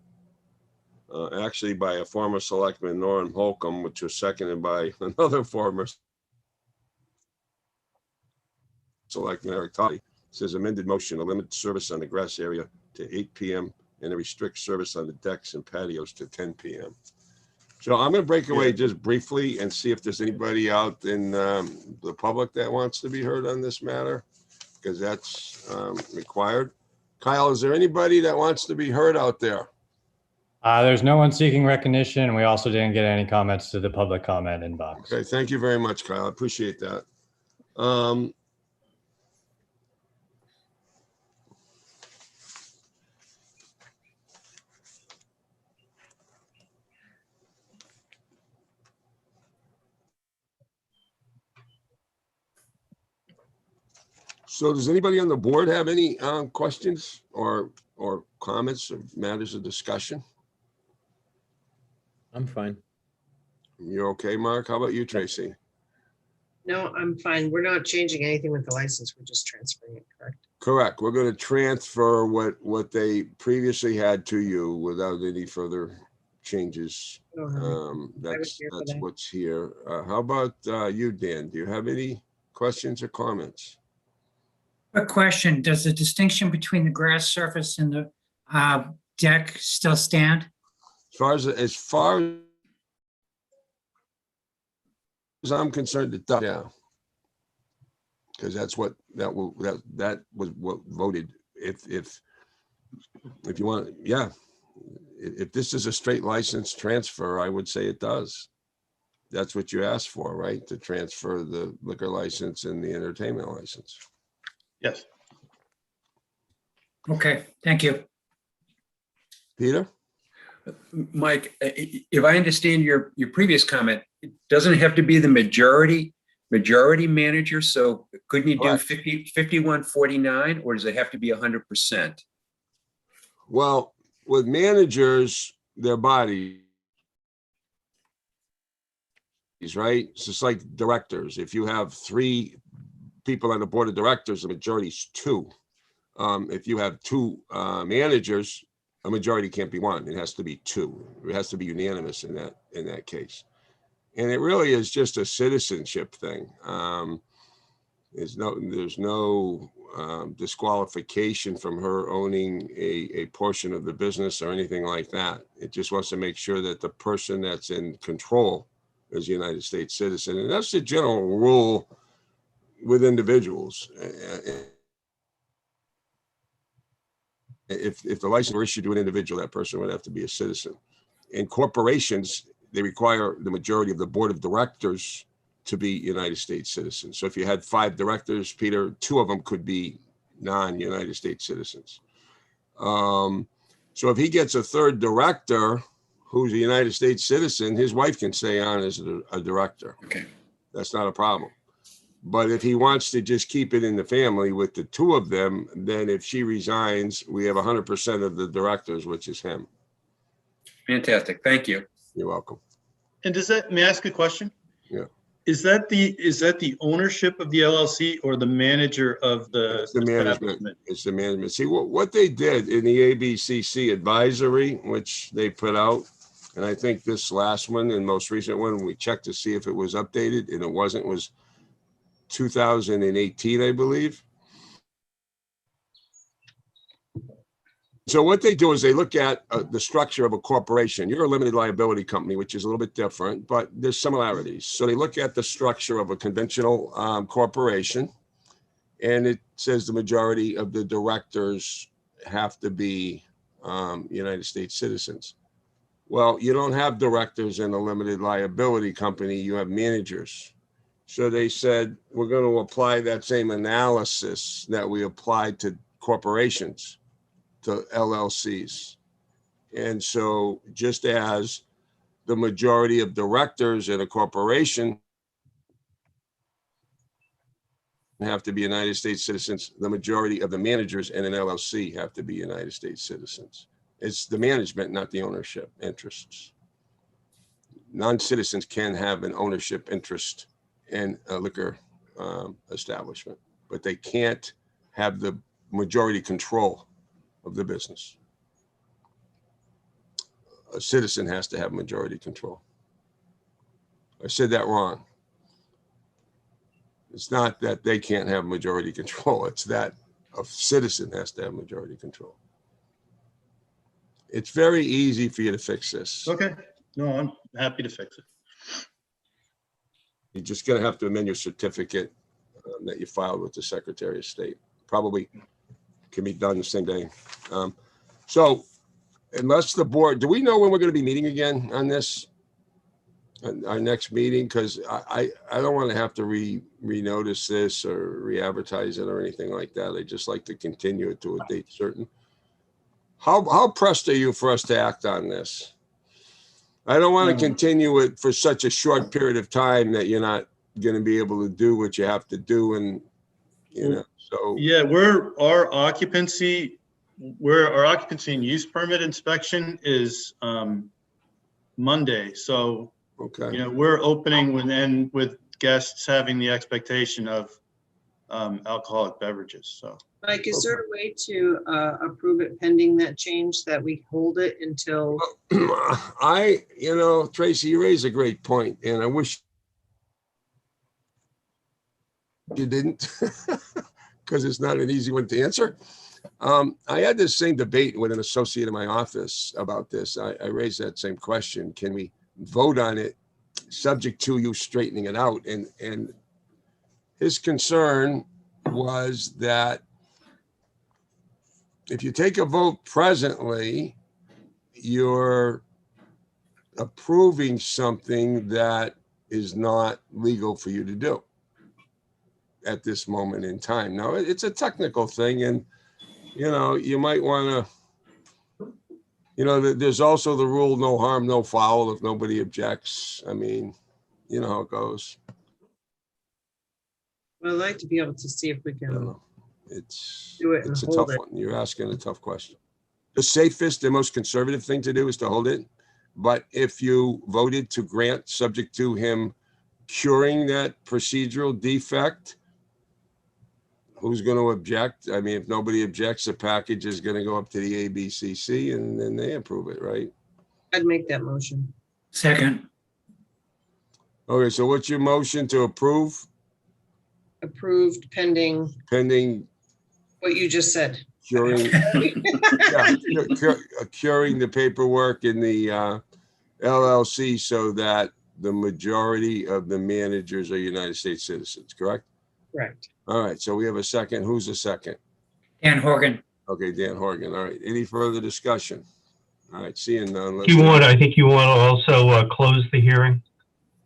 actually by a former selectman, Norm Holcomb, which was seconded by another former selectman, Eric Toddy. Says amended motion to limit service on the grass area to 8 p.m. and to restrict service on the decks and patios to 10 p.m. So I'm going to break away just briefly and see if there's anybody out in the public that wants to be heard on this matter, because that's required. Kyle, is there anybody that wants to be heard out there? There's no one seeking recognition, and we also didn't get any comments to the public comment inbox. Okay, thank you very much, Kyle. I appreciate that. So does anybody on the board have any questions or comments or matters of discussion? I'm fine. You're okay, Mark? How about you, Tracy? No, I'm fine. We're not changing anything with the license. We're just transferring it, correct? Correct. We're going to transfer what they previously had to you without any further changes. That's what's here. How about you, Dan? Do you have any questions or comments? A question, does the distinction between the grass surface and the deck still stand? As far as I'm concerned, it does. Yeah. Because that's what that was what voted. If you want, yeah. If this is a straight license transfer, I would say it does. That's what you asked for, right? To transfer the liquor license and the entertainment license. Yes. Okay, thank you. Peter? Mike, if I understand your previous comment, it doesn't have to be the majority manager. So couldn't you do 51-49, or does it have to be 100%? Well, with managers, their bodies, right? It's just like directors. If you have 3 people on the board of directors, the majority is 2. If you have 2 managers, a majority can't be 1. It has to be 2. It has to be unanimous in that case. And it really is just a citizenship thing. There's no disqualification from her owning a portion of the business or anything like that. It just wants to make sure that the person that's in control is a United States citizen. And that's the general rule with individuals. If the license were issued to an individual, that person would have to be a citizen. In corporations, they require the majority of the board of directors to be United States citizens. So if you had 5 directors, Peter, 2 of them could be non-United States citizens. So if he gets a 3rd director who's a United States citizen, his wife can stay on as a director. Okay. That's not a problem. But if he wants to just keep it in the family with the 2 of them, then if she resigns, we have 100% of the directors, which is him. Fantastic. Thank you. You're welcome. And may I ask a question? Yeah. Is that the ownership of the LLC or the manager of the management? It's the management. See, what they did in the ABCC advisory, which they put out, and I think this last one and most recent one, we checked to see if it was updated, and it wasn't. It was 2018, I believe. So what they do is they look at the structure of a corporation. You're a limited liability company, which is a little bit different, but there's similarities. So they look at the structure of a conventional corporation, and it says the majority of the directors have to be United States citizens. Well, you don't have directors in a limited liability company. You have managers. So they said, we're going to apply that same analysis that we applied to corporations, to LLCs. And so just as the majority of directors in a corporation have to be United States citizens, the majority of the managers in an LLC have to be United States citizens. It's the management, not the ownership interests. Non-citizens can have an ownership interest in a liquor establishment, but they can't have the majority control of the business. a citizen has to have majority control. I said that wrong. It's not that they can't have majority control. It's that a citizen has to have majority control. It's very easy for you to fix this. Okay, no, I'm happy to fix it. You're just gonna have to amend your certificate that you filed with the Secretary of State. Probably can be done the same day. So unless the board, do we know when we're gonna be meeting again on this? Our next meeting, because I don't want to have to renotice this or re-advertise it or anything like that. I just like to continue it to a date certain. How pressed are you for us to act on this? I don't want to continue it for such a short period of time that you're not going to be able to do what you have to do, and so. Yeah, our occupancy and use permit inspection is Monday, so. Okay. We're opening with guests having the expectation of alcoholic beverages, so. Mike, is there a way to approve it pending that change, that we hold it until? Tracy, you raise a great point, and I wish you didn't, because it's not an easy one to answer. I had this same debate with an associate in my office about this. I raised that same question. Can we vote on it subject to you straightening it out? And his concern was that if you take a vote presently, you're approving something that is not legal for you to do at this moment in time. Now, it's a technical thing, and you might want to, there's also the rule, no harm, no foul, if nobody objects. I mean, you know how it goes. Well, I'd like to be able to see if we can It's do it and a hold tough it. one. You're asking a tough question. The safest, the most conservative thing to do is to hold it. But if you voted to grant, subject to him curing that procedural defect, who's going to object? I mean, if nobody objects, the package is going to go up to the ABCC and then they approve it, right? I'd make that motion. Second. Okay, so what's your motion to approve? Approved pending what you just said. Curing, curing the paperwork in the LLC so that the majority of the managers are United States citizens, correct? Correct. All right, so we have a second. Who's the second? Dan Horgan. Okay, Dan Horgan. All right, any further discussion? All right, seeing none. I think you want to also close the hearing,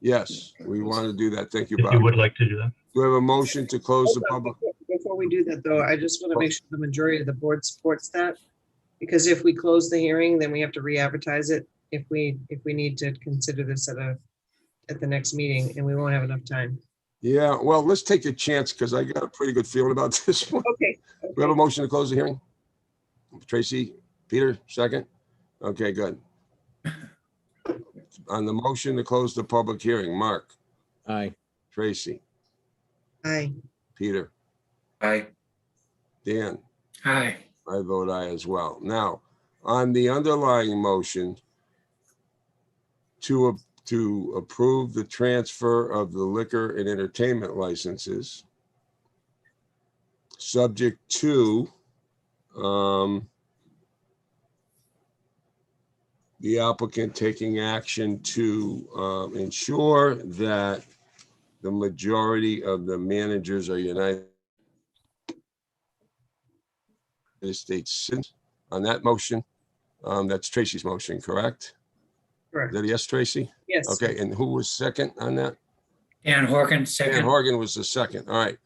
Yes, we want to do that. Thank you, if Bob. you would like to do that. Do we have a motion to close the public? Before we do that, though, I just want to make sure the majority of the board supports that. Because if we close the hearing, then we have to re-advertise it if we need to consider this at the next meeting, and we won't have enough time. Yeah, well, let's take a chance because I got a pretty good feeling about this one. Okay. We have a motion to close the hearing. Tracy, Peter, second. Okay, good. On the motion to close the public hearing, Mark, Aye. Tracy, Aye. Peter, Aye. Dan, Aye. I vote aye as well. Now, on the underlying motion to approve the transfer of the liquor and entertainment licenses, subject to the applicant taking action to ensure that the majority of the managers are United States citizens. On that motion, that's Tracy's motion, correct? Correct. Is that a yes, Tracy? Yes. Okay, and who was second on that? Dan Horgan, Dan second. Horgan was the second. All right.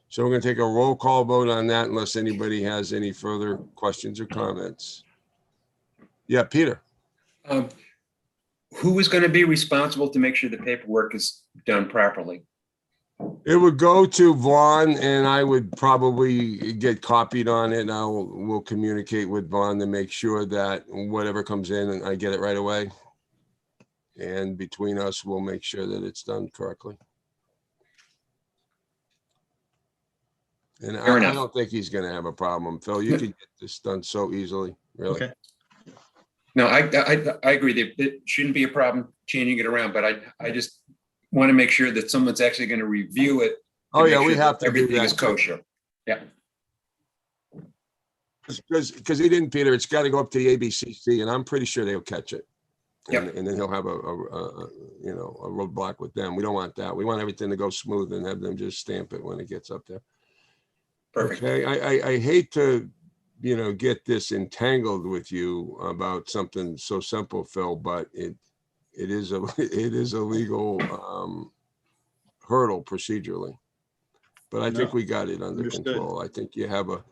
So we're going to take a roll call vote on that unless anybody has any further questions or comments. Yeah, Peter. Who is going to be responsible to make sure the paperwork is done properly? It would go to Vaughn and I would probably get copied on it, and we'll communicate with Vaughn to make sure that whatever comes in and I get it right away. And between us, we'll make sure that it's done correctly. And I don't think he's going to have a problem. Phil, you could get this done so easily, really. Okay. No, I agree. It shouldn't be a problem changing it around, but I just want to make sure that someone's actually going to review it. Oh, yeah, make we sure have that to do everything is that. kosher. Yeah. Because he didn't, Peter, it's got to go up to the ABCC, and I'm pretty sure they'll catch it. And, Yep. and then he'll have a roadblock with them. We don't want that. We want everything to go smooth and have them just stamp it when it gets up there. Perfect. Okay, I hate to, get this entangled with you about something so simple, Phil, but it is a legal hurdle procedurally. But I think No, we got it under understood. control. I think you have a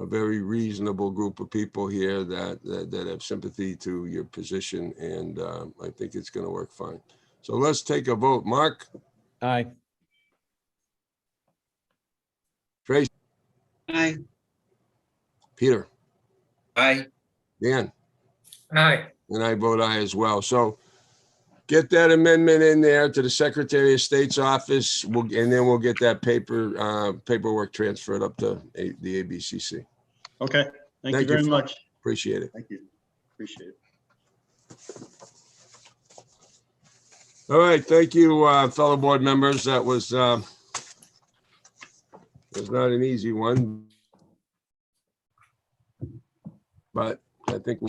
very reasonable group of people here that have sympathy to your position, and I think it's going to work fine. So let's take a vote. Mark? Aye. Tracy? Aye. Peter? Aye. Dan? Aye. And I vote aye as well. So get that amendment in there to the Secretary of State's office, and then we'll get that paperwork transferred up to the ABCC. Okay, thank you very Phil. much. Appreciate it. Thank you. Appreciate it. All right, thank you, fellow board members. That was not an easy one, but I think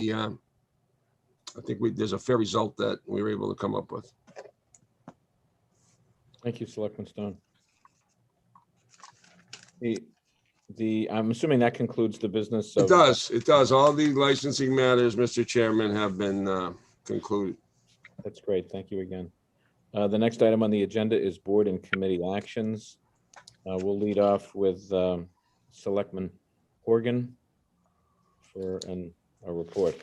there's a fair result that we were able to come up with. Thank you, Selectman Stone. I'm assuming that concludes the business of. It does. All the licensing matters, Mr. Chairman, have been concluded. That's great. Thank you again. The next item on the agenda is board and committee actions. We'll lead off with Selectman Horgan for a report.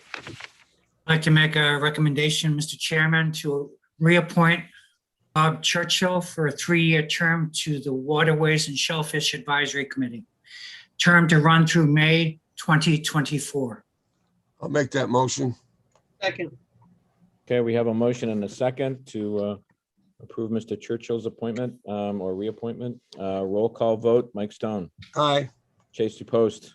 I'd like to make a recommendation, Mr. Chairman, to reappoint Bob Churchill for a 3-year term to the Waterways and Shellfish Advisory Committee. Term to run through May 2024. I'll make that motion. Second. Okay, we have a motion and a second to approve Mr. Churchill's appointment or reappointment. Roll call vote. Mike Stone. Aye. Chase DuPost.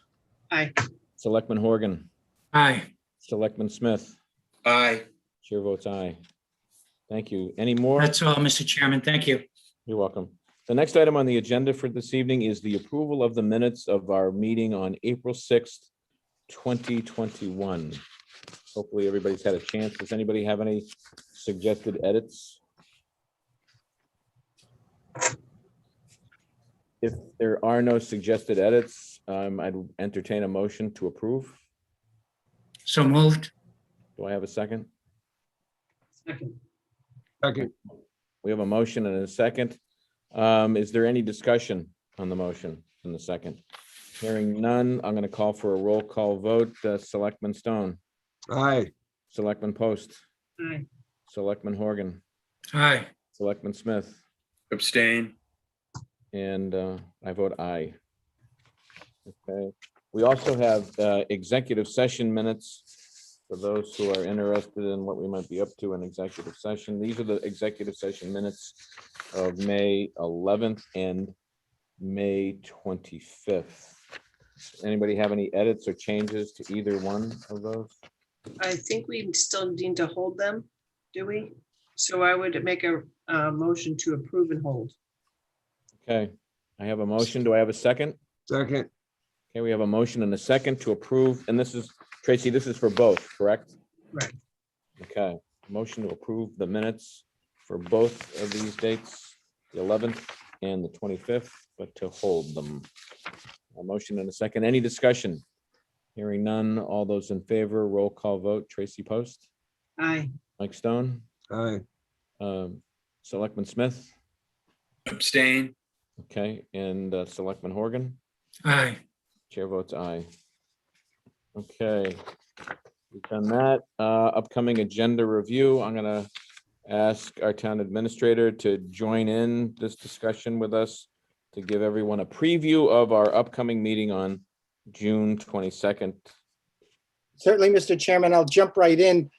Aye. Selectman Horgan. Aye. Selectman Smith. Aye. Chair votes aye. Thank you. Any more? That's all, Mr. Chairman. Thank you. You're welcome. The next item on the agenda for this evening is the approval of the minutes of our meeting on April 6th, 2021. Hopefully everybody's had a chance. Does anybody have any suggested edits? If there are no suggested edits, I'd entertain a motion to approve. So moved. Do I have a second? Second. Second. We have a motion and a second. Is there any discussion on the motion in the second? Hearing none, I'm going to call for a roll call vote. Selectman Stone. Aye. Selectman Post. Aye. Selectman Horgan. Aye. Selectman Smith. Abstain. And I vote aye. Okay. We also have executive session minutes for those who are interested in what we might be up to in executive session. These are the executive session minutes of May 11th and May 25th. Anybody have any edits or changes to either one of those? I think we still need to hold them, do we? So I would make a motion to approve and hold. Okay, I have a motion. Do I have a second? Second. Okay, we have a motion and a second to approve, and this is, Tracy, this is for both, correct? Right. Okay, motion to approve the minutes for both of these dates, the 11th and the 25th, but to hold them. A motion and a second. Any discussion? Hearing none. All those in favor, roll call vote. Tracy Post. Aye. Mike Stone. Aye. Selectman Smith. Abstain. Okay, and Selectman Horgan. Aye. Chair votes aye. Okay, we've done that. Upcoming agenda review. I'm gonna ask our town administrator to join in this discussion with us to give everyone a preview of our upcoming meeting on June 22nd. Certainly, Mr. Chairman, I'll jump right in.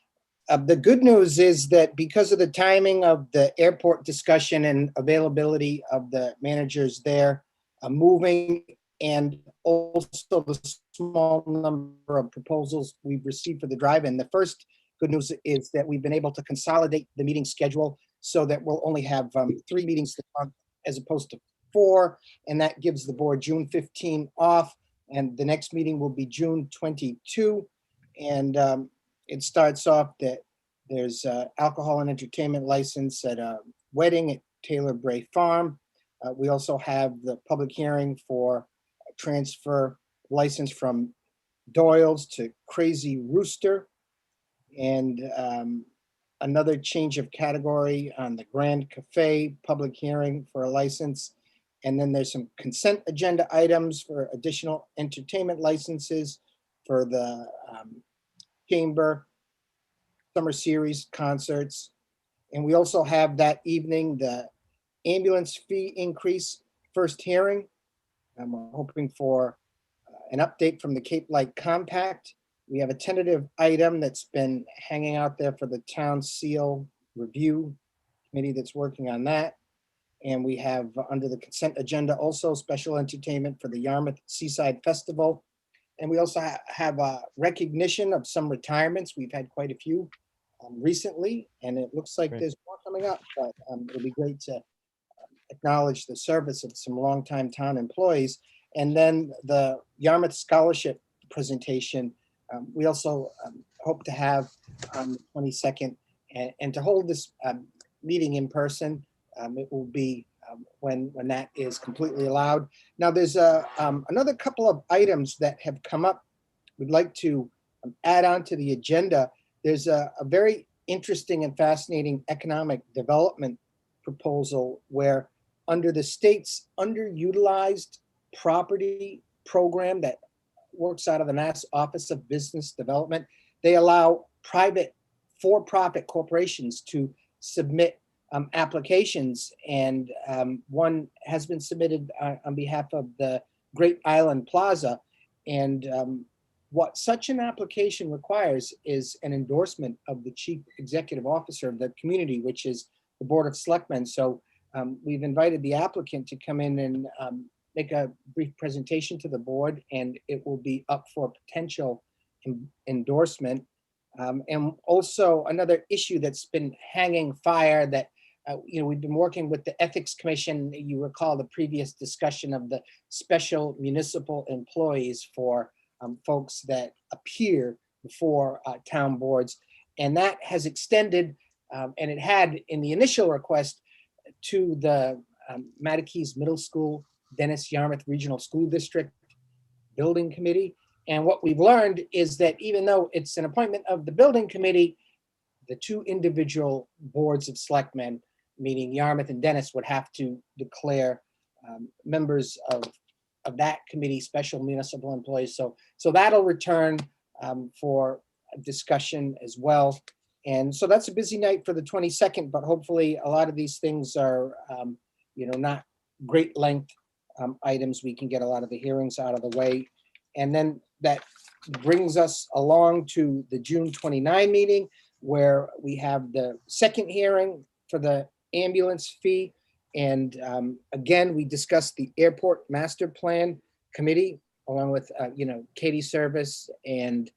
The good news is that because of the timing of the airport discussion and availability of the managers there moving, and also the small number of proposals we've received for the drive-in. The first good news is that we've been able to consolidate the meeting schedule so that we'll only have 3 meetings this month as opposed to 4, and that gives the board June 15 off, and the next meeting will be June 22. And it starts off that there's alcohol and entertainment license at a wedding at Taylor Bray Farm. We also have the public hearing for a transfer license from Doyle's to Crazy Rooster, and another change of category on the Grand Cafe public hearing for a license. And then there's some consent agenda items for additional entertainment licenses for the Chamber Summer Series concerts. And we also have that evening the ambulance fee increase first hearing. I'm hoping for an update from the Cape Light Compact. We have a tentative item that's been hanging out there for the town seal review committee that's working on that. And we have under the consent agenda also special entertainment for the Yarmouth Seaside Festival. And we also have a recognition of some retirements. We've had quite a few recently, and it looks like Great. there's more coming up, but it'll be great to acknowledge the service of some longtime town employees. And then the Yarmouth Scholarship presentation, we also hope to have on the 22nd, and to hold this meeting in person. It will be when that is completely allowed. Now, there's another couple of items that have come up we'd like to add on to the agenda. There's a very interesting and fascinating economic development proposal where under the state's underutilized property program that works out of the Mass Office of Business Development, they allow private for-profit corporations to submit applications, and one has been submitted on behalf of the Great Island Plaza. And what such an application requires is an endorsement of the Chief Executive Officer of the community, which is the Board of Selectmen. So we've invited the applicant to come in and make a brief presentation to the board, and it will be up for potential endorsement. And also another issue that's been hanging fire that we've been working with the Ethics Commission. You recall the previous discussion of the special municipal employees for folks that appear before town boards. And that has extended, and it had in the initial request to the Matakees Middle School, Dennis Yarmouth Regional School District Building Committee. And what we've learned is that even though it's an appointment of the building committee, the 2 individual boards of selectmen, meaning Yarmouth and Dennis, would have to declare members of that committee special municipal employees. So that'll return for a discussion as well. And so that's a busy night for the 22nd, but hopefully a lot of these things are, not great length items. We can get a lot of the hearings out of the way. And then that brings us along to the June 29 meeting, where we have the second hearing for the ambulance fee. And again, we discussed the Airport Master Plan Committee, along with, Katie Service and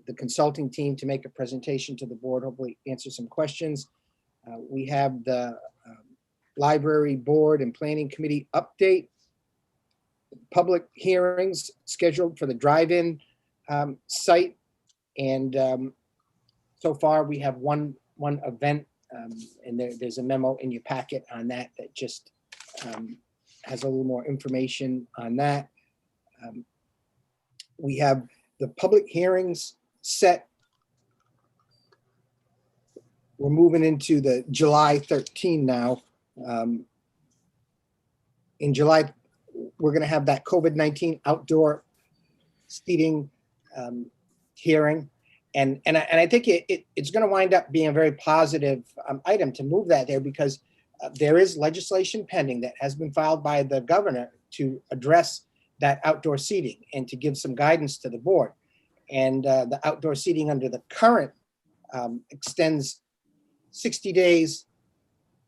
the consulting team to make a presentation to the board, hopefully answer some questions. We have the Library Board and Planning Committee update. Public hearings scheduled for the drive-in site. And so far we have one event, and there's a memo in your packet on that just has a little more information on that. We have the public hearings set. We're moving into the July 13 now. In July, we're going to have that COVID-19 outdoor seating hearing. And I think it's going to wind up being a very positive item to move that there, because there is legislation pending that has been filed by the governor to address that outdoor seating and to give some guidance to the board. And the outdoor seating under the current extends 60 days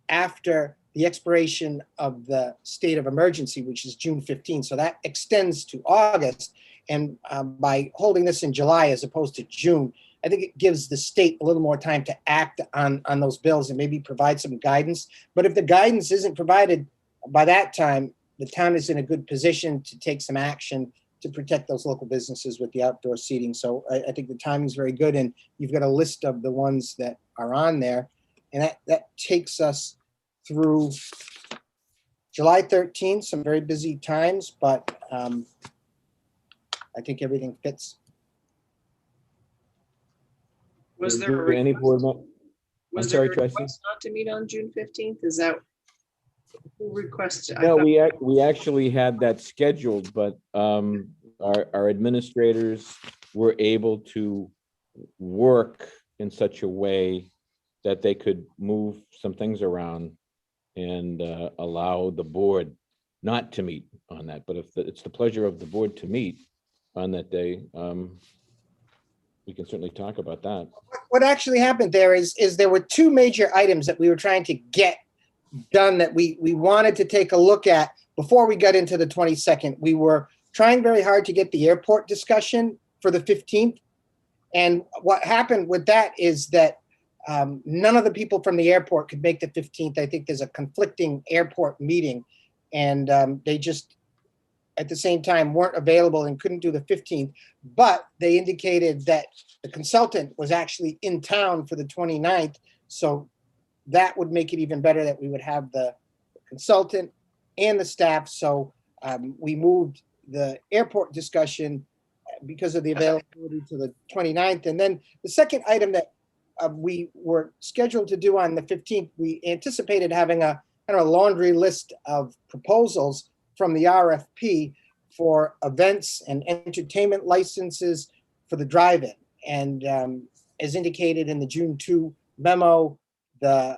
after the expiration of the state of emergency, which is June 15. So that extends to August. And by holding this in July as opposed to June, I think it gives the state a little more time to act on those bills and maybe provide some guidance. But if the guidance isn't provided by that time, the town is in a good position to take some action to protect those local businesses with the outdoor seating. So I think the timing is very good. And you've got a list of the ones that are on there. And that takes us through July 13th, some very busy times, but I think everything fits. Was Is there a any board request? mem- Was I'm there sorry, a Tracy? request not to meet on June 15th? Is that who requested? I No, thought- we actually had that scheduled, but our administrators were able to work in such a way that they could move some things around and allow the board not to meet on that. But if it's the pleasure of the board to meet on that day, we can certainly talk about that. What actually happened there is there were two major items that we were trying to get done that we wanted to take a look at before we got into the 22nd. We were trying very hard to get the airport discussion for the 15th. And what happened with that is that none of the people from the airport could make the 15th. I think there's a conflicting airport meeting, and they just at the same time weren't available and couldn't do the 15th. But they indicated that the consultant was actually in town for the 29th. So that would make it even better that we would have the consultant and the staff. So we moved the airport discussion because of the availability to the 29th. And then the second item that we were scheduled to do on the 15th, we anticipated having a kind of a laundry list of proposals from the RFP for events and entertainment licenses for the drive-in. And as indicated in the June 2 memo, the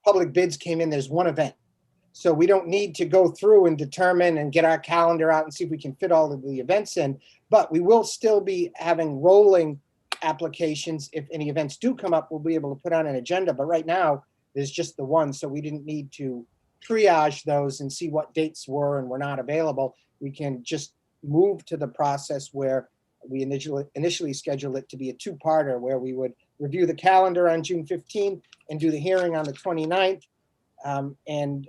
public bids came in, there's one event. So we don't need to go through and determine and get our calendar out and see if we can fit all of the events in, but we will still be having rolling applications. If any events do come up, we'll be able to put on an agenda, but right now there's just the one. So we didn't need to triage those and see what dates were and were not available. We can just move to the process where we initially scheduled it to be a two-parter, where we would review the calendar on June 15th and do the hearing on the 29th. And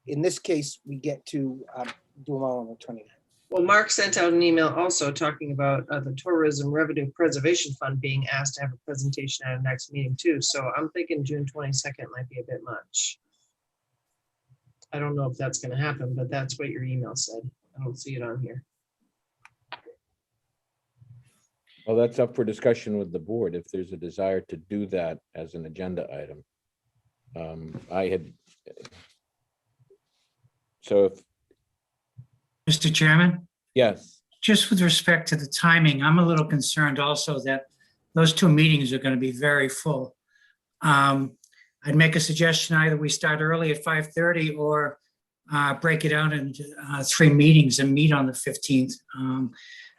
in this case, we get to do them all on the 29th. Well, Mark sent out an email also talking about the Tourism Revenue Preservation Fund being asked to have a presentation at our next meeting too. So I'm thinking June 22nd might be a bit much. I don't know if that's going to happen, but that's what your email said. I don't see it on here. Well, that's up for discussion with the board if there's a desire to do that as an agenda item. So if, Mr. Chairman, yes, just with respect to the timing, I'm a little concerned also that those two meetings are going to be very full. I'd make a suggestion, either we start early at 5:30 or break it out into 3 meetings and meet on the 15th.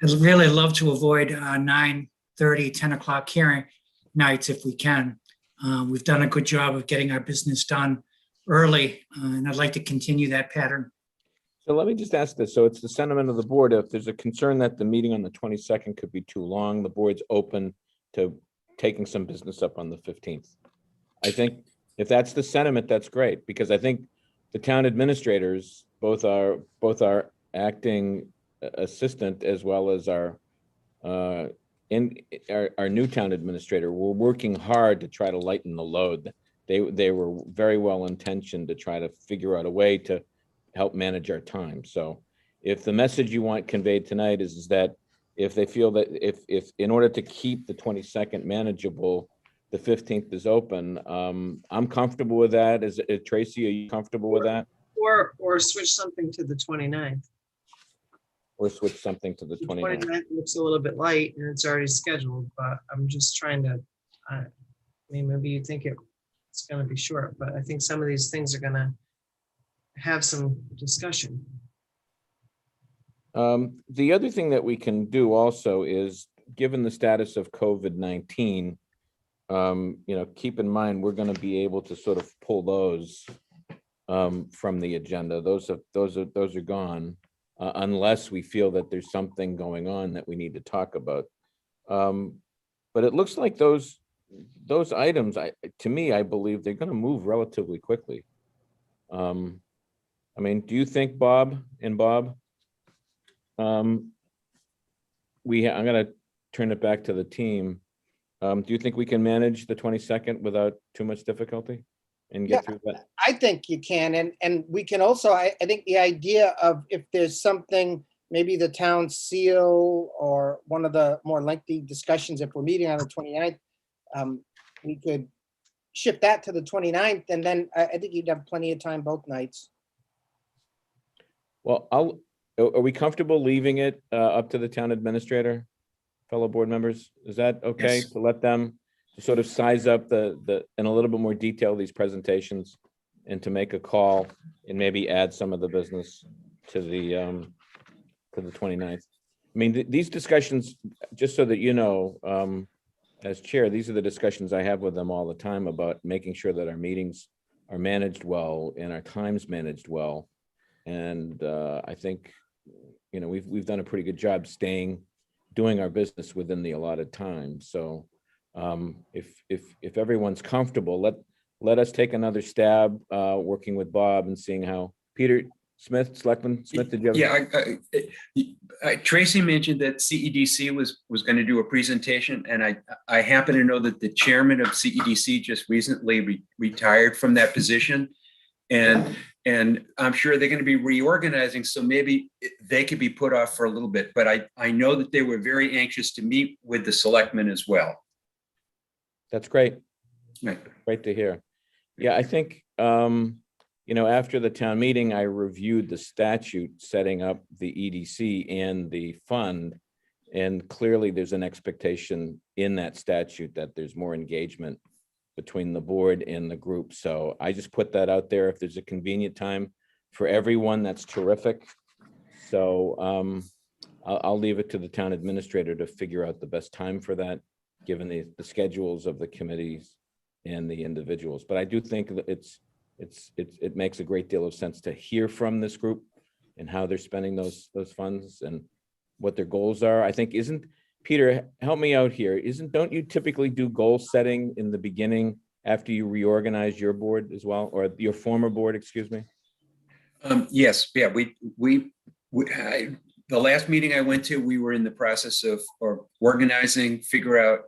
I'd really love to avoid 9:30, 10 o'clock hearing nights if we can. We've done a good job of getting our business done early, and I'd like to continue that pattern. so let me just ask this. So it's the sentiment of the board, if there's a concern that the meeting on the 22nd could be too long, the board's open to taking some business up on the 15th. I think if that's the sentiment, that's great, because I think the town administrators, both our acting assistant as well as our new town administrator, were working hard to try to lighten the load. They were very well intentioned to try to figure out a way to help manage our time. So if the message you want conveyed tonight is that if they feel that if in order to keep the 22nd manageable, the 15th is open, I'm comfortable with that. Is Tracy, are you comfortable with that? Or switch something to the 29th. Or switch something to the The 29th? 29th looks a little bit light and it's already scheduled, but I'm just trying to, I mean, maybe you think it's going to be short, but I think some of these things are going to have some discussion. The other thing that we can do also is, given the status of COVID-19, keep in mind, we're going to be able to sort of pull those from the agenda. Those are gone. unless we feel that there's something going on that we need to talk about. But it looks like those items, to me, I believe they're going to move relatively quickly. I mean, do you think, Bob? I'm going to turn it back to the team. Do you think we can manage the 22nd without too much difficulty and get through that? I think you can, and we can also, I think the idea of if there's something, maybe the town seal or one of the more lengthy discussions, if we're meeting on the 29th, we could shift that to the 29th, and then I think you'd have plenty of time both nights. Well, are we comfortable leaving it up to the town administrator, fellow board members? Is that okay? Yes. To let them sort of size up the in a little bit more detail these presentations, and to make a call and maybe add some of the business to the 29th. I mean, these discussions, just so that you know, as chair, these are the discussions I have with them all the time about making sure that our meetings are managed well and our times managed well. And I think, you know, we've done a pretty good job doing our business within the allotted time. So if everyone's comfortable, let us take another stab working with Bob and seeing how. Peter Smith, Selectman Smith, did you have? Tracy mentioned that CEDC was going to do a presentation, and I happen to know that the chairman of CEDC just recently retired from that position, and I'm sure they're going to be reorganizing, so maybe they could be put off for a little bit. But I know that they were very anxious to meet with the selectmen as well. That's great. Right. Great to hear. Yeah, I think, you know, after the town meeting, I reviewed the statute setting up the EDC and the fund. And clearly there's an expectation in that statute that there's more engagement between the board and the group. So I just put that out there. If there's a convenient time for everyone, that's terrific. So I'll leave it to the town administrator to figure out the best time for that, given the schedules of the committees and the individuals. But I do think that it makes a great deal of sense to hear from this group and how they're spending those funds and what their goals are. I think Peter, help me out here. Don't you typically do goal setting in the beginning after you reorganize your board as well, or your former board, excuse me? Yes, yeah, the last meeting I went to, we were in the process of organizing, figure out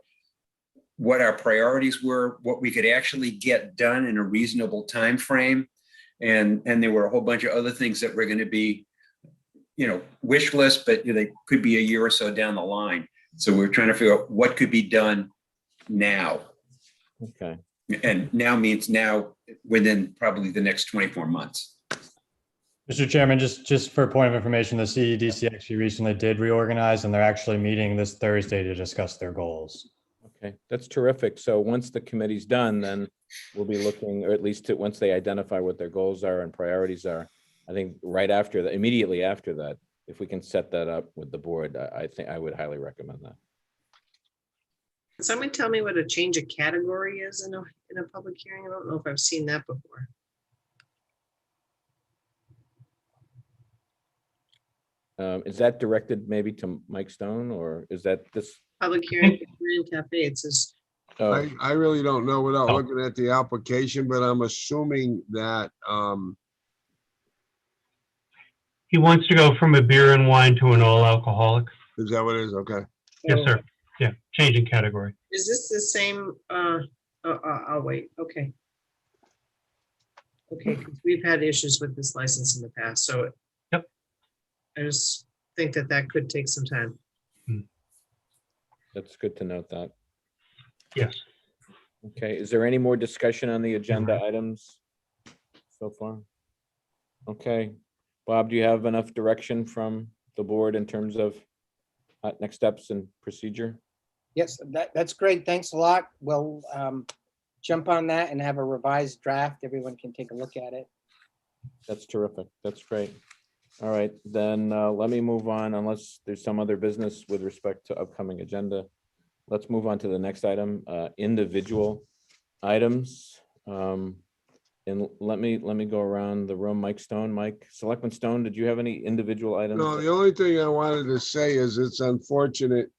what our priorities were, what we could actually get done in a reasonable time frame, and there were a whole bunch of other things that were going to be, you know, wish list, but they could be a year or so down the line. So we're trying to figure out what could be done now. Okay. And now means now within probably the next 24 months. Mr. Chairman, just for a point of information, the CEDC actually recently did reorganize, and they're actually meeting this Thursday to discuss their goals. Okay, that's terrific. So once the committee's done, then we'll be looking, or at least once they identify what their goals are and priorities are, I think right after that, immediately after that, if we can set that up with the board, I think I would highly recommend that. Someone tell me what a change of category is in a public hearing? I don't know if I've seen that before. Is that directed maybe to Mike Stone, or is that this? Public hearing for Grand Cafe, it says. I really don't know without looking at the application, but I'm assuming that He wants to go from a beer and wine to an all alcoholic. is that what it is? Okay. Yes, sir. Yeah, changing category. Is this the same? I'll wait. Okay. Okay, 'cause we've had issues with this license in the past, so. Yep. I just think that could take some time. That's good to note that. Yes. Okay, is there any more discussion on the agenda items so far? Okay, Bob, do you have enough direction from the board in terms of next steps and procedure? Yes, that's great. Thanks a lot. We'll jump on that and have a revised draft. Everyone can take a look at it. That's terrific. That's great. All right, then let me move on unless there's some other business with respect to upcoming agenda. Let's move on to the next item, individual items. And let me go around the room. Mike Stone, Selectman Stone, did you have any individual items? No, the only thing I wanted to say is it's unfortunate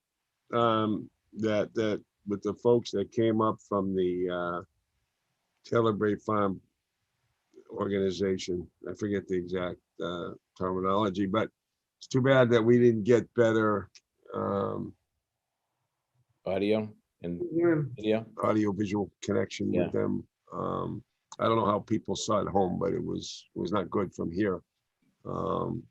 that with the folks that came up from the Taylor Bray Farm organization, I forget the exact terminology, but it's too bad that we didn't get better Audio and video? audio visual connection Yeah. with them. I don't know how people saw it at home, but it was not good from here. And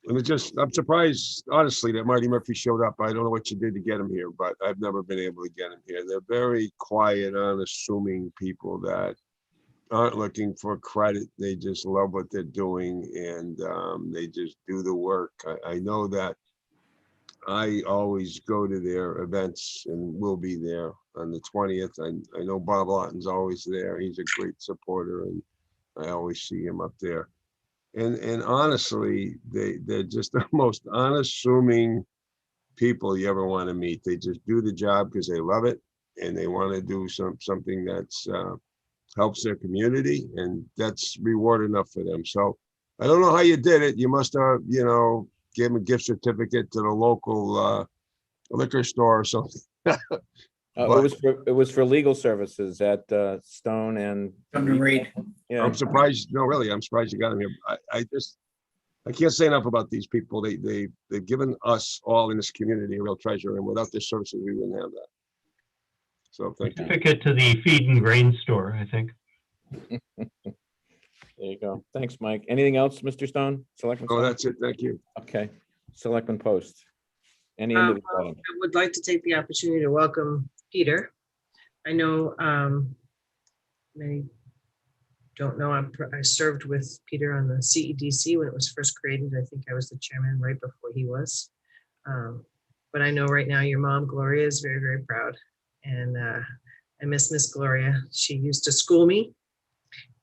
I'm surprised, honestly, that Marty Murphy showed up. I don't know what you did to get him here, but I've never been able to get him here. They're very quiet, unassuming people that aren't looking for credit. They just love what they're doing, and they just do the work. I know that I always go to their events and will be there on the 20th. I know Bob Lawton's always there. He's a great supporter, and I always see him up there. And honestly, they're just the most unassuming people you ever want to meet. They just do the job because they love it, and they want to do something that's helps their community, and that's reward enough for them. So I don't know how you did it. You must have, gave them a gift certificate to the local liquor store or something. It was for legal services at Stone and Reed. Yeah. I'm surprised. No, really, I'm surprised you got them here. I can't say enough about these people. They've given us all in this community a real treasure, and without their services, we wouldn't have that. So thank you. Certificate to the feed and grain store, I think. There you go. Thanks, Mike. Anything else, Mr. Stone? Selectman Oh, Stone? that's it. Thank you. Okay. Selectman Post. Any Well, individual item? I would like to take the opportunity to welcome Peter. I know many don't know, I served with Peter on the CEDC when it was first created. I think I was the chairman right before he was. But I know right now your mom, Gloria, is very, very proud. And I miss Miss Gloria. She used to school me,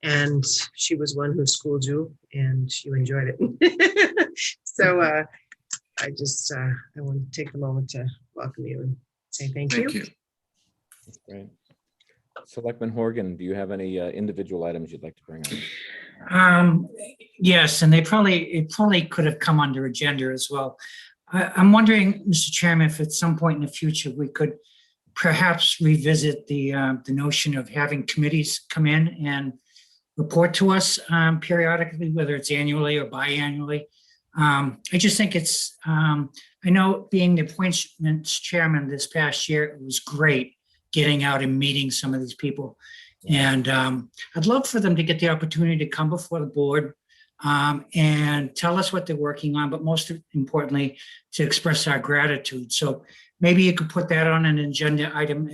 and she was one who schooled you, and you enjoyed it. So I want to take a moment to welcome you and say thank you. Great. Selectman Horgan, do you have any individual items you'd like to bring up? Yes, and it probably could have come under agenda as well. I'm wondering, Mr. Chairman, if at some point in the future we could perhaps revisit the notion of having committees come in and report to us periodically, whether it's annually or biannually. I just think it's, I know being the appointments chairman this past year, it was great getting out and meeting some of these people. And I'd love for them to get the opportunity to come before the board and tell us what they're working on, but most importantly, to express our gratitude. So maybe you could put that on an agenda item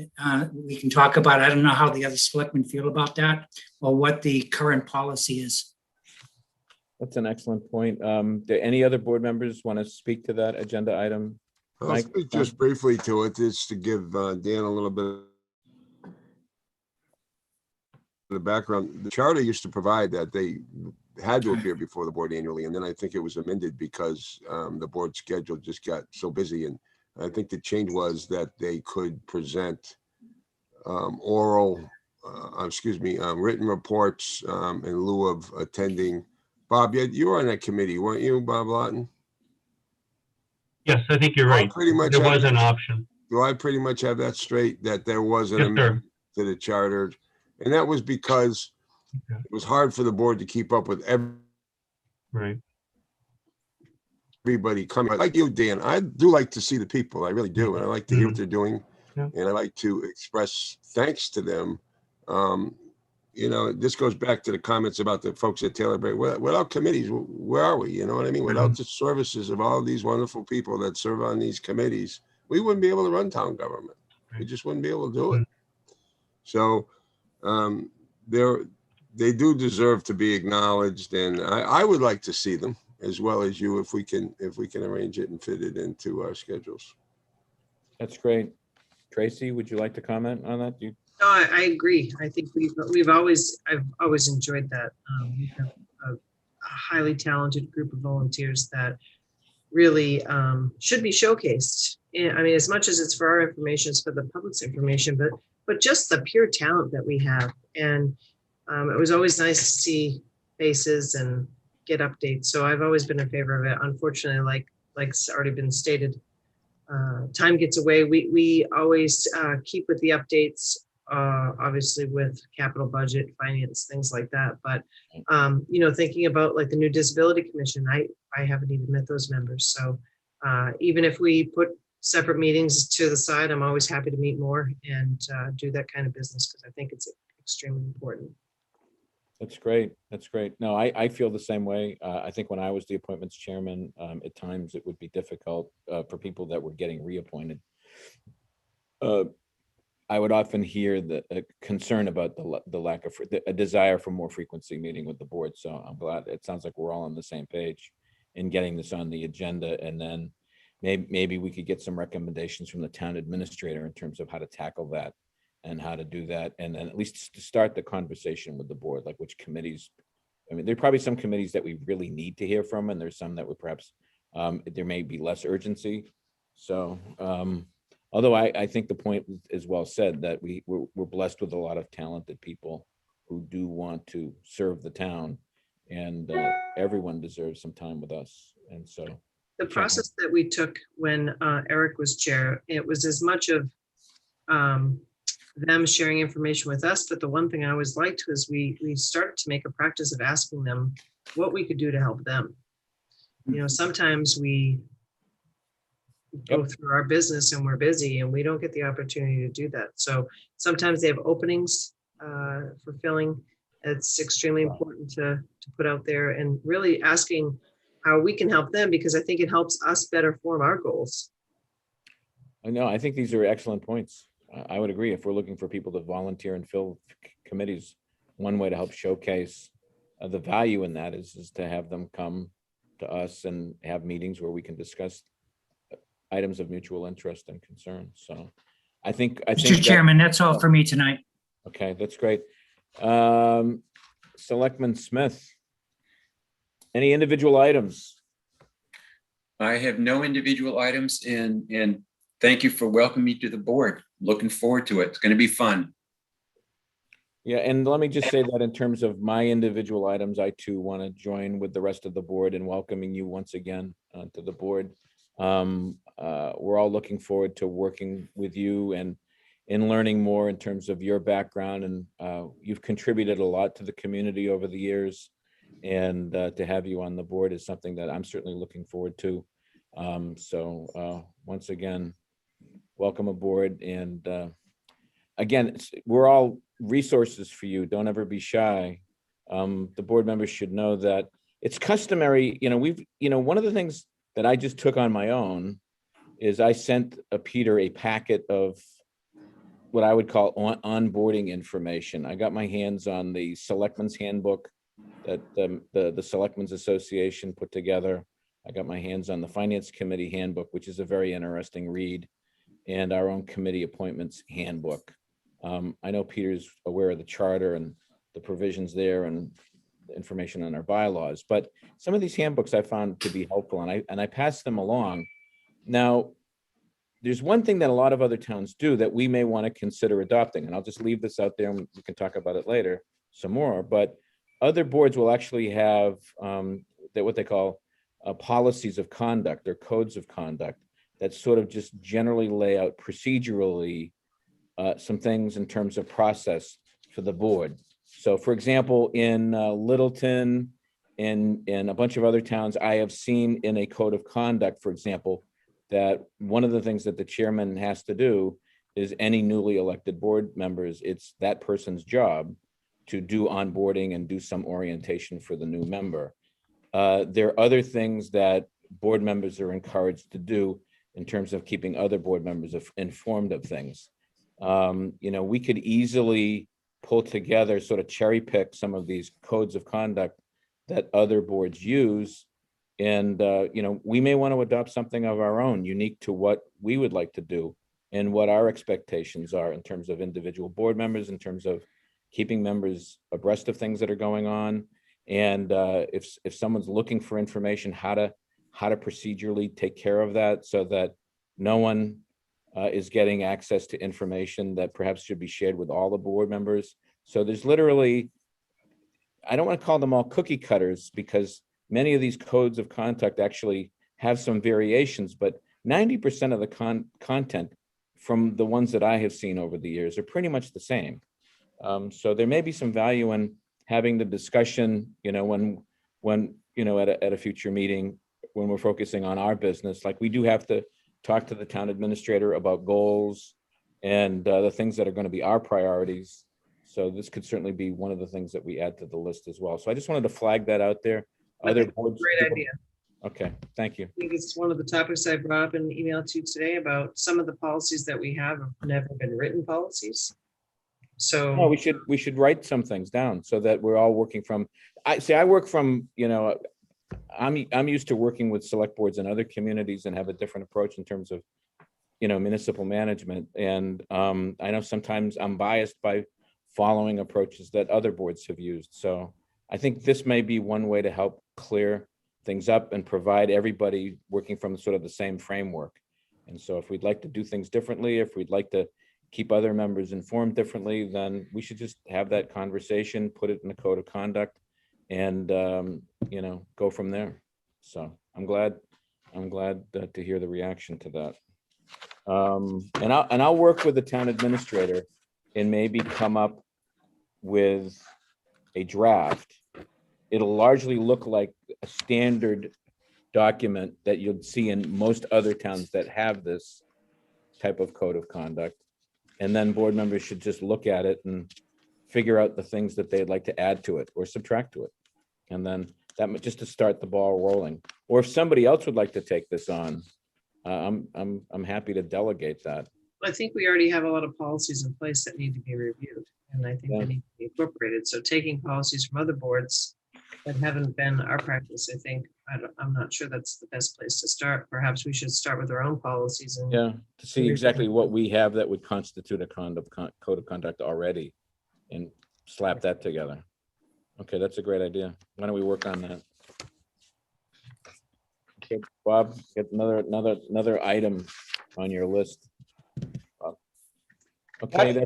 we can talk about. I don't know how the other selectmen feel about that or what the current policy is. That's an excellent point. Do any other board members want to speak to that agenda item? I'll Mike? speak just briefly to it, just to give Dan a little bit of the background. The charter used to provide that they had to appear before the board annually, and then I think it was amended because the board schedule just got so busy. And I think the change was that they could present written reports in lieu of attending. Bob, you were on that committee, weren't you, Bob Lawton? Yes, I think you're right. Pretty much There was an option. Do I pretty much have that straight, that there was an Yes, sir. amendment to the charter? And that was because it was hard for the board to keep up with everybody coming. Like you, Dan, I do like to see the people. I really do. And I like to hear what they're doing. Yeah. And I like to express thanks to them. This goes back to the comments about the folks at Taylor Bray. Without committees, where are we? You know what I mean? Without the services of all these wonderful people that serve on these committees, we wouldn't be able to run town government. We just wouldn't be able to do it. So they do deserve to be acknowledged, and I would like to see them as well as you, if we can arrange it and fit it into our schedules. That's great. Tracy, would you like to comment on that? No, I agree. I think I've always enjoyed that. We have a highly talented group of volunteers that really should be showcased. I mean, as much as it's for our information, it's for the public's information, but just the pure talent that we have. And it was always nice to see faces and get updates. So I've always been in favor of it. Unfortunately, like's already been stated, time gets away. We always keep with the updates, obviously with capital budget, finance, things like that. But thinking about like the new Disability Commission, I haven't even met those members. So even if we put separate meetings to the side, I'm always happy to meet more and do that kind of business because I think it's extremely important. That's great. That's great. No, I feel the same way. I think when I was the appointments chairman, at times it would be difficult for people that were getting reappointed. I would often hear the concern about the lack of a desire for more frequency meeting with the board. So I'm glad it sounds like we're all on the same page in getting this on the agenda. And then maybe we could get some recommendations from the town administrator in terms of how to tackle that and how to do that. And then at least to start the conversation with the board, like which committees. I mean, there are probably some committees that we really need to hear from, and there's some that would perhaps there may be less urgency. So although I think the point is well said that we're blessed with a lot of talented people who do want to serve the town, and everyone deserves some time with us. And so the process that we took when Eric was chair, it was as much of them sharing information with us, but the one thing I always liked was we started to make a practice of asking them what we could do to help them. Sometimes we go through our business and we're busy and we don't get the opportunity to do that. So sometimes they have openings for filling. It's extremely important to put out there and really asking how we can help them, because I think it helps us better form our goals. I know, I think these are excellent points. I would agree. If we're looking for people to volunteer and fill committees, one way to help showcase the value in that is to have them come to us and have meetings where we can discuss items of mutual interest and concern. So I think Mr. Chairman, that's all for me tonight. Okay, that's great. Selectman Smith, any individual items? I have no individual items, and thank you for welcoming me to the board. Looking forward to it. It's going to be fun. Yeah, and let me just say that in terms of my individual items, I too want to join with the rest of the board in welcoming you once again to the board. We're all looking forward to working with you and in learning more in terms of your background, and you've contributed a lot to the community over the years, and to have you on the board is something that I'm certainly looking forward to. So once again, welcome aboard. And again, we're all resources for you. Don't ever be shy. The board members should know that it's customary. One of the things that I just took on my own is I sent Peter a packet of what I would call onboarding information. I got my hands on the Selectmen's Handbook that the Selectmen's Association put together. I got my hands on the Finance Committee Handbook, which is a very interesting read, and our own committee appointments handbook. I know Peter's aware of the charter and the provisions there and the information on our bylaws, but some of these handbooks I found to be helpful, and I passed them along. Now, there's one thing that a lot of other towns do that we may want to consider adopting, and I'll just leave this out there and we can talk about it later some more, but other boards will actually have what they call policies of conduct or codes of conduct that sort of just generally lay out procedurally some things in terms of process for the board. So for example, in Littleton and a bunch of other towns, I have seen in a code of conduct, for example, that one of the things that the chairman has to do is any newly elected board members, it's that person's job to do onboarding and do some orientation for the new member. There are other things that board members are encouraged to do in terms of keeping other board members informed of things. We could easily pull together, sort of cherry pick some of these codes of conduct that other boards use. And, we may want to adopt something of our own, unique to what we would like to do and what our expectations are in terms of individual board members, in terms of keeping members abreast of things that are going on. And if someone's looking for information, how to procedurally take care of that so that no one is getting access to information that perhaps should be shared with all the board members. So there's literally I don't want to call them all cookie cutters because many of these codes of conduct actually have some variations, but 90% of the content from the ones that I have seen over the years are pretty much the same. So there may be some value in having the discussion, when at a future meeting, when we're focusing on our business, like we do have to talk to the town administrator about goals and the things that are going to be our priorities. So this could certainly be one of the things that we add to the list as well. So I just wanted to flag that out there. Other boards. Great idea. Okay, thank you. I think it's one of the topics I brought up in the email to you today about some of the policies that we have never been written policies. So No, we should write some things down so that we're all working from, I work from, I'm used to working with select boards in other communities and have a different approach in terms of, municipal management. And I know sometimes I'm biased by following approaches that other boards have used. So I think this may be one way to help clear things up and provide everybody working from sort of the same framework. And so if we'd like to do things differently, if we'd like to keep other members informed differently, then we should just have that conversation, put it in the code of conduct and, go from there. So I'm glad to hear the reaction to that. And I'll work with the town administrator and maybe come up with a draft. It'll largely look like a standard document that you'll see in most other towns that have this type of code of conduct. And then board members should just look at it and figure out the things that they'd like to add to it or subtract to it. And then just to start the ball rolling. Or if somebody else would like to take this on, I'm happy to delegate that. I think we already have a lot of policies in place that need to be reviewed, and I think they need to be incorporated. So taking policies from other boards that haven't been our practice, I think, I'm not sure that's the best place to start. Perhaps we should start with our own policies and To see exactly what we have that would constitute a code of conduct already and slap that together. Okay, that's a great idea. Why don't we work on that? Okay, Bob, get another item on your list. Bob. Okay,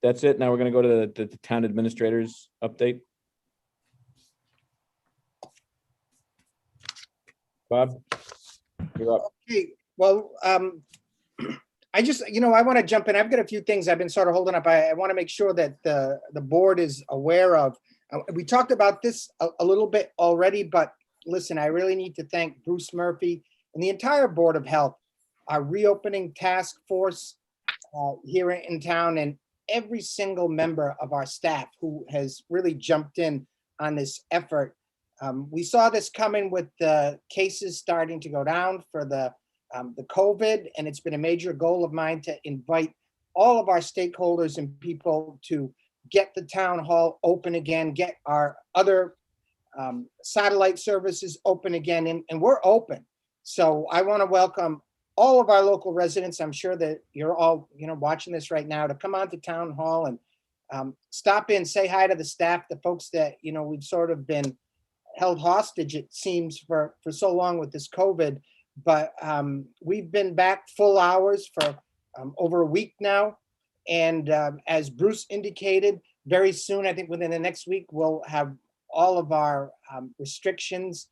that's it. Now we're gonna go to the town administrator's update. Bob, you're up. Okay, well, I just, I want to jump in. I've got a few things I've been sort of holding up. I want to make sure that the board is aware of. We talked about this a little bit already, but listen, I really need to thank Bruce Murphy and the entire Board of Health, our reopening task force here in town, and every single member of our staff who has really jumped in on this effort. We saw this coming with the cases starting to go down for the COVID, and it's been a major goal of mine to invite all of our stakeholders and people to get the town hall open again, get our other satellite services open again, and we're open. So I want to welcome all of our local residents. I'm sure that you're all, watching this right now, to come on to town hall and stop in, say hi to the staff, the folks that, we've sort of been held hostage, it seems, for so long with this COVID. But we've been back full hours for over a week now. And as Bruce indicated, very soon, I think within the next week, we'll have all of our restrictions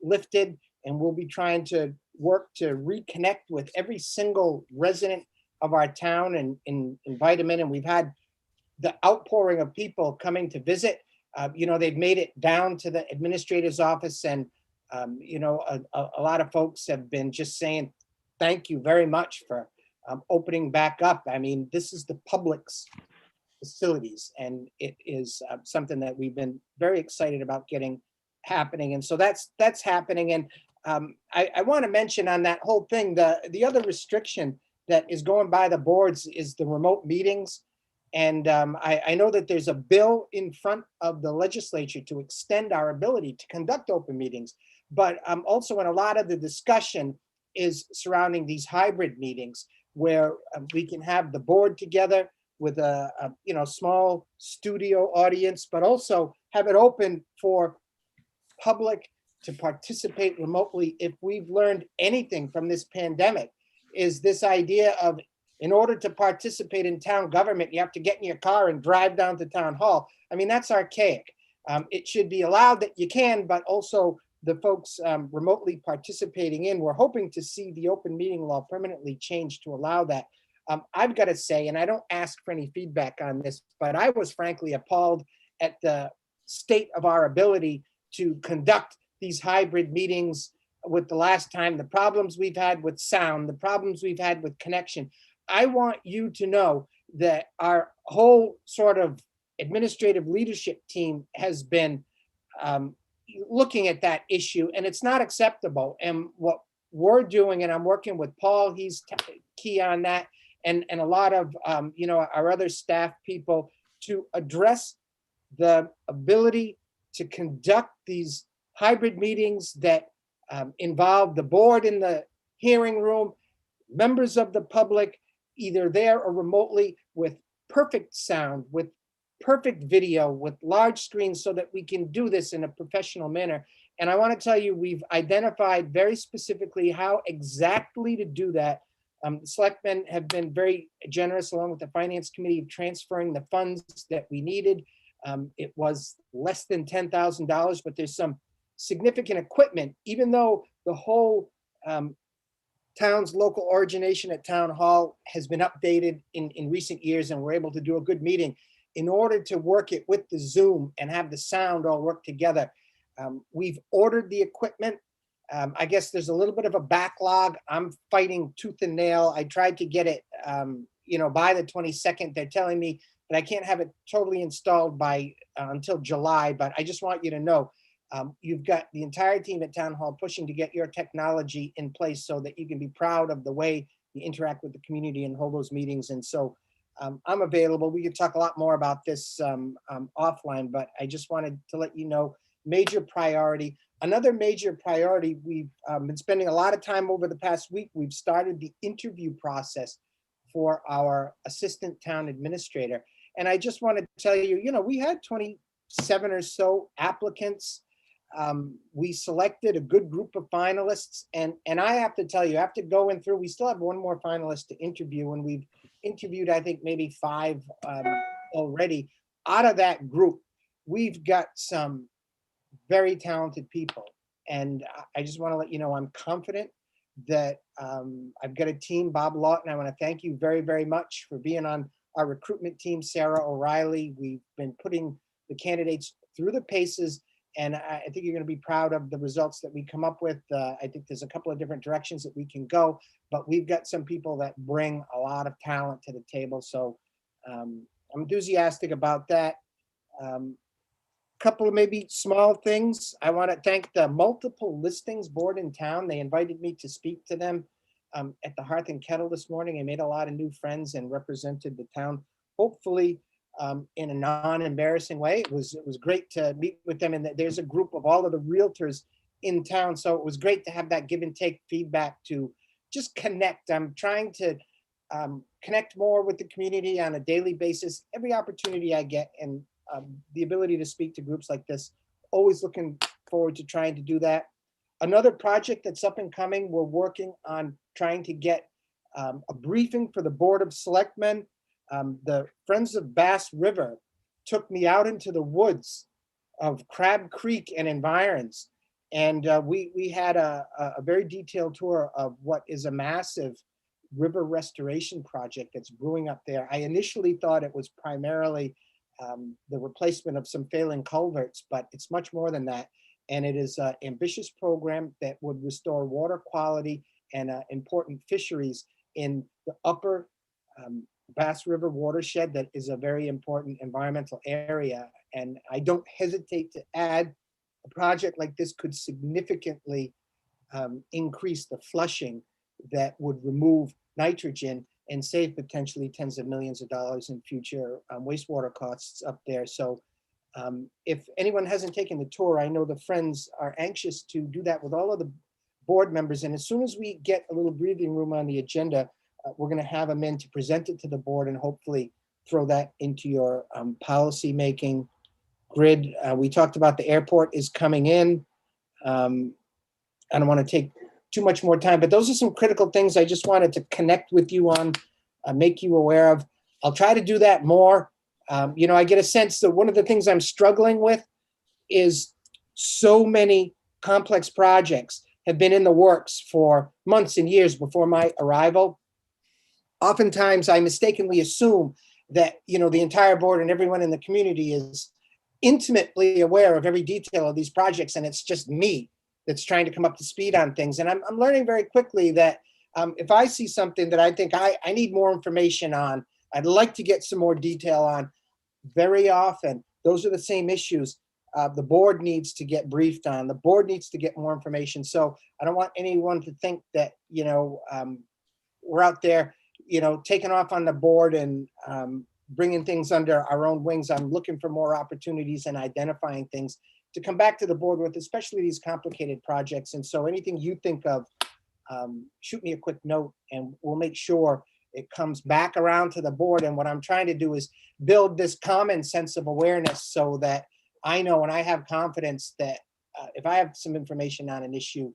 lifted, and we'll be trying to work to reconnect with every single resident of our town and invite them in. And we've had the outpouring of people coming to visit. They've made it down to the administrator's office, and a lot of folks have been just saying, thank you very much for opening back up. I mean, this is the public's facilities, and it is something that we've been very excited about getting happening. And so that's happening. And I want to mention on that whole thing, the other restriction that is going by the boards is the remote meetings. And I know that there's a bill in front of the legislature to extend our ability to conduct open meetings. But also, in a lot of the discussion is surrounding these hybrid meetings where we can have the board together with a small studio audience, but also have it open for public to participate remotely. If we've learned anything from this pandemic, is this idea of, in order to participate in town government, you have to get in your car and drive down to town hall. I mean, that's archaic. It should be allowed that you can, but also the folks remotely participating in, we're hoping to see the open meeting law permanently changed to allow that. I've got to say, and I don't ask for any feedback on this, but I was frankly appalled at the state of our ability to conduct these hybrid meetings with the last time, the problems we've had with sound, the problems we've had with connection. I want you to know that our whole sort of administrative leadership team has been looking at that issue, and it's not acceptable. And what we're doing, and I'm working with Paul, he's key on that, and a lot of our other staff people, to address the ability to conduct these hybrid meetings that involve the board in the hearing room, members of the public, either there or remotely, with perfect sound, with perfect video, with large screens, so that we can do this in a professional manner. And I want to tell you, we've identified very specifically how exactly to do that. The selectmen have been very generous, along with the finance committee, of transferring the funds that we needed. It was less than $10,000, but there's some significant equipment, even though the whole town's local origination at town hall has been updated in recent years, and we're able to do a good meeting. In order to work it with the Zoom and have the sound all work together, we've ordered the equipment. I guess there's a little bit of a backlog. I'm fighting tooth and nail. I tried to get it, by the 22nd. They're telling me that I can't have it totally installed by until July. But I just want you to know, you've got the entire team at Town Hall pushing to get your technology in place so that you can be proud of the way you interact with the community and hold those meetings. And so I'm available. We could talk a lot more about this offline, but I just wanted to let you know, major priority. Another major priority, we've been spending a lot of time over the past week. We've started the interview process for our assistant town administrator. And I just wanted to tell you, we had 27 or so applicants. We selected a good group of finalists. And I have to tell you, after going through, we still have one more finalist to interview, and we've interviewed, I think, maybe 5 already. Out of that group, we've got some very talented people. And I just want to let you know, I'm confident that I've got a team. Bob Lawton, I want to thank you very, very much for being on our recruitment team. Sarah O'Reilly, we've been putting the candidates through the paces, and I think you're going to be proud of the results that we come up with. I think there's a couple of different directions that we can go, but we've got some people that bring a lot of talent to the table. So I'm enthusiastic about that. Couple of maybe small things. I want to thank the multiple listings board in town. They invited me to speak to them at the Hearth and Kettle this morning. I made a lot of new friends and represented the town, hopefully in a non-embarrassing way. It was great to meet with them, and there's a group of all of the realtors in town. So it was great to have that give and take feedback, to just connect. I'm trying to connect more with the community on a daily basis, every opportunity I get, and the ability to speak to groups like this, always looking forward to trying to do that. Another project that's up and coming, we're working on trying to get a briefing for the Board of Selectmen. The Friends of Bass River took me out into the woods of Crab Creek and environs. And we had a very detailed tour of what is a massive river restoration project that's brewing up there. I initially thought it was primarily the replacement of some failing culverts, but it's much more than that. And it is an ambitious program that would restore water quality and important fisheries in the upper Bass River watershed. That is a very important environmental area. And I don't hesitate to add, a project like this could significantly increase the flushing that would remove nitrogen and save potentially tens of millions of dollars in future wastewater costs up there. So if anyone hasn't taken the tour, I know the Friends are anxious to do that with all of the board members. And as soon as we get a little breathing room on the agenda, we're going to have them in to present it to the board and hopefully throw that into your policy making grid. We talked about the airport is coming in. I don't want to take too much more time, but those are some critical things I just wanted to connect with you on, make you aware of. I'll try to do that more. I get a sense that one of the things I'm struggling with is so many complex projects have been in the works for months and years before my arrival. Oftentimes I mistakenly assume that, you know, the entire board and everyone in the community is intimately aware of every detail of these projects, and it's just me that's trying to come up to speed on things. And I'm learning very quickly that if I see something that I think I need more information on, I'd like to get some more detail on, very often, those are the same issues the board needs to get briefed on. The board needs to get more information. So I don't want anyone to think that, you know, we're out there, you know, taking off on the board and bringing things under our own wings. I'm looking for more opportunities and identifying things to come back to the board with, especially these complicated projects. And so anything you think of, shoot me a quick note and we'll make sure it comes back around to the board. And what I'm trying to do is build this common sense of awareness so that I know and I have confidence that if I have some information on an issue,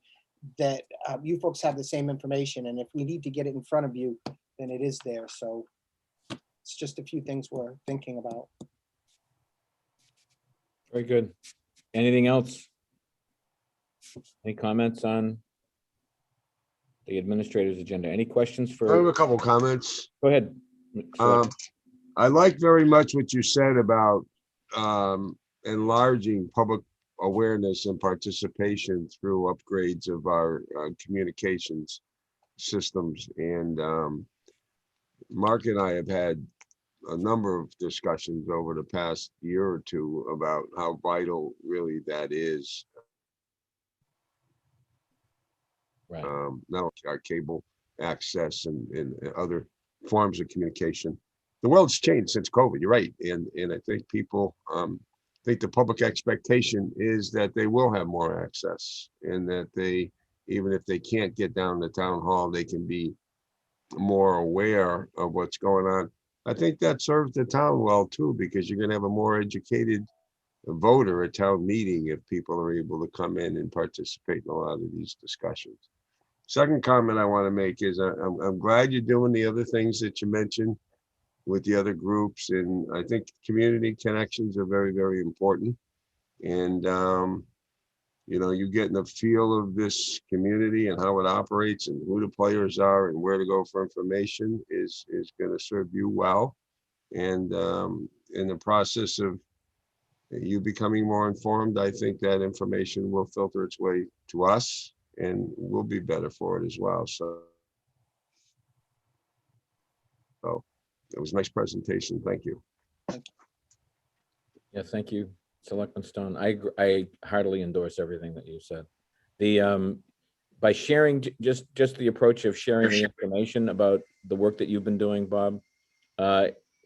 that you folks have the same information. And if we need to get it in front of you, then it is there. So it's just a few things we're thinking about. Very good. Anything else? Any comments on the administrator's agenda? Any questions I have for? a couple comments. Go ahead. I like very much what you said about enlarging public awareness and participation through upgrades of our communications systems. And Mark and I have had a number of discussions over the past year or two about how vital really that is. Right. Not only our cable access and other forms of communication. The world's changed since COVID, you're right. And I think people, think the public expectation is that they will have more access and that they, even if they can't get down to town hall, they can be more aware of what's going on. I think that serves the town well too, because you're gonna have a more educated voter at town meeting if people are able to come in and participate in a lot of these discussions. Second comment I want to make is I'm glad you're doing the other things that you mentioned with the other groups. And I think community connections are very, very important. And, you know, you getting a feel of this community and how it operates and who the players are and where to go for information is going to serve you well. And in the process of you becoming more informed, I think that information will filter its way to us and we'll be better for it as well. So it was a nice presentation. Thank you. Yeah, thank you, Selectman Stone. I heartily endorse everything that you said. The by sharing just the approach of sharing the information about the work that you've been doing, Bob,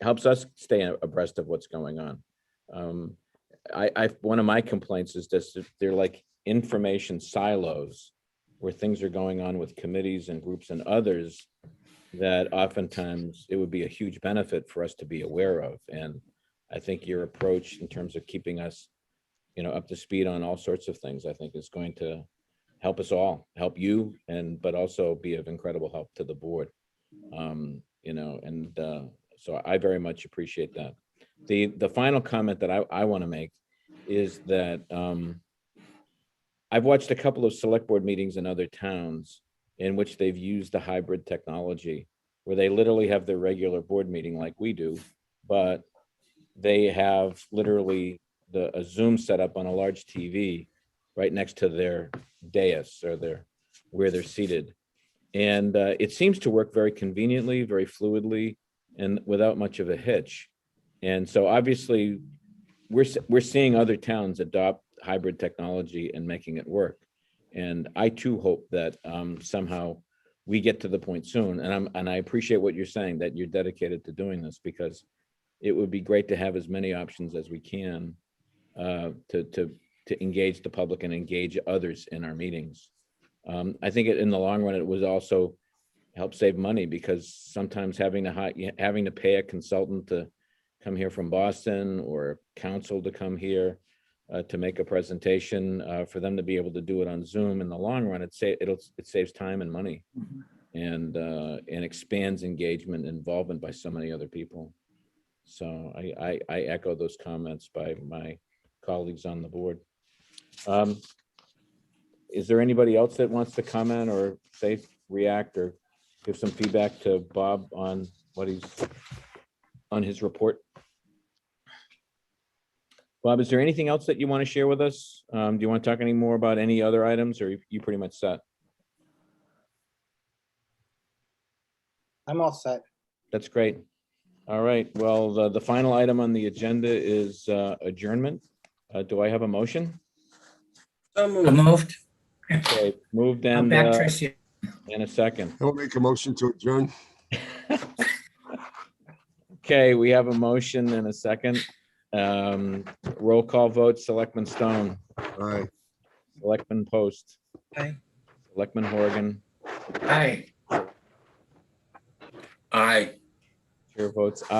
helps us stay abreast of what's going on. One of my complaints is just that they're like information silos where things are going on with committees and groups and others that oftentimes it would be a huge benefit for us to be aware of. And I think your approach in terms of keeping us, you know, up to speed on all sorts of things, I think is going to help us all, help you, but also be of incredible help to the board. You know, and so I very much appreciate that. The final comment that I want to make is that I've watched a couple of select board meetings in other towns in which they've used the hybrid technology, where they literally have their regular board meeting like we do, but they have literally a Zoom set up on a large TV right next to their dais or where they're seated. And it seems to work very conveniently, very fluidly, and without much of a hitch. And so obviously we're seeing other towns adopt hybrid technology and making it work. And I too hope that somehow we get to the point soon. And I appreciate what you're saying, that you're dedicated to doing this, because it would be great to have as many options as we can to engage the public and engage others in our meetings. I think in the long run, it would also help save money, because sometimes having to pay a consultant to come here from Boston or council to come here to make a presentation, for them to be able to do it on Zoom, in the long run, it saves time and money, and expands engagement and involvement by so many other people. So I echo those comments by my colleagues on the board. Is there anybody else that wants to comment or say, react, or give some feedback to Bob on what he's, on his report? Bob, is there anything else that you want to share with us? Do you want to talk any more about any other items, or you pretty much set? I'm all set. That's great. All right, well, the final item on the agenda is adjournment. Do I have a motion? Moved. Okay, moved I'm and back, Tracy. in a second. I'll make a motion to adjourn. Okay, we have a motion and a second. Roll call vote, Selectman Stone. Aye. Selectman Post. Aye. Selectman Horgan. Aye. Aye. Chair votes aye.